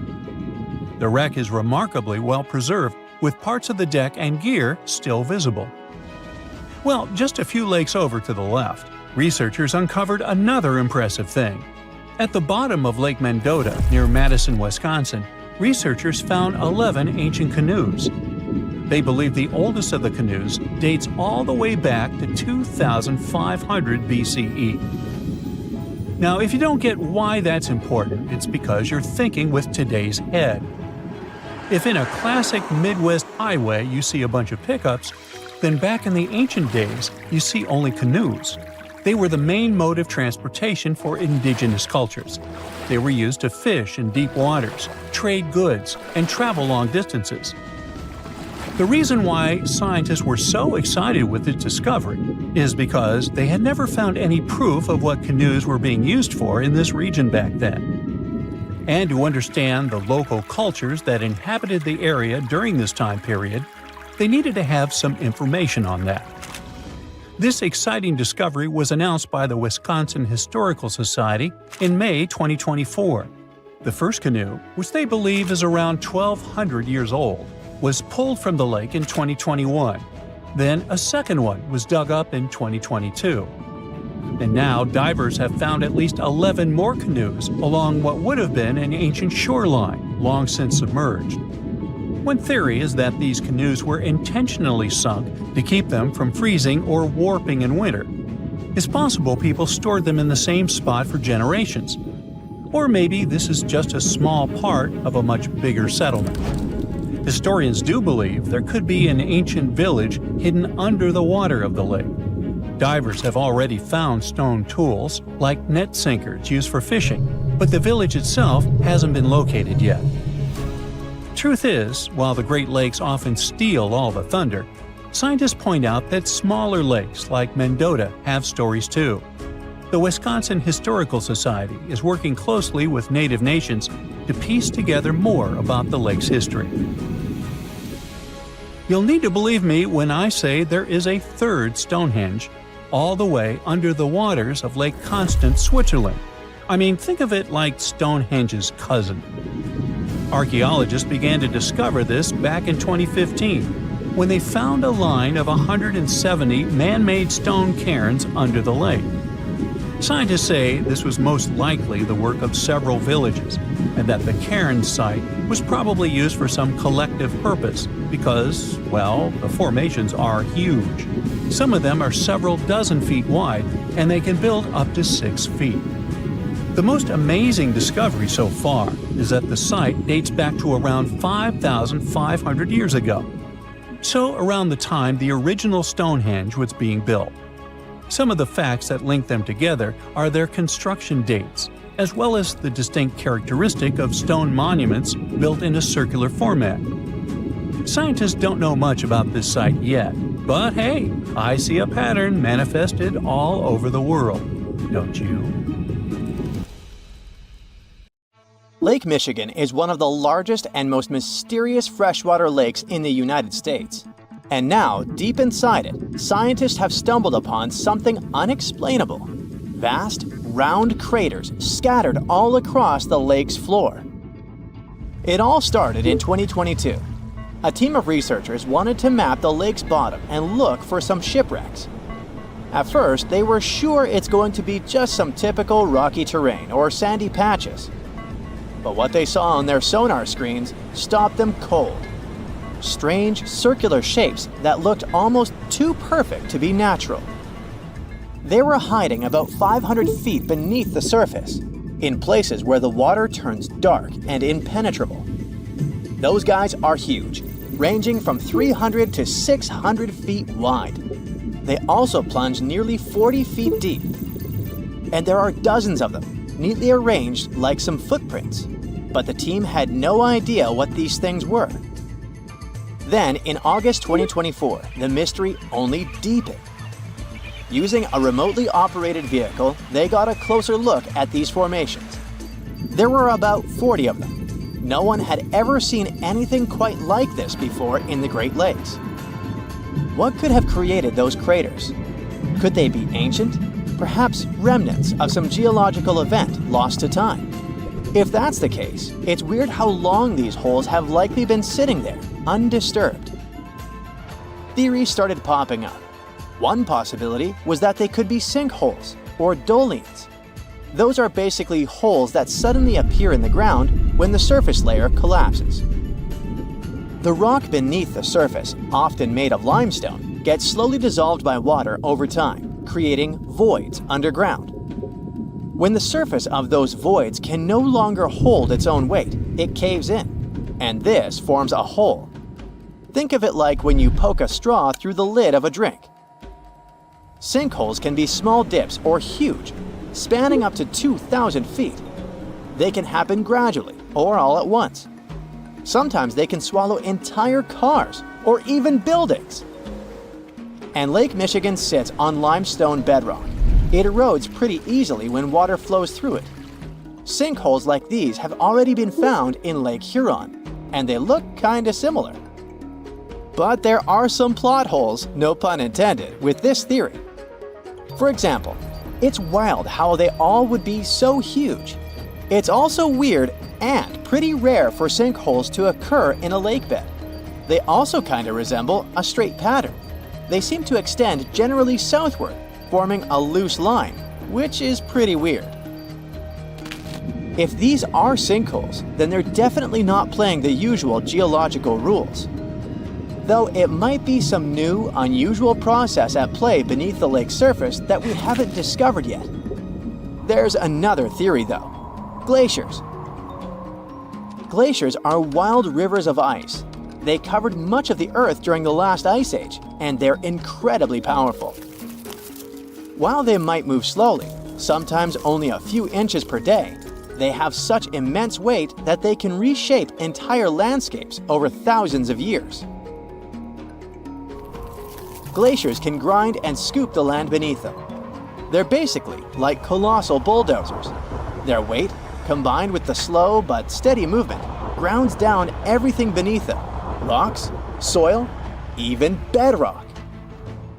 The wreck is remarkably well preserved, with parts of the deck and gear still visible. Well, just a few lakes over to the left, researchers uncovered another impressive thing. At the bottom of Lake Mendota, near Madison, Wisconsin, researchers found 11 ancient canoes. They believe the oldest of the canoes dates all the way back to 2500 BCE. Now, if you don't get why that's important, it's because you're thinking with today's head. If in a classic Midwest highway you see a bunch of pickups, then back in the ancient days you see only canoes. They were the main mode of transportation for indigenous cultures. They were used to fish in deep waters, trade goods, and travel long distances. The reason why scientists were so excited with this discovery is because they had never found any proof of what canoes were being used for in this region back then. And to understand the local cultures that inhabited the area during this time period, they needed to have some information on that. This exciting discovery was announced by the Wisconsin Historical Society in May 2024. The first canoe, which they believe is around 1,200 years old, was pulled from the lake in 2021. Then a second one was dug up in 2022. And now divers have found at least 11 more canoes along what would have been an ancient shoreline, long since submerged. One theory is that these canoes were intentionally sunk to keep them from freezing or warping in winter. It's possible people stored them in the same spot for generations. Or maybe this is just a small part of a much bigger settlement. Historians do believe there could be an ancient village hidden under the water of the lake. Divers have already found stone tools, like net sinkers used for fishing, but the village itself hasn't been located yet. Truth is, while the Great Lakes often steal all the thunder, scientists point out that smaller lakes like Mendota have stories too. The Wisconsin Historical Society is working closely with Native nations to piece together more about the lake's history. You'll need to believe me when I say there is a third Stonehenge, all the way under the waters of Lake Constance, Switzerland. I mean, think of it like Stonehenge's cousin. Archaeologists began to discover this back in 2015, when they found a line of 170 man-made stone cairns under the lake. Scientists say this was most likely the work of several villages, and that the cairn site was probably used for some collective purpose because, well, the formations are huge. Some of them are several dozen feet wide, and they can build up to 6 feet. The most amazing discovery so far is that the site dates back to around 5,500 years ago, so around the time the original Stonehenge was being built. Some of the facts that link them together are their construction dates, as well as the distinct characteristic of stone monuments built in a circular format. Scientists don't know much about this site yet, but hey, I see a pattern manifested all over the world, don't you? Lake Michigan is one of the largest and most mysterious freshwater lakes in the United States. And now, deep inside it, scientists have stumbled upon something unexplainable. Vast, round craters scattered all across the lake's floor. It all started in 2022. A team of researchers wanted to map the lake's bottom and look for some shipwrecks. At first, they were sure it's going to be just some typical rocky terrain or sandy patches. But what they saw on their sonar screens stopped them cold. Strange, circular shapes that looked almost too perfect to be natural. They were hiding about 500 feet beneath the surface, in places where the water turns dark and impenetrable. Those guys are huge, ranging from 300 to 600 feet wide. They also plunge nearly 40 feet deep. And there are dozens of them, neatly arranged like some footprints. But the team had no idea what these things were. Then, in August 2024, the mystery only deepened. Using a remotely operated vehicle, they got a closer look at these formations. There were about 40 of them. No one had ever seen anything quite like this before in the Great Lakes. What could have created those craters? Could they be ancient? Perhaps remnants of some geological event lost to time? If that's the case, it's weird how long these holes have likely been sitting there, undisturbed. Theories started popping up. One possibility was that they could be sinkholes or dolines. Those are basically holes that suddenly appear in the ground when the surface layer collapses. The rock beneath the surface, often made of limestone, gets slowly dissolved by water over time, creating voids underground. When the surface of those voids can no longer hold its own weight, it caves in, and this forms a hole. Think of it like when you poke a straw through the lid of a drink. Sinkholes can be small dips or huge, spanning up to 2,000 feet. They can happen gradually or all at once. Sometimes they can swallow entire cars or even buildings. And Lake Michigan sits on limestone bedrock. It erodes pretty easily when water flows through it. Sinkholes like these have already been found in Lake Huron, and they look kinda similar. But there are some plot holes, no pun intended, with this theory. For example, it's wild how they all would be so huge. It's also weird and pretty rare for sinkholes to occur in a lake bed. They also kinda resemble a straight pattern. They seem to extend generally southward, forming a loose line, which is pretty weird. If these are sinkholes, then they're definitely not playing the usual geological rules. Though it might be some new, unusual process at play beneath the lake's surface that we haven't discovered yet. There's another theory though: glaciers. Glaciers are wild rivers of ice. They covered much of the Earth during the last ice age, and they're incredibly powerful. While they might move slowly, sometimes only a few inches per day, they have such immense weight that they can reshape entire landscapes over thousands of years. Glaciers can grind and scoop the land beneath them. They're basically like colossal bulldozers. Their weight, combined with the slow but steady movement, grounds down everything beneath them: rocks, soil, even bedrock.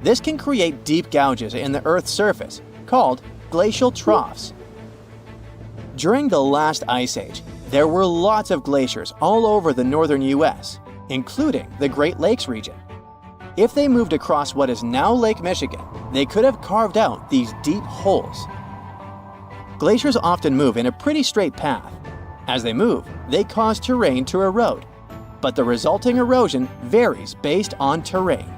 This can create deep gouges in the Earth's surface, called glacial troughs. During the last ice age, there were lots of glaciers all over the northern US, including the Great Lakes region. If they moved across what is now Lake Michigan, they could have carved out these deep holes. Glaciers often move in a pretty straight path. As they move, they cause terrain to erode, but the resulting erosion varies based on terrain.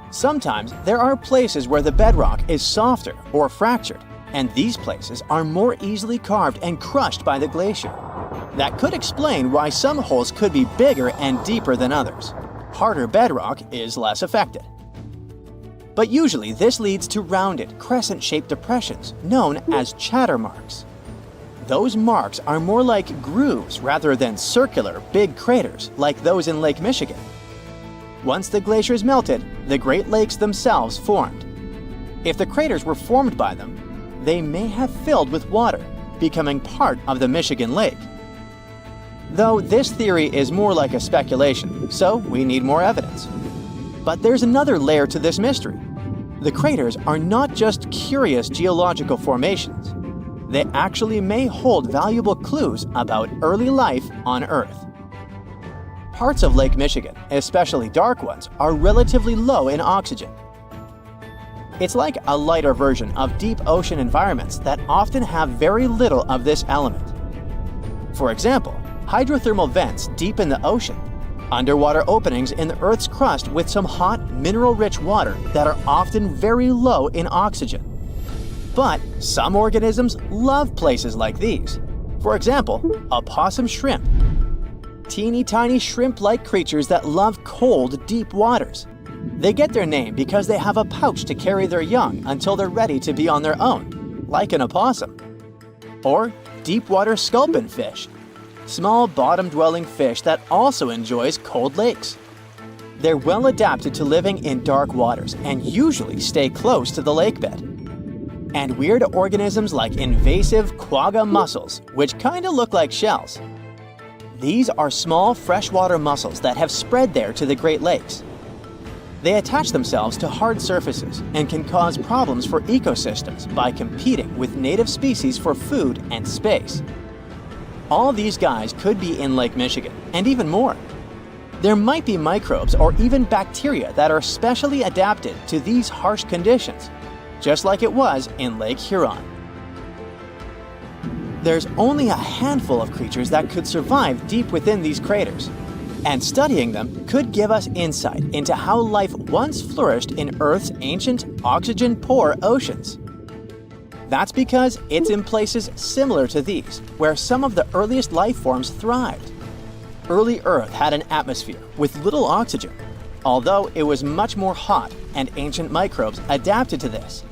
Sometimes there are places where the bedrock is softer or fractured, and these places are more easily carved and crushed by the glacier. That could explain why some holes could be bigger and deeper than others. Harder bedrock is less affected. But usually this leads to rounded, crescent-shaped depressions known as chatter marks. Those marks are more like grooves rather than circular, big craters like those in Lake Michigan. Once the glaciers melted, the Great Lakes themselves formed. If the craters were formed by them, they may have filled with water, becoming part of the Michigan Lake. Though this theory is more like a speculation, so we need more evidence. But there's another layer to this mystery. The craters are not just curious geological formations. They actually may hold valuable clues about early life on Earth. Parts of Lake Michigan, especially dark ones, are relatively low in oxygen. It's like a lighter version of deep ocean environments that often have very little of this element. For example, hydrothermal vents deep in the ocean, underwater openings in the Earth's crust with some hot, mineral-rich water that are often very low in oxygen. But some organisms love places like these. For example, opossum shrimp. Teeny tiny shrimp-like creatures that love cold, deep waters. They get their name because they have a pouch to carry their young until they're ready to be on their own, like an opossum. Or deep-water sculpin fish, small bottom-dwelling fish that also enjoys cold lakes. They're well adapted to living in dark waters and usually stay close to the lake bed. And weird organisms like invasive quagga mussels, which kinda look like shells. These are small freshwater mussels that have spread there to the Great Lakes. They attach themselves to hard surfaces and can cause problems for ecosystems by competing with native species for food and space. All these guys could be in Lake Michigan, and even more. There might be microbes or even bacteria that are specially adapted to these harsh conditions, just like it was in Lake Huron. There's only a handful of creatures that could survive deep within these craters, and studying them could give us insight into how life once flourished in Earth's ancient, oxygen-poor oceans. That's because it's in places similar to these, where some of the earliest life forms thrived. Early Earth had an atmosphere with little oxygen, although it was much more hot, and ancient microbes adapted to this.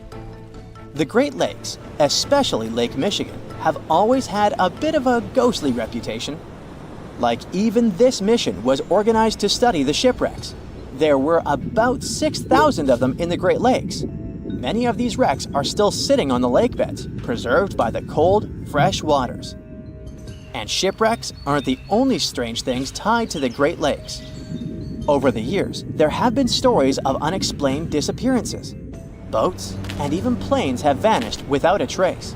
The Great Lakes, especially Lake Michigan, have always had a bit of a ghostly reputation. Like even this mission was organized to study the shipwrecks. There were about 6,000 of them in the Great Lakes. Many of these wrecks are still sitting on the lake beds, preserved by the cold, fresh waters. And shipwrecks aren't the only strange things tied to the Great Lakes. Over the years, there have been stories of unexplained disappearances. Boats and even planes have vanished without a trace.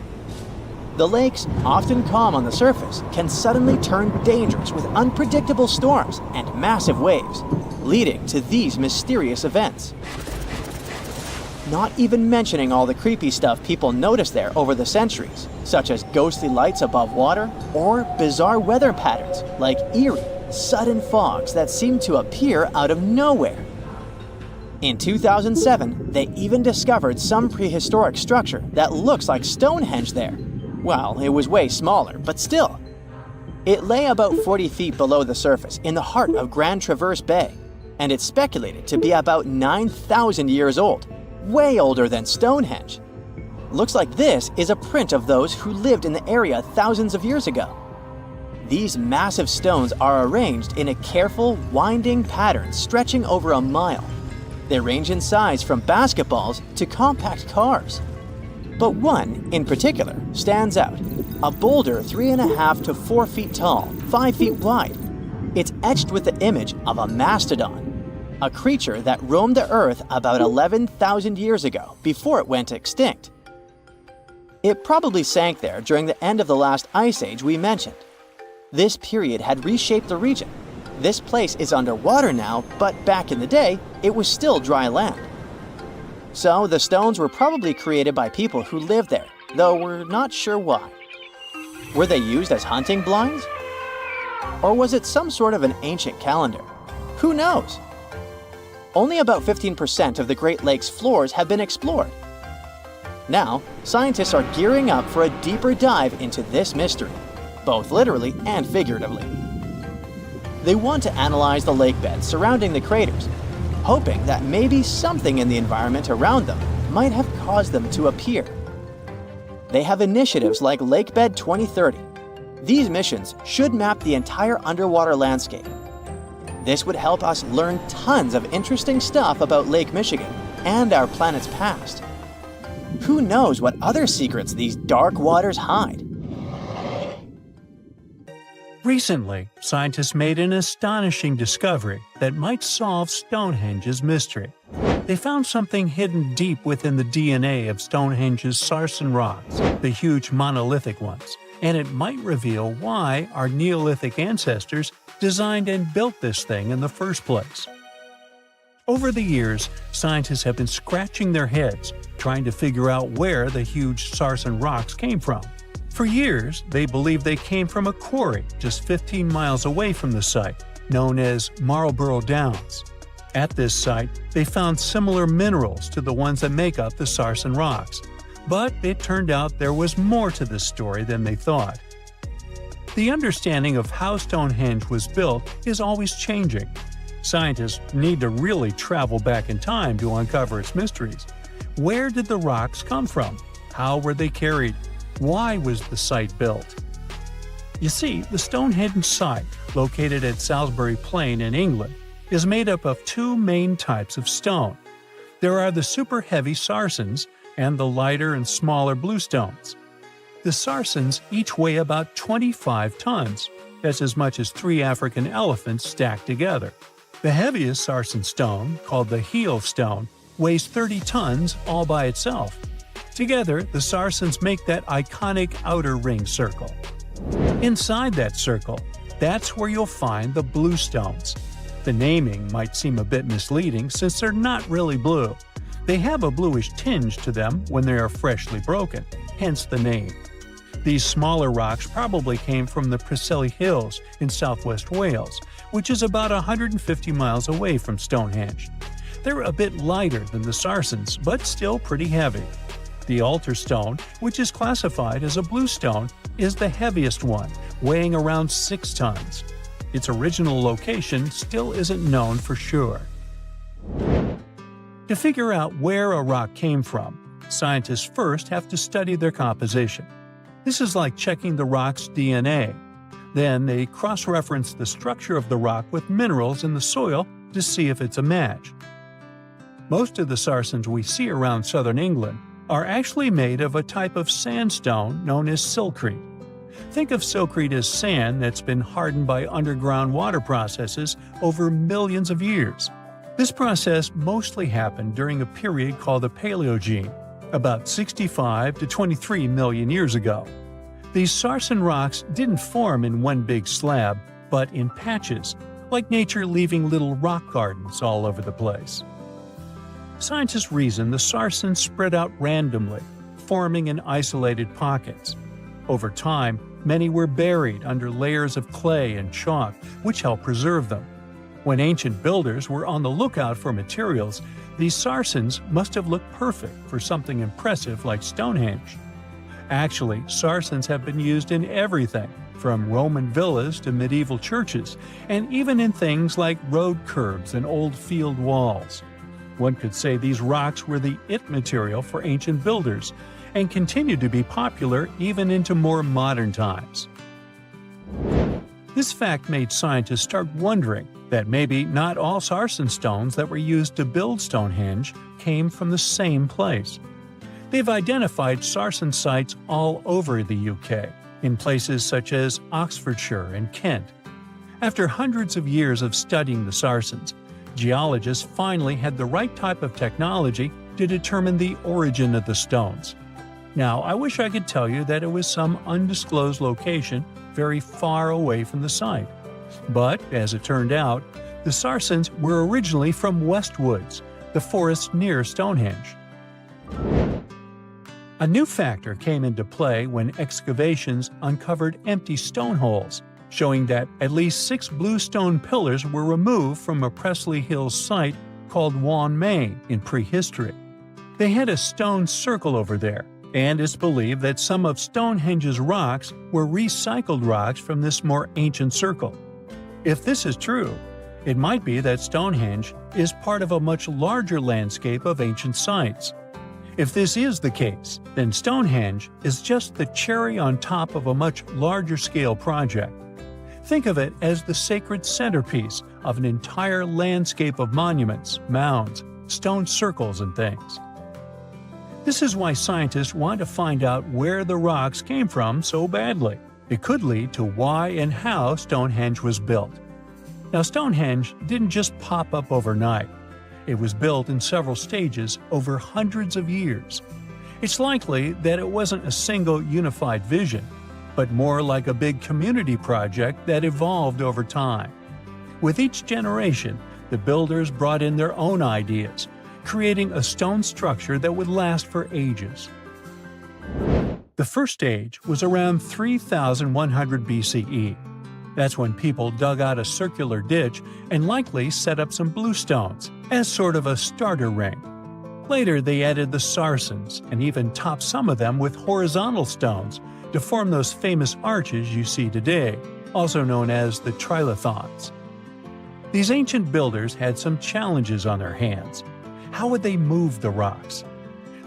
The lakes, often calm on the surface, can suddenly turn dangerous with unpredictable storms and massive waves, leading to these mysterious events. Not even mentioning all the creepy stuff people noticed there over the centuries, such as ghostly lights above water or bizarre weather patterns like eerie, sudden fogs that seem to appear out of nowhere. In 2007, they even discovered some prehistoric structure that looks like Stonehenge there. Well, it was way smaller, but still. It lay about 40 feet below the surface in the heart of Grand Traverse Bay, and it's speculated to be about 9,000 years old, way older than Stonehenge. Looks like this is a print of those who lived in the area thousands of years ago. These massive stones are arranged in a careful, winding pattern stretching over a mile. They range in size from basketballs to compact cars. But one, in particular, stands out. A boulder 3.5 to 4 feet tall, 5 feet wide. It's etched with the image of a mastodon, a creature that roamed the Earth about 11,000 years ago before it went extinct. It probably sank there during the end of the last ice age we mentioned. This period had reshaped the region. This place is underwater now, but back in the day, it was still dry land. So the stones were probably created by people who lived there, though we're not sure why. Were they used as hunting blinds? Or was it some sort of an ancient calendar? Who knows? Only about 15% of the Great Lakes floors have been explored. Now, scientists are gearing up for a deeper dive into this mystery, both literally and figuratively. They want to analyze the lake beds surrounding the craters, hoping that maybe something in the environment around them might have caused them to appear. They have initiatives like Lakebed 2030. These missions should map the entire underwater landscape. This would help us learn tons of interesting stuff about Lake Michigan and our planet's past. Who knows what other secrets these dark waters hide? Recently, scientists made an astonishing discovery that might solve Stonehenge's mystery. They found something hidden deep within the DNA of Stonehenge's sarsen rocks, the huge monolithic ones, and it might reveal why our Neolithic ancestors designed and built this thing in the first place. Over the years, scientists have been scratching their heads trying to figure out where the huge sarsen rocks came from. For years, they believed they came from a quarry just 15 miles away from the site, known as Marlborough Downs. At this site, they found similar minerals to the ones that make up the sarsen rocks. But it turned out there was more to this story than they thought. The understanding of how Stonehenge was built is always changing. Scientists need to really travel back in time to uncover its mysteries. Where did the rocks come from? How were they carried? Why was the site built? You see, the Stonehenge site, located at Salisbury Plain in England, is made up of two main types of stone. There are the super heavy sarsens and the lighter and smaller bluestones. The sarsens each weigh about 25 tons. That's as much as 3 African elephants stacked together. The heaviest sarsen stone, called the heel stone, weighs 30 tons all by itself. Together, the sarsens make that iconic outer ring circle. Inside that circle, that's where you'll find the bluestones. The naming might seem a bit misleading since they're not really blue. They have a bluish tinge to them when they are freshly broken, hence the name. These smaller rocks probably came from the Preseli Hills in southwest Wales, which is about 150 miles away from Stonehenge. They're a bit lighter than the sarsens, but still pretty heavy. The altar stone, which is classified as a bluestone, is the heaviest one, weighing around 6 tons. Its original location still isn't known for sure. To figure out where a rock came from, scientists first have to study their composition. This is like checking the rock's DNA. Then they cross-reference the structure of the rock with minerals in the soil to see if it's a match. Most of the sarsens we see around southern England are actually made of a type of sandstone known as silcrete. Think of silcrete as sand that's been hardened by underground water processes over millions of years. This process mostly happened during a period called the Paleogene, about 65 to 23 million years ago. These sarsen rocks didn't form in one big slab, but in patches, like nature leaving little rock gardens all over the place. Scientists reason the sarsens spread out randomly, forming in isolated pockets. Over time, many were buried under layers of clay and chalk, which helped preserve them. When ancient builders were on the lookout for materials, these sarsens must have looked perfect for something impressive like Stonehenge. Actually, sarsens have been used in everything, from Roman villas to medieval churches, and even in things like road curbs and old field walls. One could say these rocks were the it material for ancient builders, and continue to be popular even into more modern times. This fact made scientists start wondering that maybe not all sarsen stones that were used to build Stonehenge came from the same place. They've identified sarsen sites all over the UK, in places such as Oxfordshire and Kent. After hundreds of years of studying the sarsens, geologists finally had the right type of technology to determine the origin of the stones. Now, I wish I could tell you that it was some undisclosed location very far away from the site. But, as it turned out, the sarsens were originally from Westwoods, the forest near Stonehenge. A new factor came into play when excavations uncovered empty stone holes, showing that at least 6 bluestone pillars were removed from a Preseli Hills site called Wan Main in prehistory. They had a stone circle over there, and it's believed that some of Stonehenge's rocks were recycled rocks from this more ancient circle. If this is true, It might be that Stonehenge is part of a much larger landscape of ancient sites. If this is the case, then Stonehenge is just the cherry on top of a much larger scale project. Think of it as the sacred centerpiece of an entire landscape of monuments, mounds, stone circles, and things. This is why scientists want to find out where the rocks came from so badly. It could lead to why and how Stonehenge was built. Now, Stonehenge didn't just pop up overnight. It was built in several stages over hundreds of years. It's likely that it wasn't a single unified vision, but more like a big community project that evolved over time. With each generation, the builders brought in their own ideas, creating a stone structure that would last for ages. The first stage was around 3100 BCE. That's when people dug out a circular ditch and likely set up some bluestones as sort of a starter ring. Later, they added the Sarsens and even topped some of them with horizontal stones to form those famous arches you see today, also known as the trilithons. These ancient builders had some challenges on their hands. How would they move the rocks?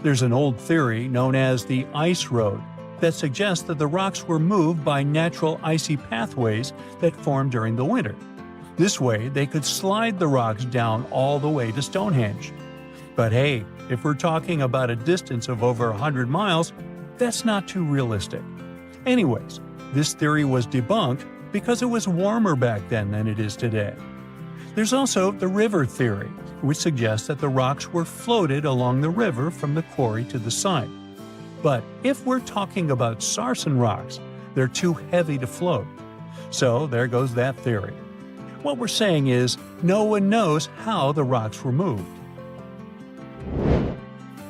There's an old theory known as the ice road that suggests that the rocks were moved by natural icy pathways that formed during the winter. This way, they could slide the rocks down all the way to Stonehenge. But hey, if we're talking about a distance of over 100 miles, that's not too realistic. Anyways, this theory was debunked because it was warmer back then than it is today. There's also the river theory, which suggests that the rocks were floated along the river from the quarry to the site. But if we're talking about Sarsen rocks, they're too heavy to float. So there goes that theory. What we're saying is, no one knows how the rocks were moved.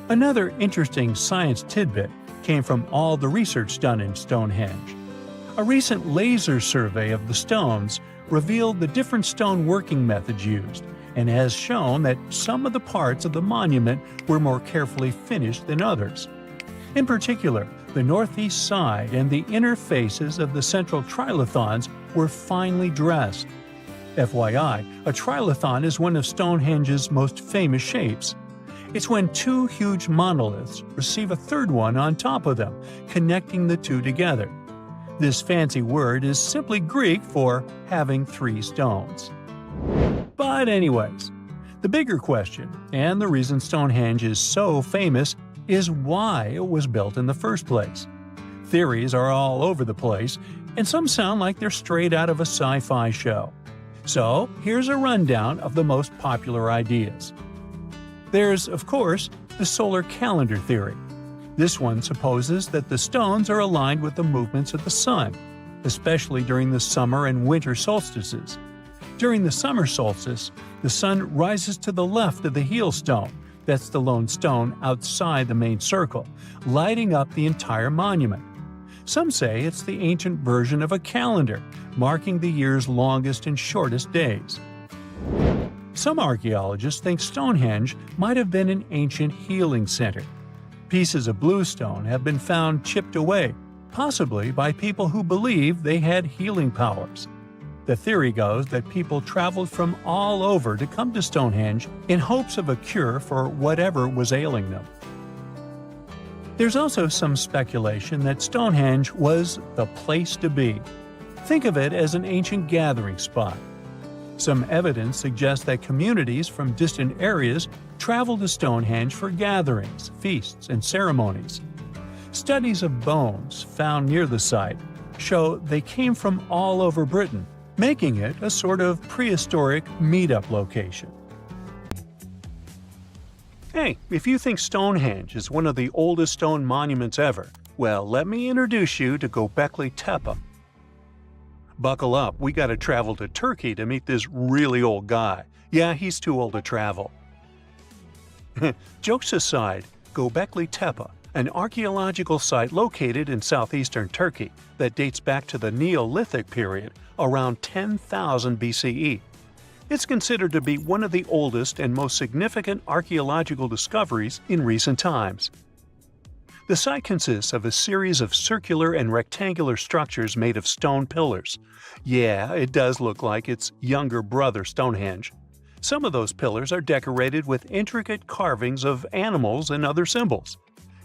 Another interesting science tidbit came from all the research done in Stonehenge. A recent laser survey of the stones revealed the different stone working methods used, and has shown that some of the parts of the monument were more carefully finished than others. In particular, the northeast side and the inner faces of the central trilithons were finely dressed. FYI, a trilithon is one of Stonehenge's most famous shapes. It's when two huge monoliths receive a third one on top of them, connecting the two together. This fancy word is simply Greek for having three stones. But anyways, the bigger question, and the reason Stonehenge is so famous, is why it was built in the first place. Theories are all over the place, and some sound like they're straight out of a sci-fi show. So here's a rundown of the most popular ideas. There's, of course, the solar calendar theory. This one supposes that the stones are aligned with the movements of the sun, especially during the summer and winter solstices. During the summer solstice, the sun rises to the left of the heel stone, that's the lone stone outside the main circle, lighting up the entire monument. Some say it's the ancient version of a calendar, marking the year's longest and shortest days. Some archaeologists think Stonehenge might have been an ancient healing center. Pieces of bluestone have been found chipped away, possibly by people who believe they had healing powers. The theory goes that people traveled from all over to come to Stonehenge in hopes of a cure for whatever was ailing them. There's also some speculation that Stonehenge was the place to be. Think of it as an ancient gathering spot. Some evidence suggests that communities from distant areas traveled to Stonehenge for gatherings, feasts, and ceremonies. Studies of bones found near the site show they came from all over Britain, making it a sort of prehistoric meetup location. Hey, if you think Stonehenge is one of the oldest stone monuments ever, well, let me introduce you to Göbekli Tepe. Buckle up, we gotta travel to Turkey to meet this really old guy. Yeah, he's too old to travel. Jokes aside, Göbekli Tepe, an archaeological site located in southeastern Turkey that dates back to the Neolithic period, around 10,000 BCE. It's considered to be one of the oldest and most significant archaeological discoveries in recent times. The site consists of a series of circular and rectangular structures made of stone pillars. Yeah, it does look like its younger brother Stonehenge. Some of those pillars are decorated with intricate carvings of animals and other symbols.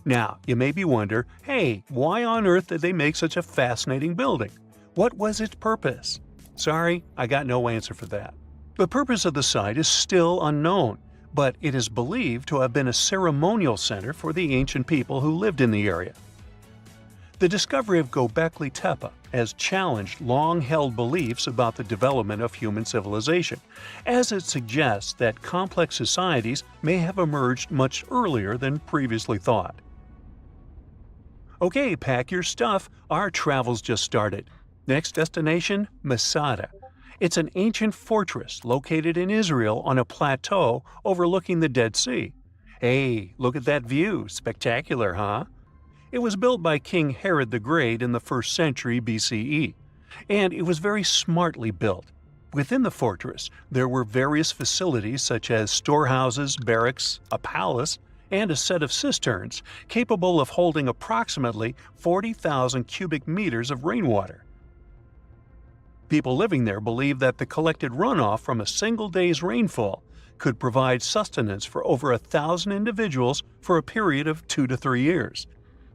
Now, you may be wondering, hey, why on earth did they make such a fascinating building? What was its purpose? Sorry, I got no answer for that. The purpose of the site is still unknown, but it is believed to have been a ceremonial center for the ancient people who lived in the area. The discovery of Göbekli Tepe has challenged long-held beliefs about the development of human civilization, as it suggests that complex societies may have emerged much earlier than previously thought. Okay, pack your stuff, our travel's just started. Next destination, Masada. It's an ancient fortress located in Israel on a plateau overlooking the Dead Sea. Hey, look at that view, spectacular, huh? It was built by King Herod the Great in the 1st century BCE, and it was very smartly built. Within the fortress, there were various facilities such as storehouses, barracks, a palace, and a set of cisterns capable of holding approximately 40,000 cubic meters of rainwater. People living there believed that the collected runoff from a single day's rainfall could provide sustenance for over 1,000 individuals for a period of 2 to 3 years.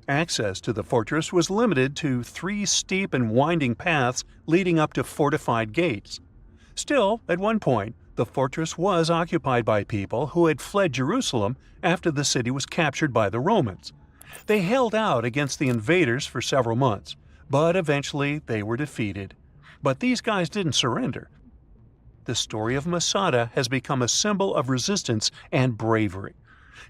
Access to the fortress was limited to 3 steep and winding paths leading up to fortified gates. Still, at one point, the fortress was occupied by people who had fled Jerusalem after the city was captured by the Romans. They held out against the invaders for several months, but eventually they were defeated. But these guys didn't surrender. The story of Masada has become a symbol of resistance and bravery.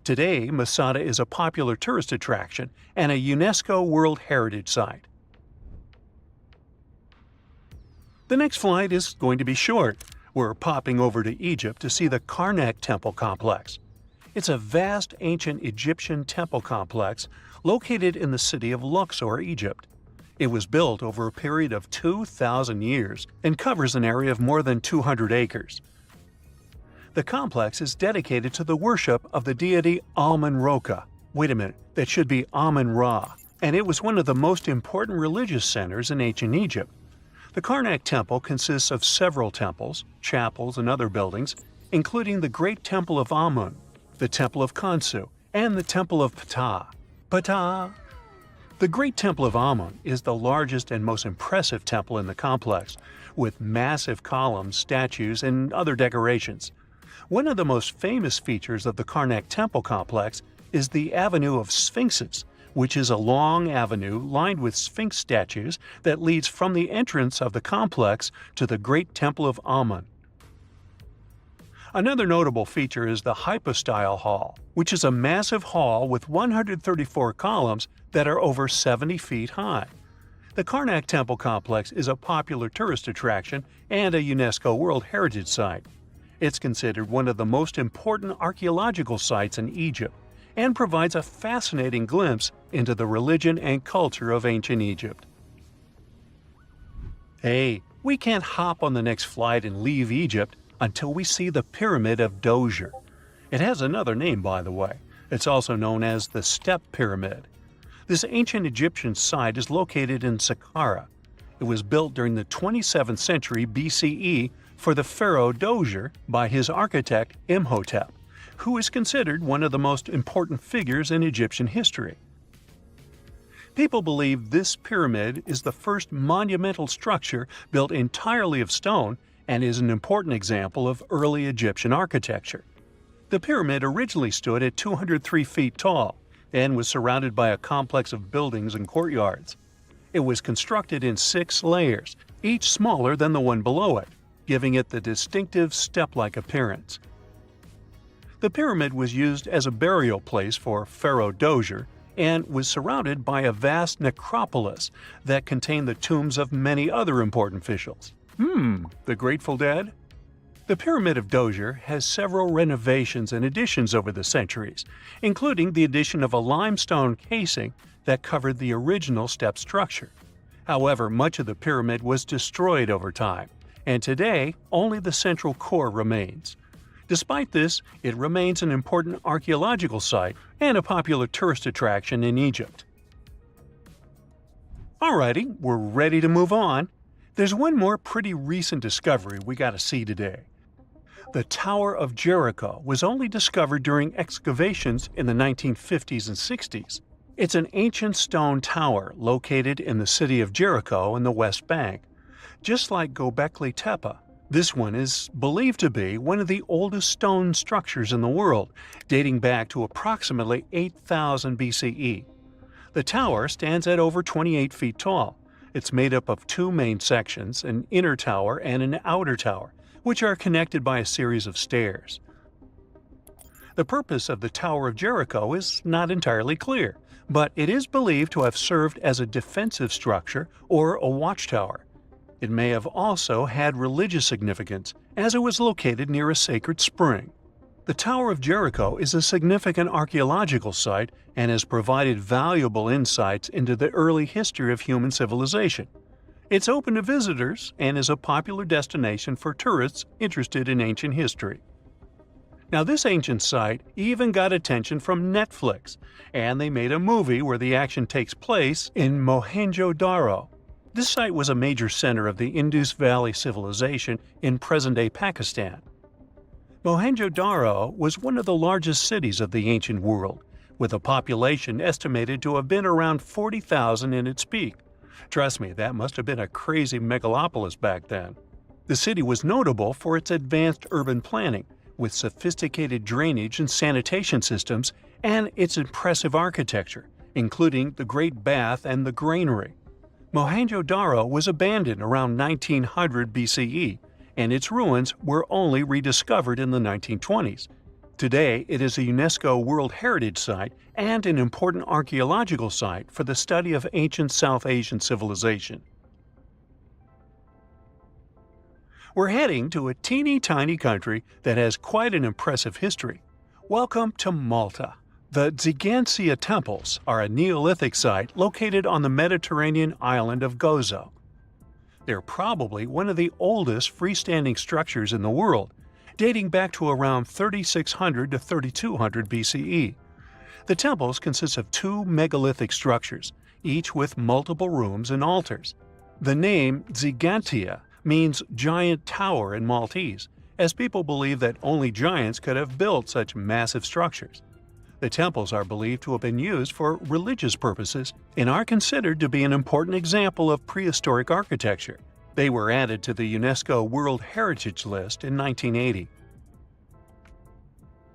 Today, Masada is a popular tourist attraction and a UNESCO World Heritage Site. The next flight is going to be short. We're popping over to Egypt to see the Karnak Temple Complex. It's a vast ancient Egyptian temple complex located in the city of Luxor, Egypt. It was built over a period of 2,000 years and covers an area of more than 200 acres. The complex is dedicated to the worship of the deity Amun-Ra. Wait a minute, that should be Amun-Ra, and it was one of the most important religious centers in ancient Egypt. The Karnak Temple consists of several temples, chapels, and other buildings, including the Great Temple of Amun, the Temple of Khonsu, and the Temple of Ptah. Ptah! The Great Temple of Amun is the largest and most impressive temple in the complex, with massive columns, statues, and other decorations. One of the most famous features of the Karnak Temple complex is the Avenue of Sphinxes, which is a long avenue lined with Sphinx statues that leads from the entrance of the complex to the Great Temple of Amun. Another notable feature is the Hypostyle Hall, which is a massive hall with 134 columns that are over 70 feet high. The Karnak Temple Complex is a popular tourist attraction and a UNESCO World Heritage Site. It's considered one of the most important archaeological sites in Egypt and provides a fascinating glimpse into the religion and culture of ancient Egypt. Hey, we can't hop on the next flight and leave Egypt until we see the Pyramid of Djoser. It has another name, by the way. It's also known as the Step Pyramid. This ancient Egyptian site is located in Saqqara. It was built during the 27th century BCE for the pharaoh Djoser by his architect Imhotep, who is considered one of the most important figures in Egyptian history. People believe this pyramid is the first monumental structure built entirely of stone and is an important example of early Egyptian architecture. The pyramid originally stood at 203 feet tall and was surrounded by a complex of buildings and courtyards. It was constructed in 6 layers, each smaller than the one below it, giving it the distinctive step-like appearance. The pyramid was used as a burial place for Pharaoh Djoser and was surrounded by a vast necropolis that contained the tombs of many other important officials. The Grateful Dead? The Pyramid of Djoser has several renovations and additions over the centuries, including the addition of a limestone casing that covered the original step structure. However, much of the pyramid was destroyed over time, and today only the central core remains. Despite this, it remains an important archaeological site and a popular tourist attraction in Egypt. Alrighty, we're ready to move on. There's one more pretty recent discovery we gotta see today. The Tower of Jericho was only discovered during excavations in the 1950s and 60s. It's an ancient stone tower located in the city of Jericho in the West Bank. Just like Göbekli Tepe, this one is believed to be one of the oldest stone structures in the world, dating back to approximately 8000 BCE. The tower stands at over 28 feet tall. It's made up of two main sections, an inner tower and an outer tower, which are connected by a series of stairs. The purpose of the Tower of Jericho is not entirely clear, but it is believed to have served as a defensive structure or a watchtower. It may have also had religious significance, as it was located near a sacred spring. The Tower of Jericho is a significant archaeological site and has provided valuable insights into the early history of human civilization. It's open to visitors and is a popular destination for tourists interested in ancient history. Now, this ancient site even got attention from Netflix, and they made a movie where the action takes place in Mohenjo-Daro. This site was a major center of the Indus Valley civilization in present-day Pakistan. Mohenjo-Daro was one of the largest cities of the ancient world, with a population estimated to have been around 40,000 in its peak. Trust me, that must have been a crazy megalopolis back then. The city was notable for its advanced urban planning, with sophisticated drainage and sanitation systems, and its impressive architecture, including the Great Bath and the Granary. Mohenjo-Daro was abandoned around 1900 BCE, and its ruins were only rediscovered in the 1920s. Today, it is a UNESCO World Heritage Site and an important archaeological site for the study of ancient South Asian civilization. We're heading to a teeny-tiny country that has quite an impressive history. Welcome to Malta. The Xigantia Temples are a Neolithic site located on the Mediterranean island of Gozo. They're probably one of the oldest freestanding structures in the world, dating back to around 3600 to 3200 BCE. The temples consist of two megalithic structures, each with multiple rooms and altars. The name Xigantia means giant tower in Maltese, as people believe that only giants could have built such massive structures. The temples are believed to have been used for religious purposes and are considered to be an important example of prehistoric architecture. They were added to the UNESCO World Heritage List in 1980.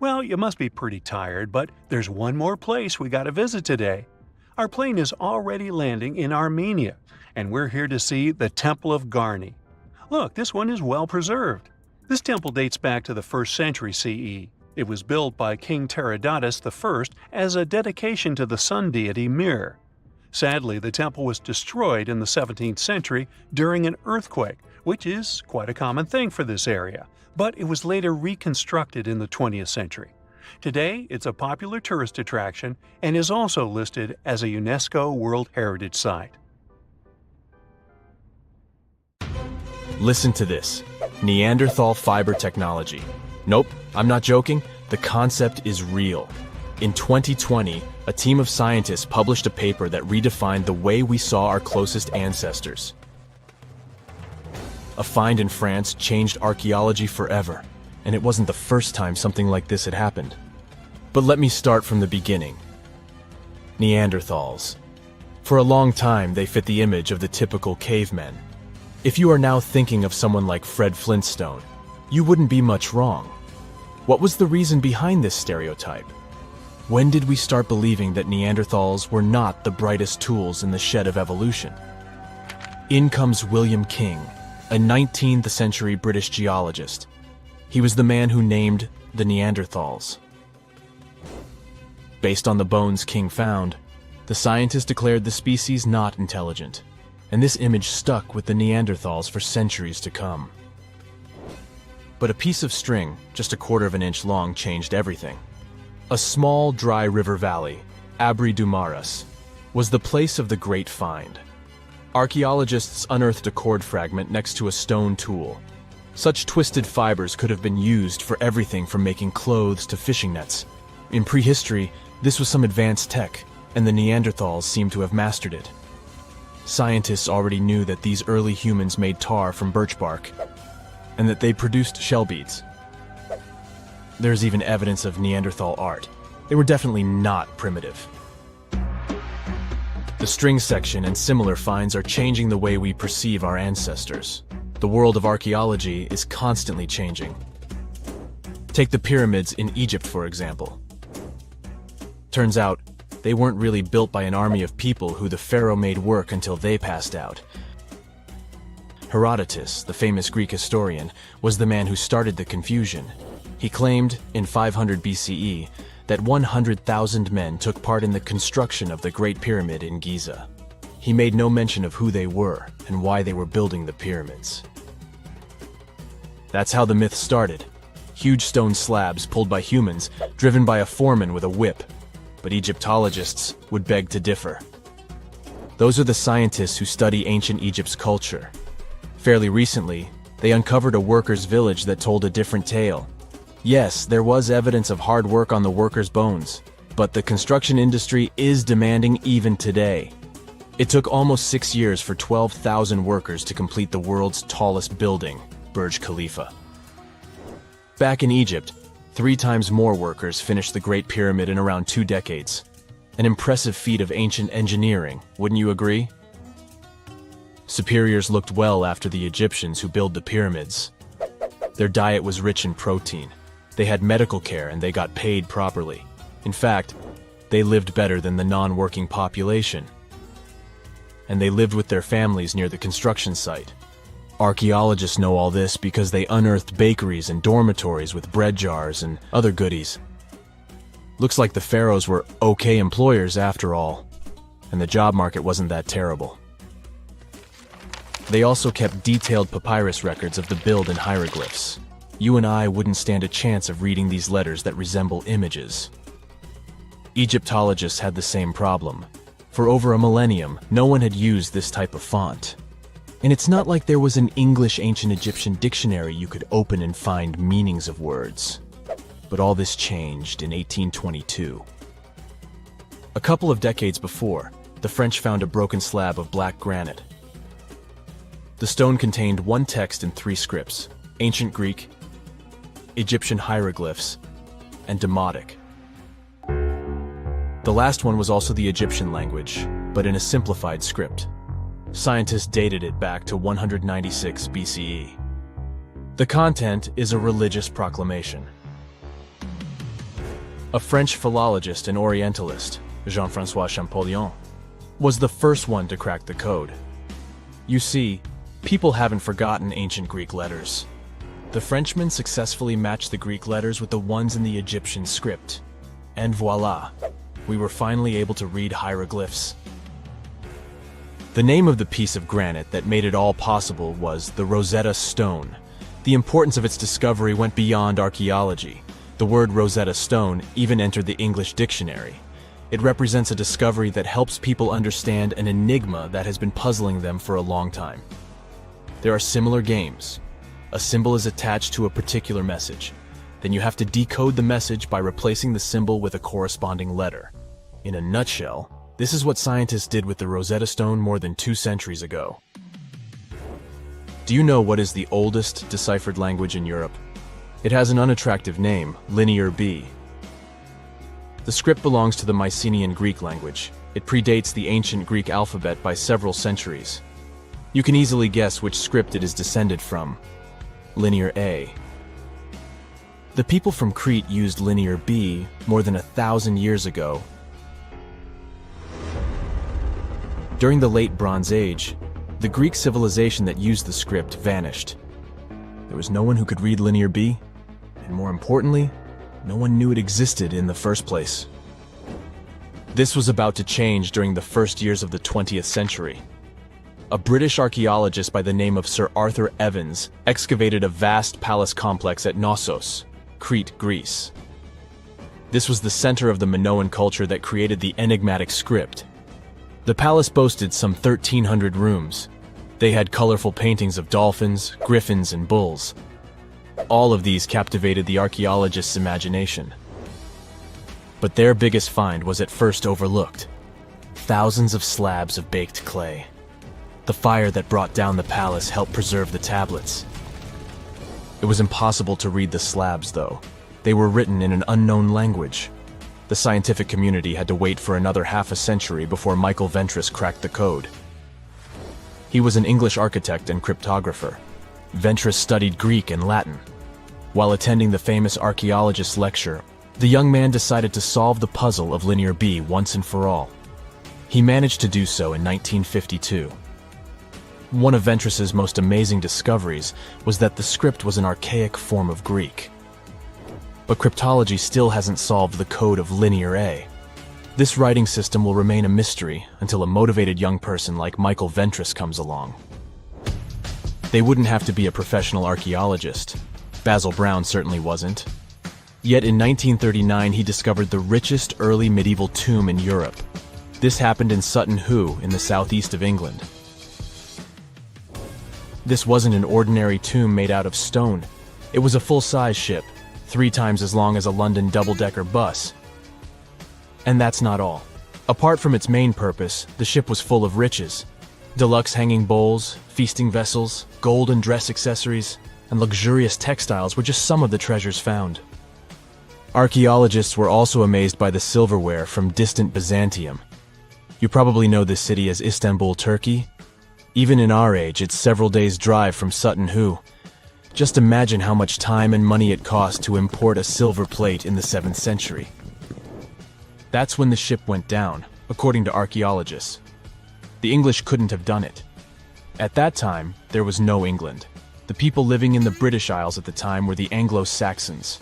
Well, you must be pretty tired, but there's one more place we gotta visit today. Our plane is already landing in Armenia, and we're here to see the Temple of Garni. Look, this one is well preserved. This temple dates back to the 1st century CE. It was built by King Herodotus I as a dedication to the sun deity Mir. Sadly, the temple was destroyed in the 17th century during an earthquake, which is quite a common thing for this area, but it was later reconstructed in the 20th century. Today, it's a popular tourist attraction and is also listed as a UNESCO World Heritage Site. Listen to this. Neanderthal fiber technology. Nope, I'm not joking. The concept is real. In 2020, a team of scientists published a paper that redefined the way we saw our closest ancestors. A find in France changed archaeology forever, and it wasn't the first time something like this had happened. But let me start from the beginning. Neanderthals. For a long time, they fit the image of the typical cavemen. If you are now thinking of someone like Fred Flintstone, you wouldn't be much wrong. What was the reason behind this stereotype? When did we start believing that Neanderthals were not the brightest tools in the shed of evolution? In comes William King, a 19th century British geologist. He was the man who named the Neanderthals. Based on the bones King found, the scientist declared the species not intelligent, and this image stuck with the Neanderthals for centuries to come. But a piece of string, just a quarter of an inch long, changed everything. A small, dry river valley, Abri du Maras, was the place of the great find. Archaeologists unearthed a cord fragment next to a stone tool. Such twisted fibers could have been used for everything from making clothes to fishing nets. In prehistory, this was some advanced tech, and the Neanderthals seem to have mastered it. Scientists already knew that these early humans made tar from birch bark, and that they produced shell beads. There's even evidence of Neanderthal art. They were definitely not primitive. The string section and similar finds are changing the way we perceive our ancestors. The world of archaeology is constantly changing. Take the pyramids in Egypt, for example. Turns out, they weren't really built by an army of people who the pharaoh made work until they passed out. Herodotus, the famous Greek historian, was the man who started the confusion. He claimed, in 500 BCE, that 100,000 men took part in the construction of the Great Pyramid in Giza. He made no mention of who they were and why they were building the pyramids. That's how the myth started. Huge stone slabs pulled by humans, driven by a foreman with a whip. But Egyptologists would beg to differ. Those are the scientists who study ancient Egypt's culture. Fairly recently, they uncovered a workers' village that told a different tale. Yes, there was evidence of hard work on the workers' bones, but the construction industry is demanding even today. It took almost 6 years for 12,000 workers to complete the world's tallest building, Burj Khalifa. Back in Egypt, 3 times more workers finished the Great Pyramid in around 2 decades. An impressive feat of ancient engineering, wouldn't you agree? Superiors looked well after the Egyptians who built the pyramids. Their diet was rich in protein. They had medical care and they got paid properly. In fact, they lived better than the non-working population. And they lived with their families near the construction site. Archaeologists know all this because they unearthed bakeries and dormitories with bread jars and other goodies. Looks like the pharaohs were okay employers after all, and the job market wasn't that terrible. They also kept detailed papyrus records of the build and hieroglyphs. You and I wouldn't stand a chance of reading these letters that resemble images. Egyptologists had the same problem. For over a millennium, no one had used this type of font. And it's not like there was an English ancient Egyptian dictionary you could open and find meanings of words. But all this changed in 1822. A couple of decades before, the French found a broken slab of black granite. The stone contained one text in 3 scripts: Ancient Greek, Egyptian hieroglyphs, and Demotic. The last one was also the Egyptian language, but in a simplified script. Scientists dated it back to 196 BCE. The content is a religious proclamation. A French philologist and Orientalist, Jean-François Champollion, was the first one to crack the code. You see, people haven't forgotten ancient Greek letters. The Frenchman successfully matched the Greek letters with the ones in the Egyptian script. And voila, we were finally able to read hieroglyphs. The name of the piece of granite that made it all possible was the Rosetta Stone. The importance of its discovery went beyond archaeology. The word Rosetta Stone even entered the English dictionary. It represents a discovery that helps people understand an enigma that has been puzzling them for a long time. There are similar games. A symbol is attached to a particular message. Then you have to decode the message by replacing the symbol with a corresponding letter. In a nutshell, this is what scientists did with the Rosetta Stone more than 2 centuries ago. Do you know what is the oldest deciphered language in Europe? It has an unattractive name, Linear B. The script belongs to the Mycenaean Greek language. It predates the ancient Greek alphabet by several centuries. You can easily guess which script it is descended from. Linear A. The people from Crete used Linear B more than 1,000 years ago. During the Late Bronze Age, the Greek civilization that used the script vanished. There was no one who could read Linear B, and more importantly, no one knew it existed in the first place. This was about to change during the first years of the 20th century. A British archaeologist by the name of Sir Arthur Evans excavated a vast palace complex at Knossos, Crete, Greece. This was the center of the Minoan culture that created the enigmatic script. The palace boasted some 1,300 rooms. They had colorful paintings of dolphins, griffins, and bulls. All of these captivated the archaeologists' imagination. But their biggest find was at first overlooked. Thousands of slabs of baked clay. The fire that brought down the palace helped preserve the tablets. It was impossible to read the slabs, though. They were written in an unknown language. The scientific community had to wait for another half a century before Michael Ventris cracked the code. He was an English architect and cryptographer. Ventris studied Greek and Latin. While attending the famous Archaeologists lecture, the young man decided to solve the puzzle of Linear B once and for all. He managed to do so in 1952. One of Ventris's most amazing discoveries was that the script was an archaic form of Greek. But cryptology still hasn't solved the code of Linear A. This writing system will remain a mystery until a motivated young person like Michael Ventris comes along. They wouldn't have to be a professional archaeologist. Basil Brown certainly wasn't. Yet in 1939 he discovered the richest early medieval tomb in Europe. This happened in Sutton Hoo in the southeast of England. This wasn't an ordinary tomb made out of stone. It was a full-size ship, 3 times as long as a London double-decker bus. And that's not all. Apart from its main purpose, the ship was full of riches. Deluxe hanging bowls, feasting vessels, gold and dress accessories, and luxurious textiles were just some of the treasures found. Archaeologists were also amazed by the silverware from distant Byzantium. You probably know this city as Istanbul, Turkey. Even in our age, it's several days' drive from Sutton Hoo. Just imagine how much time and money it cost to import a silver plate in the 7th century. That's when the ship went down, according to archaeologists. The English couldn't have done it. At that time, there was no England. The people living in the British Isles at the time were the Anglo-Saxons.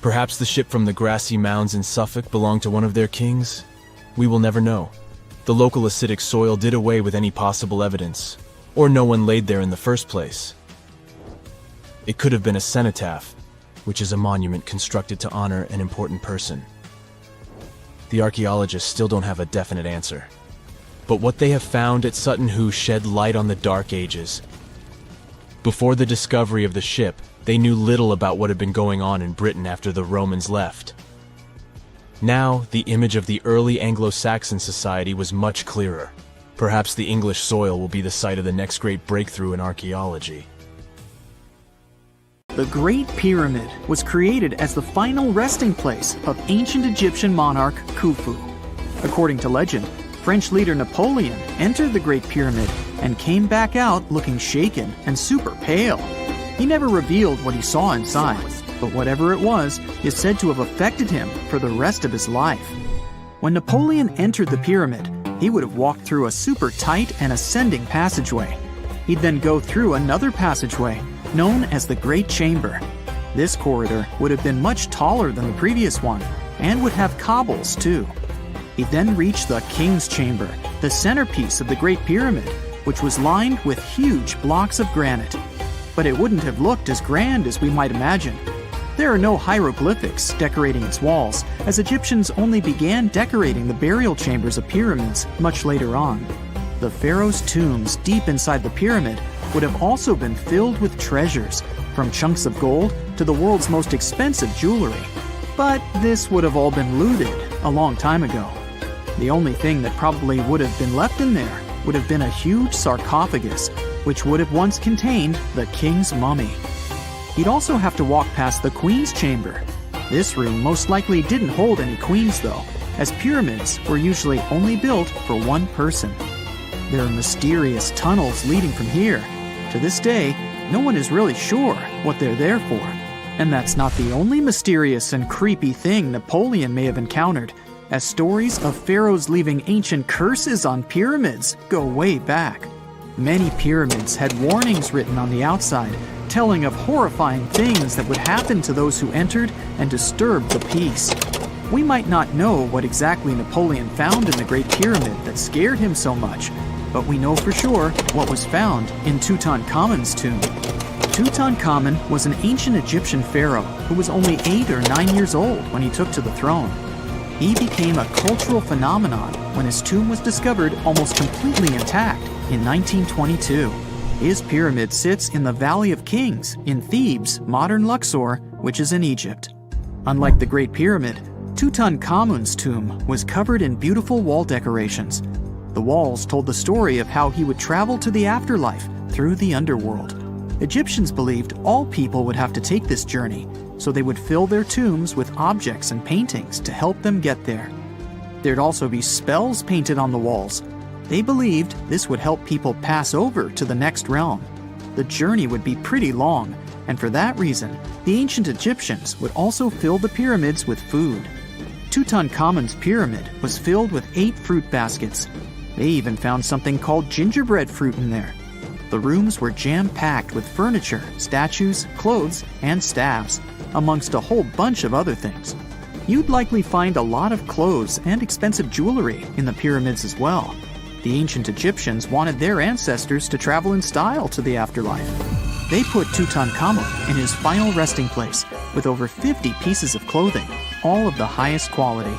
Perhaps the ship from the grassy mounds in Suffolk belonged to one of their kings? We will never know. The local acidic soil did away with any possible evidence, or no one laid there in the first place. It could have been a cenotaph, which is a monument constructed to honor an important person. The archaeologists still don't have a definite answer. But what they have found at Sutton Hoo shed light on the Dark Ages. Before the discovery of the ship, they knew little about what had been going on in Britain after the Romans left. Now, the image of the early Anglo-Saxon society was much clearer. Perhaps the English soil will be the site of the next great breakthrough in archaeology. The Great Pyramid was created as the final resting place of ancient Egyptian monarch Khufu. According to legend, French leader Napoleon entered the Great Pyramid and came back out looking shaken and super pale. He never revealed what he saw inside, but whatever it was is said to have affected him for the rest of his life. When Napoleon entered the pyramid, he would have walked through a super tight and ascending passageway. He'd then go through another passageway, known as the Great Chamber. This corridor would have been much taller than the previous one, and would have cobbles too. He'd then reach the King's Chamber, the centerpiece of the Great Pyramid, which was lined with huge blocks of granite. But it wouldn't have looked as grand as we might imagine. There are no hieroglyphics decorating its walls, as Egyptians only began decorating the burial chambers of pyramids much later on. The pharaohs' tombs deep inside the pyramid would have also been filled with treasures, from chunks of gold to the world's most expensive jewelry. But this would have all been looted a long time ago. The only thing that probably would have been left in there would have been a huge sarcophagus, which would have once contained the king's mummy. He'd also have to walk past the queen's chamber. This room most likely didn't hold any queens though, as pyramids were usually only built for one person. There are mysterious tunnels leading from here. To this day, no one is really sure what they're there for. And that's not the only mysterious and creepy thing Napoleon may have encountered, as stories of pharaohs leaving ancient curses on pyramids go way back. Many pyramids had warnings written on the outside, telling of horrifying things that would happen to those who entered and disturbed the peace. We might not know what exactly Napoleon found in the Great Pyramid that scared him so much, but we know for sure what was found in Tutankhamun's tomb. Tutankhamun was an ancient Egyptian pharaoh who was only 8 or 9 years old when he took to the throne. He became a cultural phenomenon when his tomb was discovered almost completely intact in 1922. His pyramid sits in the Valley of Kings in Thebes, modern Luxor, which is in Egypt. Unlike the Great Pyramid, Tutankhamun's tomb was covered in beautiful wall decorations. The walls told the story of how he would travel to the afterlife through the underworld. Egyptians believed all people would have to take this journey, so they would fill their tombs with objects and paintings to help them get there. There'd also be spells painted on the walls. They believed this would help people pass over to the next realm. The journey would be pretty long, and for that reason, the ancient Egyptians would also fill the pyramids with food. Tutankhamun's pyramid was filled with 8 fruit baskets. They even found something called gingerbread fruit in there. The rooms were jam-packed with furniture, statues, clothes, and staves, amongst a whole bunch of other things. You'd likely find a lot of clothes and expensive jewelry in the pyramids as well. The ancient Egyptians wanted their ancestors to travel in style to the afterlife. They put Tutankhamun in his final resting place with over 50 pieces of clothing, all of the highest quality.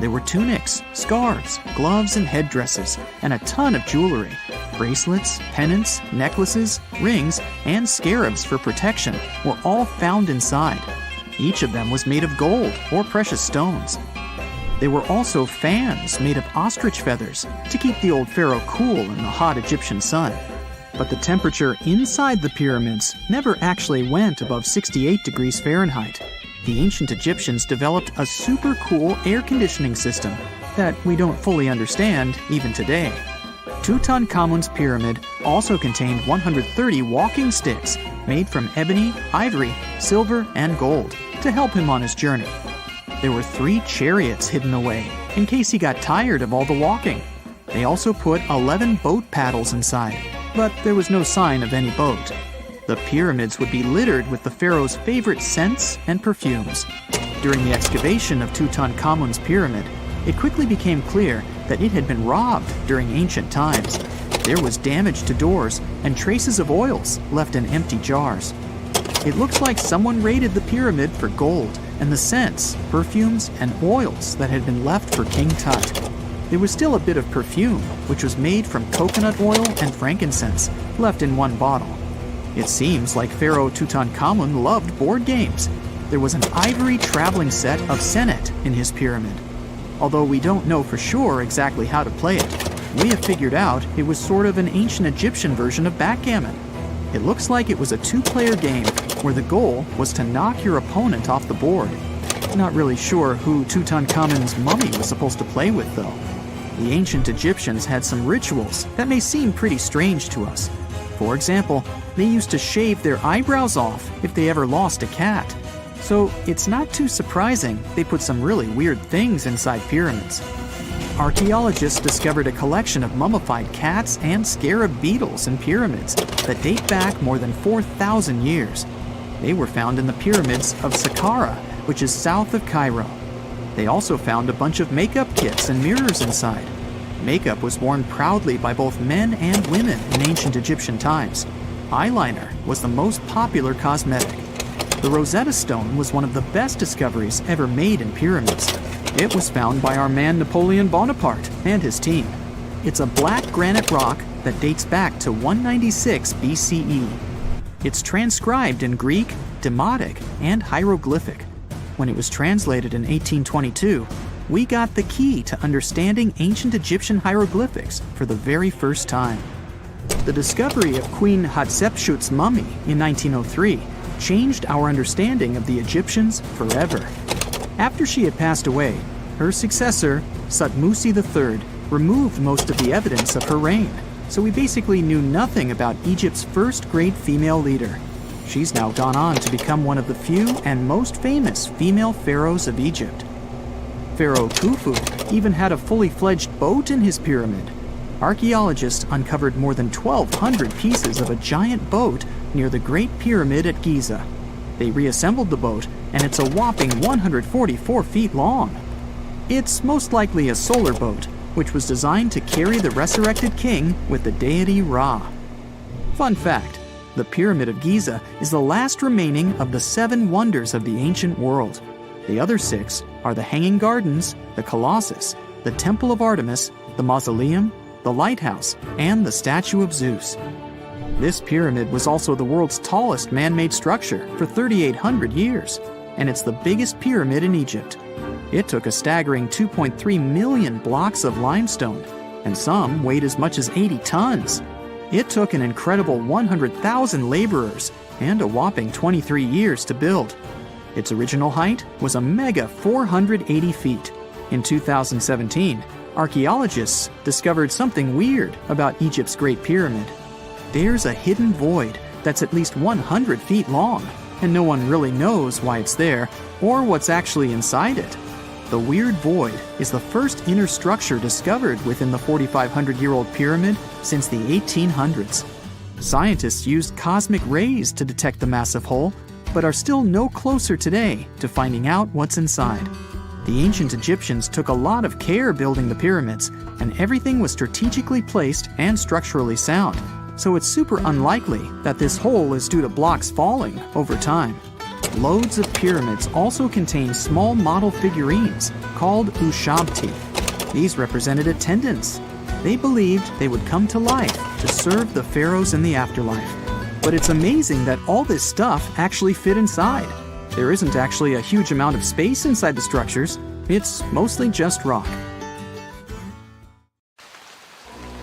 There were tunics, scarves, gloves, and headdresses, and a ton of jewelry. Bracelets, pendants, necklaces, rings, and scarabs for protection were all found inside. Each of them was made of gold or precious stones. There were also fans made of ostrich feathers to keep the old pharaoh cool in the hot Egyptian sun. But the temperature inside the pyramids never actually went above 68 degrees Fahrenheit. The ancient Egyptians developed a super cool air conditioning system that we don't fully understand even today. Tutankhamun's pyramid also contained 130 walking sticks made from ebony, ivory, silver, and gold to help him on his journey. There were 3 chariots hidden away in case he got tired of all the walking. They also put 11 boat paddles inside, but there was no sign of any boat. The pyramids would be littered with the pharaoh's favorite scents and perfumes. During the excavation of Tutankhamun's pyramid, it quickly became clear that it had been robbed during ancient times. There was damage to doors and traces of oils left in empty jars. It looks like someone raided the pyramid for gold and the scents, perfumes, and oils that had been left for King Tut. There was still a bit of perfume, which was made from coconut oil and frankincense, left in one bottle. It seems like Pharaoh Tutankhamun loved board games. There was an ivory traveling set of senet in his pyramid. Although we don't know for sure exactly how to play it, we have figured out it was sort of an ancient Egyptian version of backgammon. It looks like it was a 2-player game where the goal was to knock your opponent off the board. Not really sure who Tutankhamun's mummy was supposed to play with, though. The ancient Egyptians had some rituals that may seem pretty strange to us. For example, they used to shave their eyebrows off if they ever lost a cat. So it's not too surprising they put some really weird things inside pyramids. Archaeologists discovered a collection of mummified cats and scarab beetles in pyramids that date back more than 4,000 years. They were found in the pyramids of Saqqara, which is south of Cairo. They also found a bunch of makeup kits and mirrors inside. Makeup was worn proudly by both men and women in ancient Egyptian times. Eyeliner was the most popular cosmetic. The Rosetta Stone was one of the best discoveries ever made in pyramids. It was found by our man Napoleon Bonaparte and his team. It's a black granite rock that dates back to 196 BCE. It's transcribed in Greek, Demotic, and hieroglyphic. When it was translated in 1822, we got the key to understanding ancient Egyptian hieroglyphics for the very first time. The discovery of Queen Hatshepsut's mummy in 1903 changed our understanding of the Egyptians forever. After she had passed away, her successor, Thutmose III, removed most of the evidence of her reign, so we basically knew nothing about Egypt's first great female leader. She's now gone on to become one of the few and most famous female pharaohs of Egypt. Pharaoh Khufu even had a fully fledged boat in his pyramid. Archaeologists uncovered more than 1,200 pieces of a giant boat near the Great Pyramid at Giza. They reassembled the boat, and it's a whopping 144 feet long. It's most likely a solar boat, which was designed to carry the resurrected king with the deity Ra. Fun fact, the Pyramid of Giza is the last remaining of the 7 wonders of the ancient world. The other 6 are the Hanging Gardens, the Colossus, the Temple of Artemis, the Mausoleum, the Lighthouse, and the Statue of Zeus. This pyramid was also the world's tallest man-made structure for 3,800 years, and it's the biggest pyramid in Egypt. It took a staggering 2.3 million blocks of limestone, and some weighed as much as 80 tons. It took an incredible 100,000 laborers and a whopping 23 years to build. Its original height was a mega 480 feet. In 2017, archaeologists discovered something weird about Egypt's Great Pyramid. There's a hidden void that's at least 100 feet long, and no one really knows why it's there or what's actually inside it. The weird void is the first inner structure discovered within the 4,500-year-old pyramid since the 1800s. Scientists used cosmic rays to detect the massive hole, but are still no closer today to finding out what's inside. The ancient Egyptians took a lot of care building the pyramids, and everything was strategically placed and structurally sound, so it's super unlikely that this hole is due to blocks falling over time. Loads of pyramids also contain small model figurines called ushabti. These represented attendants. They believed they would come to life to serve the pharaohs in the afterlife. But it's amazing that all this stuff actually fit inside. There isn't actually a huge amount of space inside the structures. It's mostly just rock.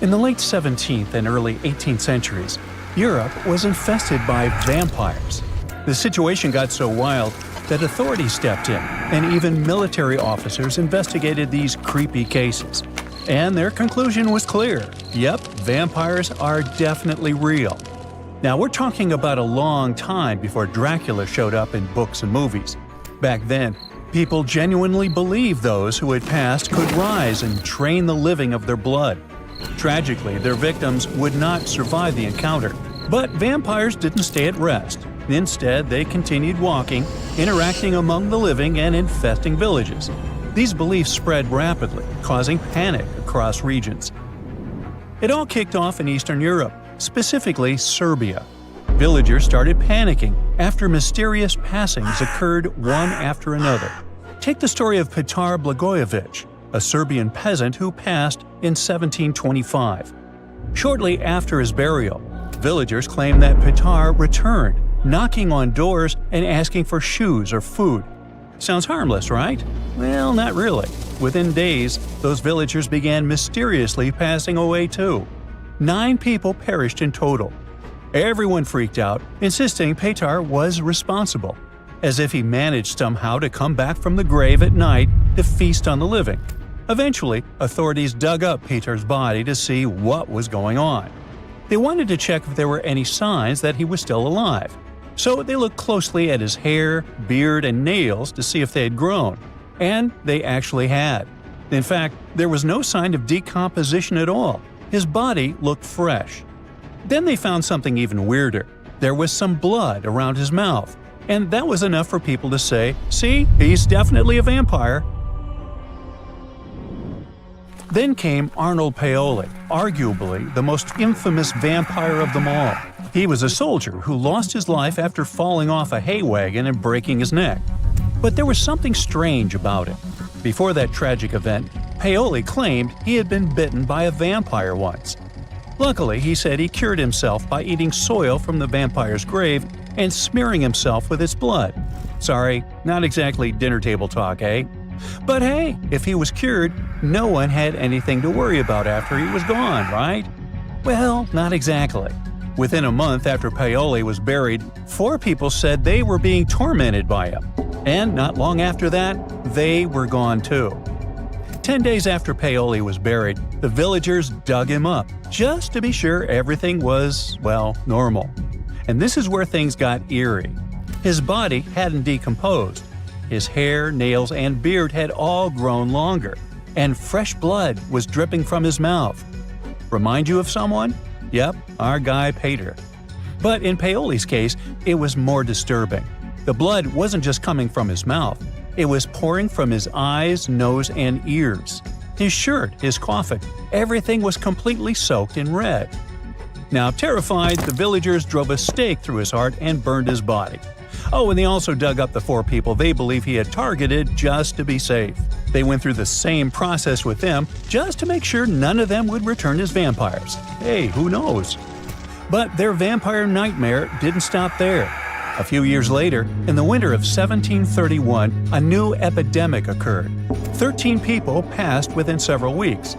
In the late 17th and early 18th centuries, Europe was infested by vampires. The situation got so wild that authorities stepped in, and even military officers investigated these creepy cases. And their conclusion was clear. Yep, vampires are definitely real. Now, we're talking about a long time before Dracula showed up in books and movies. Back then, people genuinely believed those who had passed could rise and drain the living of their blood. Tragically, their victims would not survive the encounter. But vampires didn't stay at rest. Instead, they continued walking, interacting among the living and infesting villages. These beliefs spread rapidly, causing panic across regions. It all kicked off in Eastern Europe, specifically Serbia. Villagers started panicking after mysterious passings occurred one after another. Take the story of Petar Blagojevic, a Serbian peasant who passed in 1725. Shortly after his burial, villagers claimed that Petar returned, knocking on doors and asking for shoes or food. Sounds harmless, right? Well, not really. Within days, those villagers began mysteriously passing away too. 9 people perished in total. Everyone freaked out, insisting Petar was responsible, as if he managed somehow to come back from the grave at night to feast on the living. Eventually, authorities dug up Petar's body to see what was going on. They wanted to check if there were any signs that he was still alive. So they looked closely at his hair, beard, and nails to see if they had grown. And they actually had. In fact, there was no sign of decomposition at all. His body looked fresh. Then they found something even weirder. There was some blood around his mouth. And that was enough for people to say, see, he's definitely a vampire. Then came Arnold Paoli, arguably the most infamous vampire of them all. He was a soldier who lost his life after falling off a hay wagon and breaking his neck. But there was something strange about it. Before that tragic event, Paoli claimed he had been bitten by a vampire once. Luckily, he said he cured himself by eating soil from the vampire's grave and smearing himself with its blood. Sorry, not exactly dinner table talk, eh? But hey, if he was cured, no one had anything to worry about after he was gone, right? Well, not exactly. Within a month after Paoli was buried, 4 people said they were being tormented by him. And not long after that, they were gone too. 10 days after Paoli was buried, the villagers dug him up, just to be sure everything was, well, normal. And this is where things got eerie. His body hadn't decomposed. His hair, nails, and beard had all grown longer, and fresh blood was dripping from his mouth. Remind you of someone? Yep, our guy Peter. But in Paoli's case, it was more disturbing. The blood wasn't just coming from his mouth. It was pouring from his eyes, nose, and ears. His shirt, his coffin, everything was completely soaked in red. Now, terrified, the villagers drove a stake through his heart and burned his body. Oh, and they also dug up the 4 people they believe he had targeted just to be safe. They went through the same process with them just to make sure none of them would return as vampires. Hey, who knows? But their vampire nightmare didn't stop there. A few years later, in the winter of 1731, a new epidemic occurred. 13 people passed within several weeks.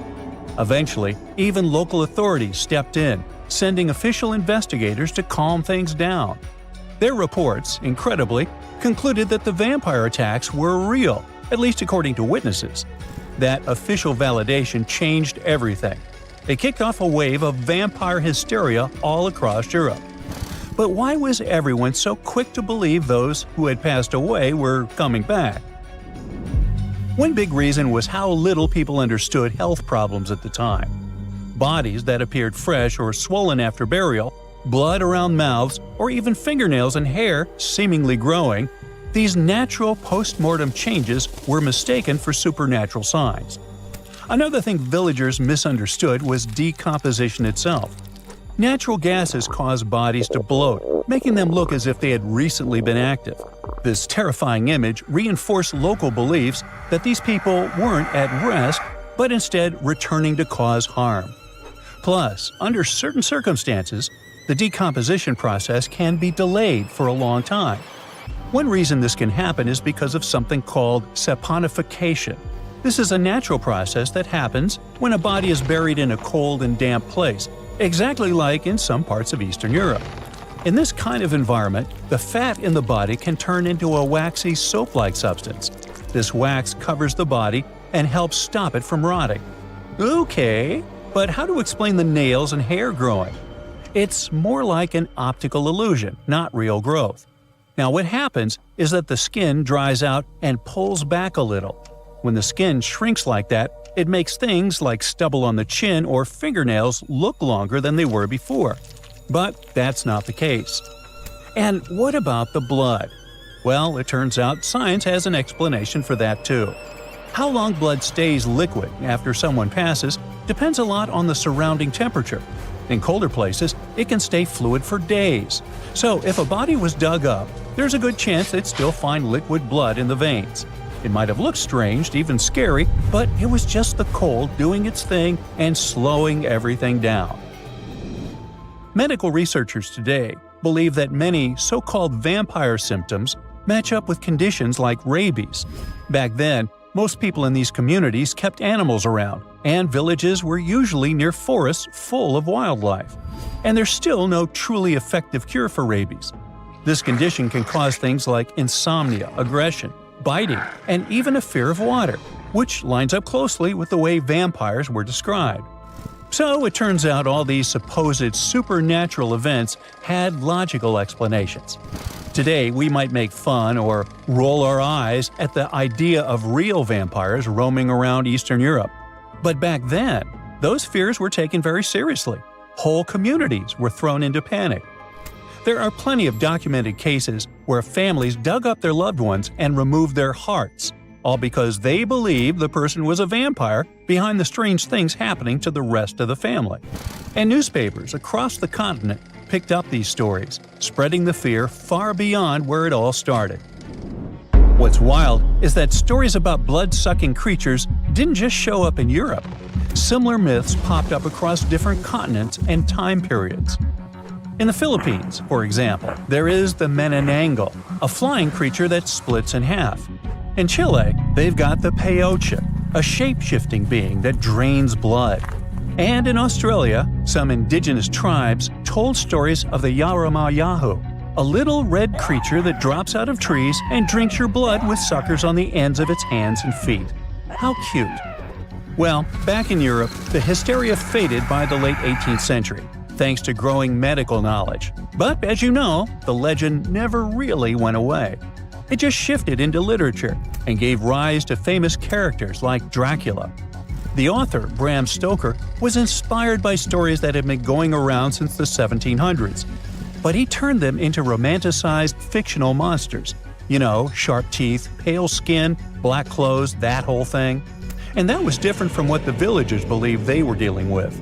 Eventually, even local authorities stepped in, sending official investigators to calm things down. Their reports, incredibly, concluded that the vampire attacks were real, at least according to witnesses. That official validation changed everything. It kicked off a wave of vampire hysteria all across Europe. But why was everyone so quick to believe those who had passed away were coming back? One big reason was how little people understood health problems at the time. Bodies that appeared fresh or swollen after burial, blood around mouths, or even fingernails and hair seemingly growing, these natural post-mortem changes were mistaken for supernatural signs. Another thing villagers misunderstood was decomposition itself. Natural gases cause bodies to bloat, making them look as if they had recently been active. This terrifying image reinforced local beliefs that these people weren't at rest, but instead returning to cause harm. Plus, under certain circumstances, the decomposition process can be delayed for a long time. One reason this can happen is because of something called saponification. This is a natural process that happens when a body is buried in a cold and damp place, exactly like in some parts of Eastern Europe. In this kind of environment, the fat in the body can turn into a waxy soap-like substance. This wax covers the body and helps stop it from rotting. Okay, but how to explain the nails and hair growing? It's more like an optical illusion, not real growth. Now what happens is that the skin dries out and pulls back a little. When the skin shrinks like that, it makes things like stubble on the chin or fingernails look longer than they were before. But that's not the case. And what about the blood? Well, it turns out science has an explanation for that too. How long blood stays liquid after someone passes depends a lot on the surrounding temperature. In colder places, it can stay fluid for days. So if a body was dug up, there's a good chance they'd still find liquid blood in the veins. It might have looked strange, even scary, but it was just the cold doing its thing and slowing everything down. Medical researchers today believe that many so-called vampire symptoms match up with conditions like rabies. Back then, most people in these communities kept animals around, and villages were usually near forests full of wildlife. And there's still no truly effective cure for rabies. This condition can cause things like insomnia, aggression, biting, and even a fear of water, which lines up closely with the way vampires were described. So it turns out all these supposed supernatural events had logical explanations. Today, we might make fun or roll our eyes at the idea of real vampires roaming around Eastern Europe. But back then, those fears were taken very seriously. Whole communities were thrown into panic. There are plenty of documented cases where families dug up their loved ones and removed their hearts, all because they believed the person was a vampire behind the strange things happening to the rest of the family. And newspapers across the continent picked up these stories, spreading the fear far beyond where it all started. What's wild is that stories about blood-sucking creatures didn't just show up in Europe. Similar myths popped up across different continents and time periods. In the Philippines, for example, there is the Manananggal, a flying creature that splits in half. In Chile, they've got the peyote, a shape-shifting being that drains blood. And in Australia, some indigenous tribes told stories of the Yaramayahu, a little red creature that drops out of trees and drinks your blood with suckers on the ends of its hands and feet. How cute. Well, back in Europe, the hysteria faded by the late 18th century, thanks to growing medical knowledge. But as you know, the legend never really went away. It just shifted into literature and gave rise to famous characters like Dracula. The author, Bram Stoker, was inspired by stories that had been going around since the 1700s. But he turned them into romanticized fictional monsters. You know, sharp teeth, pale skin, black clothes, that whole thing. And that was different from what the villagers believed they were dealing with.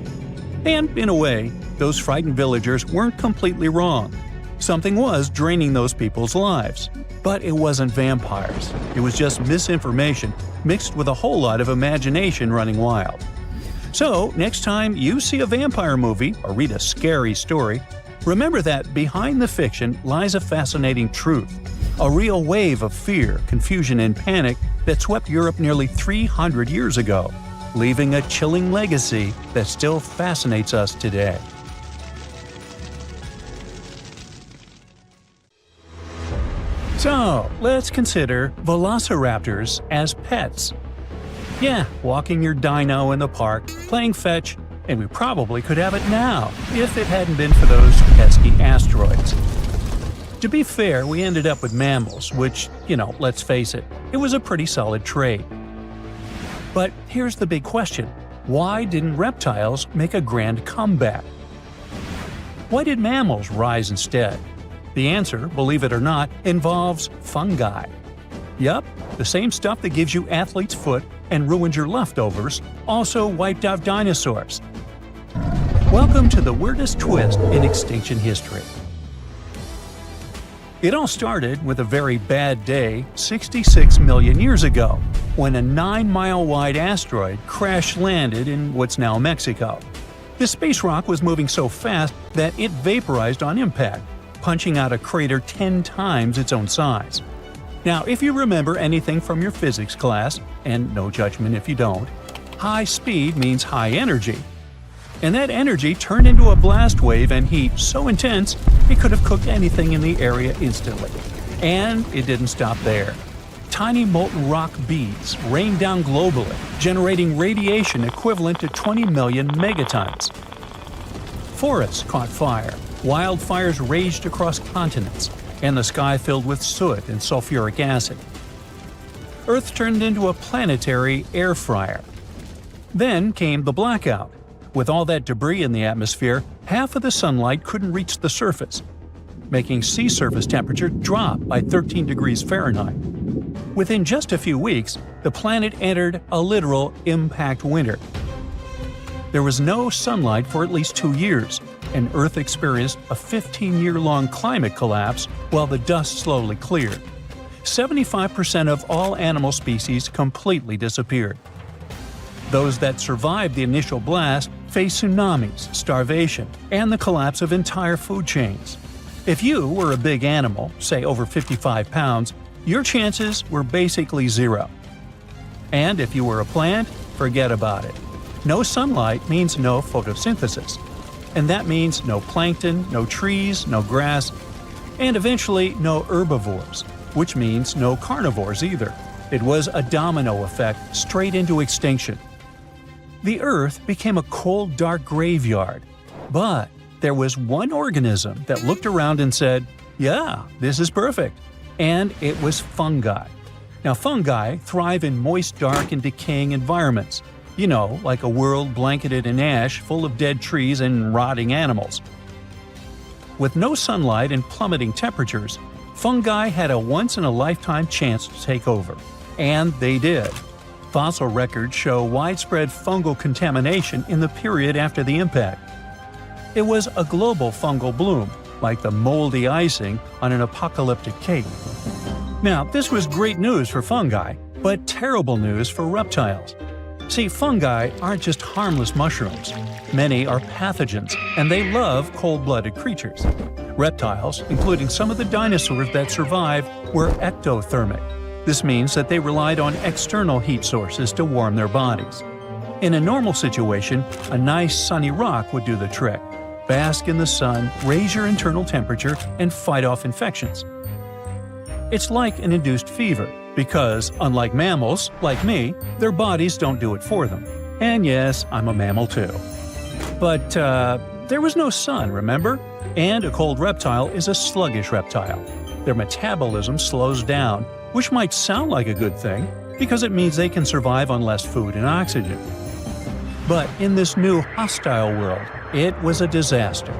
And, in a way, those frightened villagers weren't completely wrong. Something was draining those people's lives. But it wasn't vampires. It was just misinformation mixed with a whole lot of imagination running wild. So, next time you see a vampire movie or read a scary story, remember that behind the fiction lies a fascinating truth. A real wave of fear, confusion, and panic that swept Europe nearly 300 years ago, leaving a chilling legacy that still fascinates us today. So, let's consider velociraptors as pets. Yeah, walking your dino in the park, playing fetch, and we probably could have it now if it hadn't been for those pesky asteroids. To be fair, we ended up with mammals, which, let's face it, it was a pretty solid trade. But here's the big question. Why didn't reptiles make a grand comeback? Why did mammals rise instead? The answer, believe it or not, involves fungi. Yup, the same stuff that gives you athlete's foot and ruins your leftovers also wiped out dinosaurs. Welcome to the weirdest twist in extinction history. It all started with a very bad day 66 million years ago, when a 9-mile-wide asteroid crash-landed in what's now Mexico. The space rock was moving so fast that it vaporized on impact, punching out a crater 10 times its own size. Now, if you remember anything from your physics class, and no judgment if you don't, high speed means high energy. And that energy turned into a blast wave and heat so intense it could have cooked anything in the area instantly. And it didn't stop there. Tiny molten rock beads rained down globally, generating radiation equivalent to 20 million megatons. Forests caught fire, wildfires raged across continents, and the sky filled with soot and sulfuric acid. Earth turned into a planetary air fryer. Then came the blackout. With all that debris in the atmosphere, half of the sunlight couldn't reach the surface, making sea surface temperature drop by 13 degrees Fahrenheit. Within just a few weeks, the planet entered a literal impact winter. There was no sunlight for at least 2 years, and Earth experienced a 15-year-long climate collapse while the dust slowly cleared. 75% of all animal species completely disappeared. Those that survived the initial blast faced tsunamis, starvation, and the collapse of entire food chains. If you were a big animal, say over 55 pounds, your chances were basically zero. And if you were a plant, forget about it. No sunlight means no photosynthesis. And that means no plankton, no trees, no grass, and eventually no herbivores, which means no carnivores either. It was a domino effect straight into extinction. The Earth became a cold, dark graveyard. But there was one organism that looked around and said, yeah, this is perfect. And it was fungi. Now, fungi thrive in moist, dark, and decaying environments. Like a world blanketed in ash full of dead trees and rotting animals. With no sunlight and plummeting temperatures, fungi had a once-in-a-lifetime chance to take over. And they did. Fossil records show widespread fungal contamination in the period after the impact. It was a global fungal bloom, like the moldy icing on an apocalyptic cake. Now, this was great news for fungi, but terrible news for reptiles. See, fungi aren't just harmless mushrooms. Many are pathogens, and they love cold-blooded creatures. Reptiles, including some of the dinosaurs that survived, were ectothermic. This means that they relied on external heat sources to warm their bodies. In a normal situation, a nice sunny rock would do the trick. Bask in the sun, raise your internal temperature, and fight off infections. It's like an induced fever, because, unlike mammals, like me, their bodies don't do it for them. And yes, I'm a mammal too. But, there was no sun, remember? And a cold reptile is a sluggish reptile. Their metabolism slows down, which might sound like a good thing, because it means they can survive on less food and oxygen. But in this new hostile world, it was a disaster.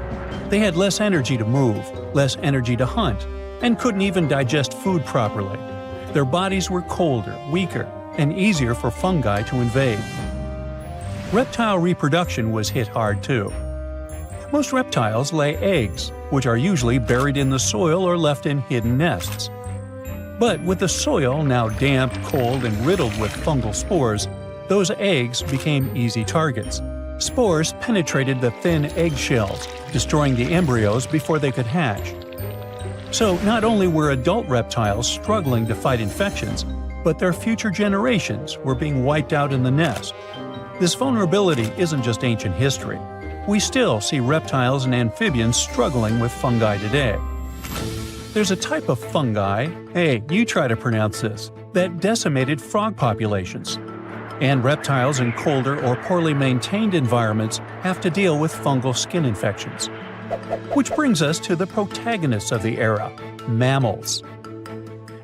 They had less energy to move, less energy to hunt, and couldn't even digest food properly. Their bodies were colder, weaker, and easier for fungi to invade. Reptile reproduction was hit hard too. Most reptiles lay eggs, which are usually buried in the soil or left in hidden nests. But with the soil now damp, cold, and riddled with fungal spores, those eggs became easy targets. Spores penetrated the thin egg shells, destroying the embryos before they could hatch. So not only were adult reptiles struggling to fight infections, but their future generations were being wiped out in the nest. This vulnerability isn't just ancient history. We still see reptiles and amphibians struggling with fungi today. There's a type of fungi, hey, you try to pronounce this, that decimated frog populations. And reptiles in colder or poorly maintained environments have to deal with fungal skin infections. Which brings us to the protagonists of the era, mammals.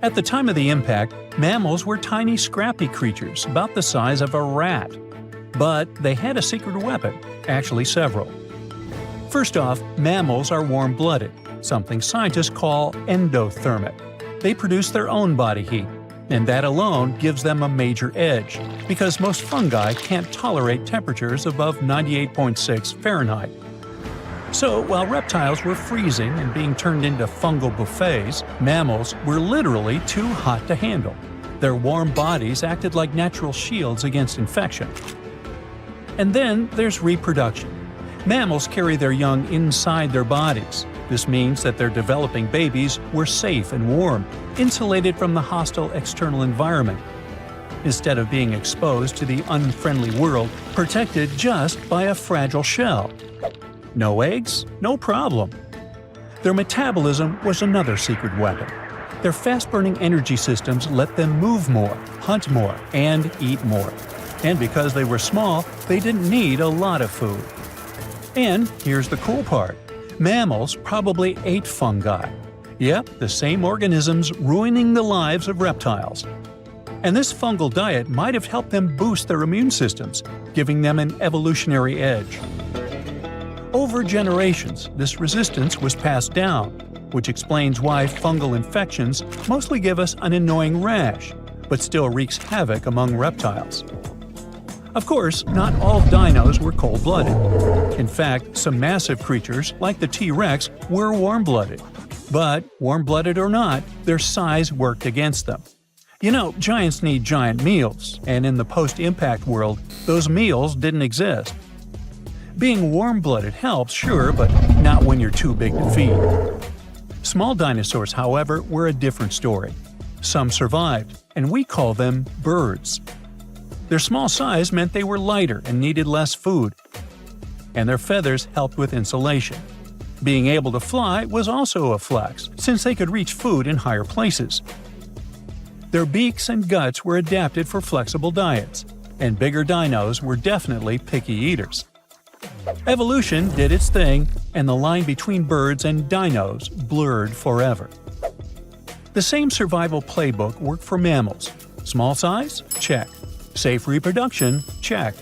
At the time of the impact, mammals were tiny scrappy creatures about the size of a rat. But they had a secret weapon, actually several. First off, mammals are warm-blooded, something scientists call endothermic. They produce their own body heat, and that alone gives them a major edge, because most fungi can't tolerate temperatures above 98.6 Fahrenheit. So, while reptiles were freezing and being turned into fungal buffets, mammals were literally too hot to handle. Their warm bodies acted like natural shields against infection. And then there's reproduction. Mammals carry their young inside their bodies. This means that their developing babies were safe and warm, insulated from the hostile external environment, instead of being exposed to the unfriendly world, protected just by a fragile shell. No eggs? No problem. Their metabolism was another secret weapon. Their fast-burning energy systems let them move more, hunt more, and eat more. And because they were small, they didn't need a lot of food. And here's the cool part. Mammals probably ate fungi. Yep, the same organisms ruining the lives of reptiles. And this fungal diet might have helped them boost their immune systems, giving them an evolutionary edge. Over generations, this resistance was passed down, which explains why fungal infections mostly give us an annoying rash, but still wreaks havoc among reptiles. Of course, not all dinos were cold-blooded. In fact, some massive creatures, like the T-Rex, were warm-blooded. But, warm-blooded or not, their size worked against them. You know, giants need giant meals, and in the post-impact world, those meals didn't exist. Being warm-blooded helps, sure, but not when you're too big to feed. Small dinosaurs, however, were a different story. Some survived, and we call them birds. Their small size meant they were lighter and needed less food, and their feathers helped with insulation. Being able to fly was also a flex, since they could reach food in higher places. Their beaks and guts were adapted for flexible diets, and bigger dinos were definitely picky eaters. Evolution did its thing, and the line between birds and dinos blurred forever. The same survival playbook worked for mammals. Small size? Check. Safe reproduction? Check.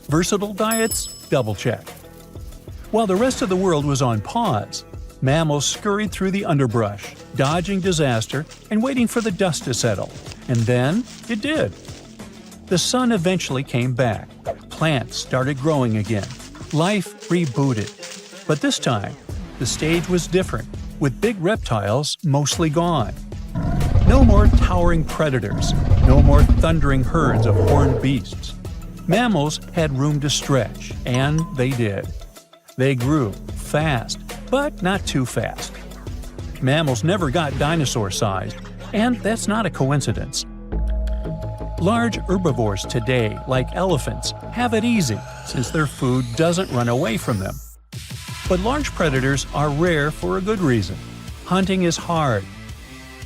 Versatile diets? Double check. While the rest of the world was on pause, mammals scurried through the underbrush, dodging disaster and waiting for the dust to settle. And then it did. The sun eventually came back. Plants started growing again. Life rebooted. But this time, the stage was different, with big reptiles mostly gone. No more towering predators, no more thundering herds of horned beasts. Mammals had room to stretch, and they did. They grew fast, but not too fast. Mammals never got dinosaur-sized, and that's not a coincidence. Large herbivores today, like elephants, have it easy since their food doesn't run away from them. But large predators are rare for a good reason. Hunting is hard.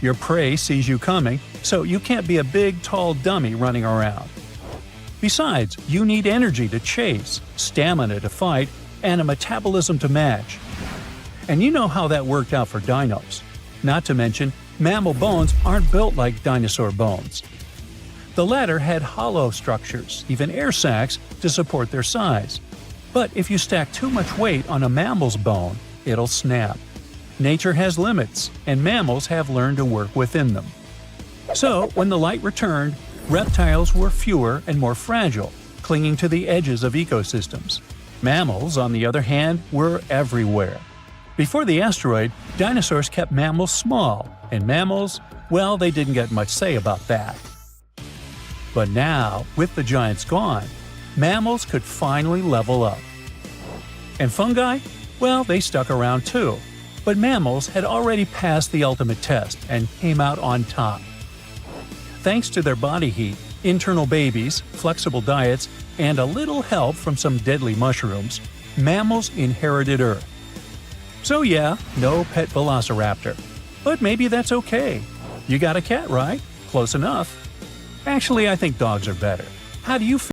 Your prey sees you coming, so you can't be a big, tall dummy running around. Besides, you need energy to chase, stamina to fight, and a metabolism to match. And you know how that worked out for dinos. Not to mention, mammal bones aren't built like dinosaur bones. The latter had hollow structures, even air sacs, to support their size. But if you stack too much weight on a mammal's bone, it'll snap. Nature has limits, and mammals have learned to work within them. So, when the light returned, reptiles were fewer and more fragile, clinging to the edges of ecosystems. Mammals, on the other hand, were everywhere. Before the asteroid, dinosaurs kept mammals small, and mammals, well, they didn't get much say about that. But now, with the giants gone, mammals could finally level up. And fungi? Well, they stuck around too. But mammals had already passed the ultimate test and came out on top. Thanks to their body heat, internal babies, flexible diets, and a little help from some deadly mushrooms, mammals inherited Earth. So yeah, no pet velociraptor. But maybe that's okay. You got a cat, right? Close enough. Actually, I think dogs are better. How do you feel?